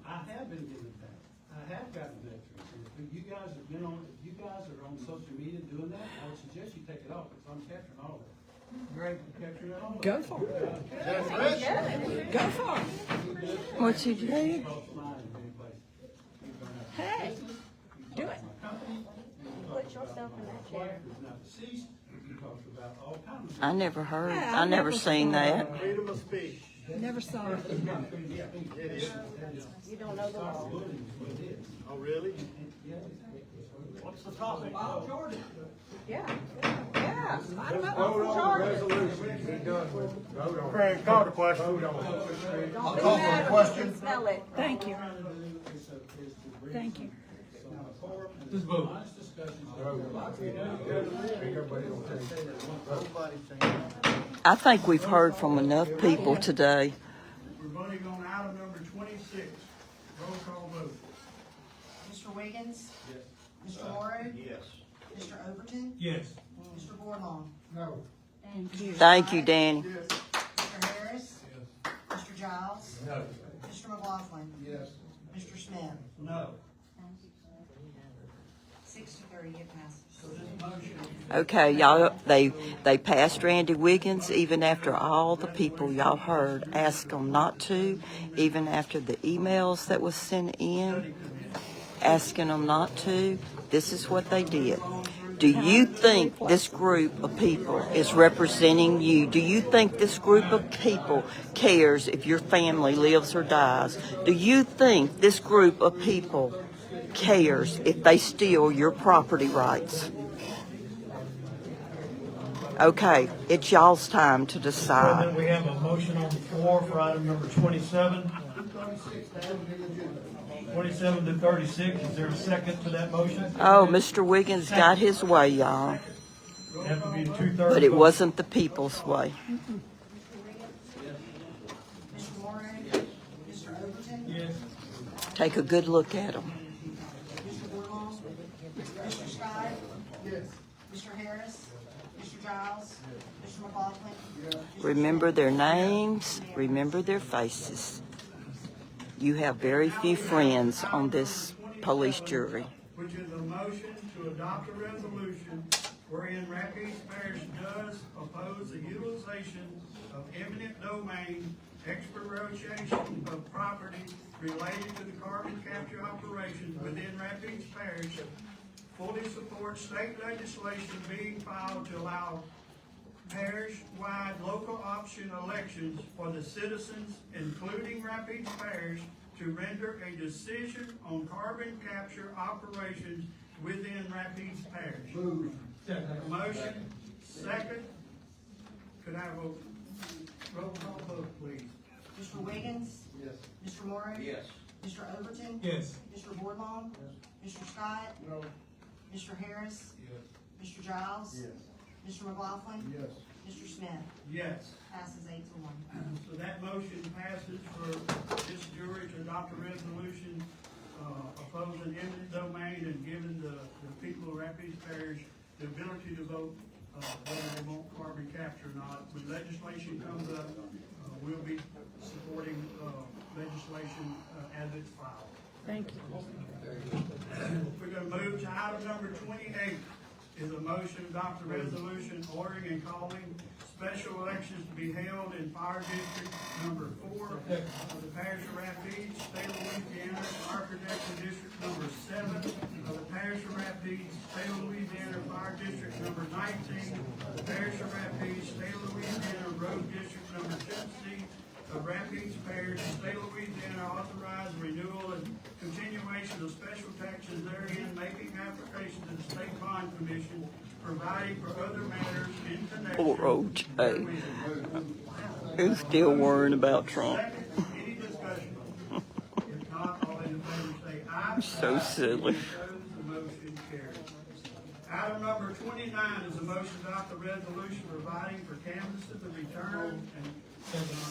I have been given that. I have gotten veterans. And if you guys have been on, if you guys are on social media doing that, I would suggest you take it off because I'm capturing all of it. Great, capturing it all. Go for it. Go for it. What you do? Hey, do it. Put yourself in that chair. I never heard. I never seen that. Freedom of speech. Never saw it. You don't know the law. Oh, really? What's the topic? Jordan. Yeah. Yeah. I don't know. Vote on the resolution. Be done with it. Vote on it. Craig, call the question. I'll call for the question. Smell it. Thank you. Thank you. Just vote. I think we've heard from enough people today. We're voting on item number 26. Roll call vote. Mr. Wiggins? Yes. Mr. Morrow? Yes. Mr. Overton? Yes. Mr. Bordelon? No. Thank you. Thank you, Danny. Mr. Harris? Yes. Mr. Giles? No. Mr. McLaughlin? Yes. Mr. Smith? No. 6 to 3, it passes. Okay, y'all, they passed Randy Wiggins even after all the people y'all heard ask them not to, even after the emails that was sent in, asking them not to. This is what they did. Do you think this group of people is representing you? Do you think this group of people cares if your family lives or dies? Do you think this group of people cares if they steal your property rights? Okay, it's y'all's time to decide. Then we have a motion on the floor for item number 27. 27 to 36, is there a second to that motion? Oh, Mr. Wiggins got his way, y'all. Have to be a 2/3 But it vote. wasn't the people's way. Mr. Moore? Mr. Overton? Yes. Take a good look at them. Mr. Bournemont? Mr. Scott? Yes. Mr. Harris? Mr. Giles? Mr. McLaughlin? Remember their names, remember their faces. You have very few friends on this police jury. Which is a motion to adopt a resolution wherein Rapides Parish does oppose the utilization of eminent domain expropriation of property related to the carbon capture operations within Rapides Parish, fully supports state legislation being filed to allow parish-wide local option elections for the citizens, including Rapides Parish, to render a decision on carbon capture operations within Rapides Parish. Move. Motion, second. Could I have a roll call vote, please? Mr. Wiggins? Yes. Mr. Moore? Yes. Mr. Overton? Yes. Mr. Bournemont? Mr. Scott? No. Mr. Harris? Yes. Mr. Giles? Yes. Mr. McLaughlin? Yes. Mr. Smith? Yes. Passes 8-1. So that motion passes for this jury to adopt a resolution opposing eminent domain and giving the people of Rapides Parish the ability to vote whether they want carbon capture or not. When legislation comes up, we'll be supporting legislation as it's filed. Thank you. We're gonna move to item number 28, is a motion to adopt a resolution ordering and calling special elections to be held in Fire District number 4 of the Parish of Rapides, State of Louisiana, Fire Protection District number 7 of the Parish of Rapides, State of Louisiana, Fire District number 19 of the Parish of Rapides, State of Louisiana, Road District number 2C of Rapides Parish, State of Louisiana, authorized renewal and continuation of special taxes therein, making application to the State Bond Commission, providing for other matters in connection. Poor OJ. Who's still worrying about Trump? Any discussion? If not, all in favor say aye. So silly. Opposed, the motion carries. Item number 29 is a motion to adopt a resolution providing for canvassing the return and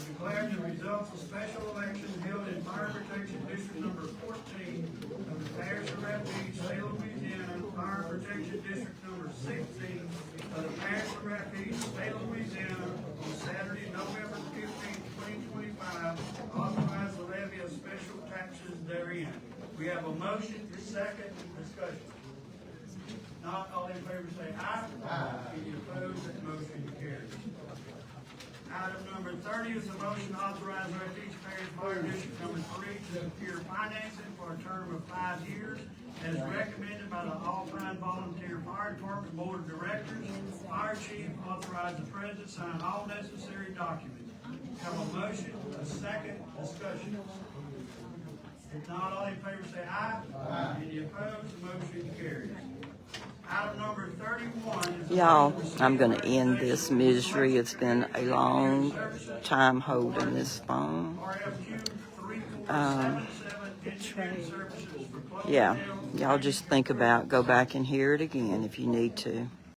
declaring the results of special election held in Fire Protection District number 14 of the Parish of Rapides, State of Louisiana, Fire Protection District number 16 of the Parish of Rapides, State of Louisiana, on Saturday, November 15, 2025, authorize the levy of special taxes therein. We have a motion, second, discussion. Not all in favor say aye. Aye. Any opposed, that motion carries. Item number 30 is a motion to authorize Rapides Parish Fire District number 3 to secure financing for a term of 5 years as recommended by the Alpine Volunteer Fire Department Board of Directors. Fire Chief authorized the President sign all necessary documents. Have a motion, a second, discussion. If not, all in favor say aye. Aye. Any opposed, the motion carries. Item number 31 is Y'all, I'm going to end this misery. It's been a long time holding this phone. Yeah, y'all just think about, go back and hear it again if you need to.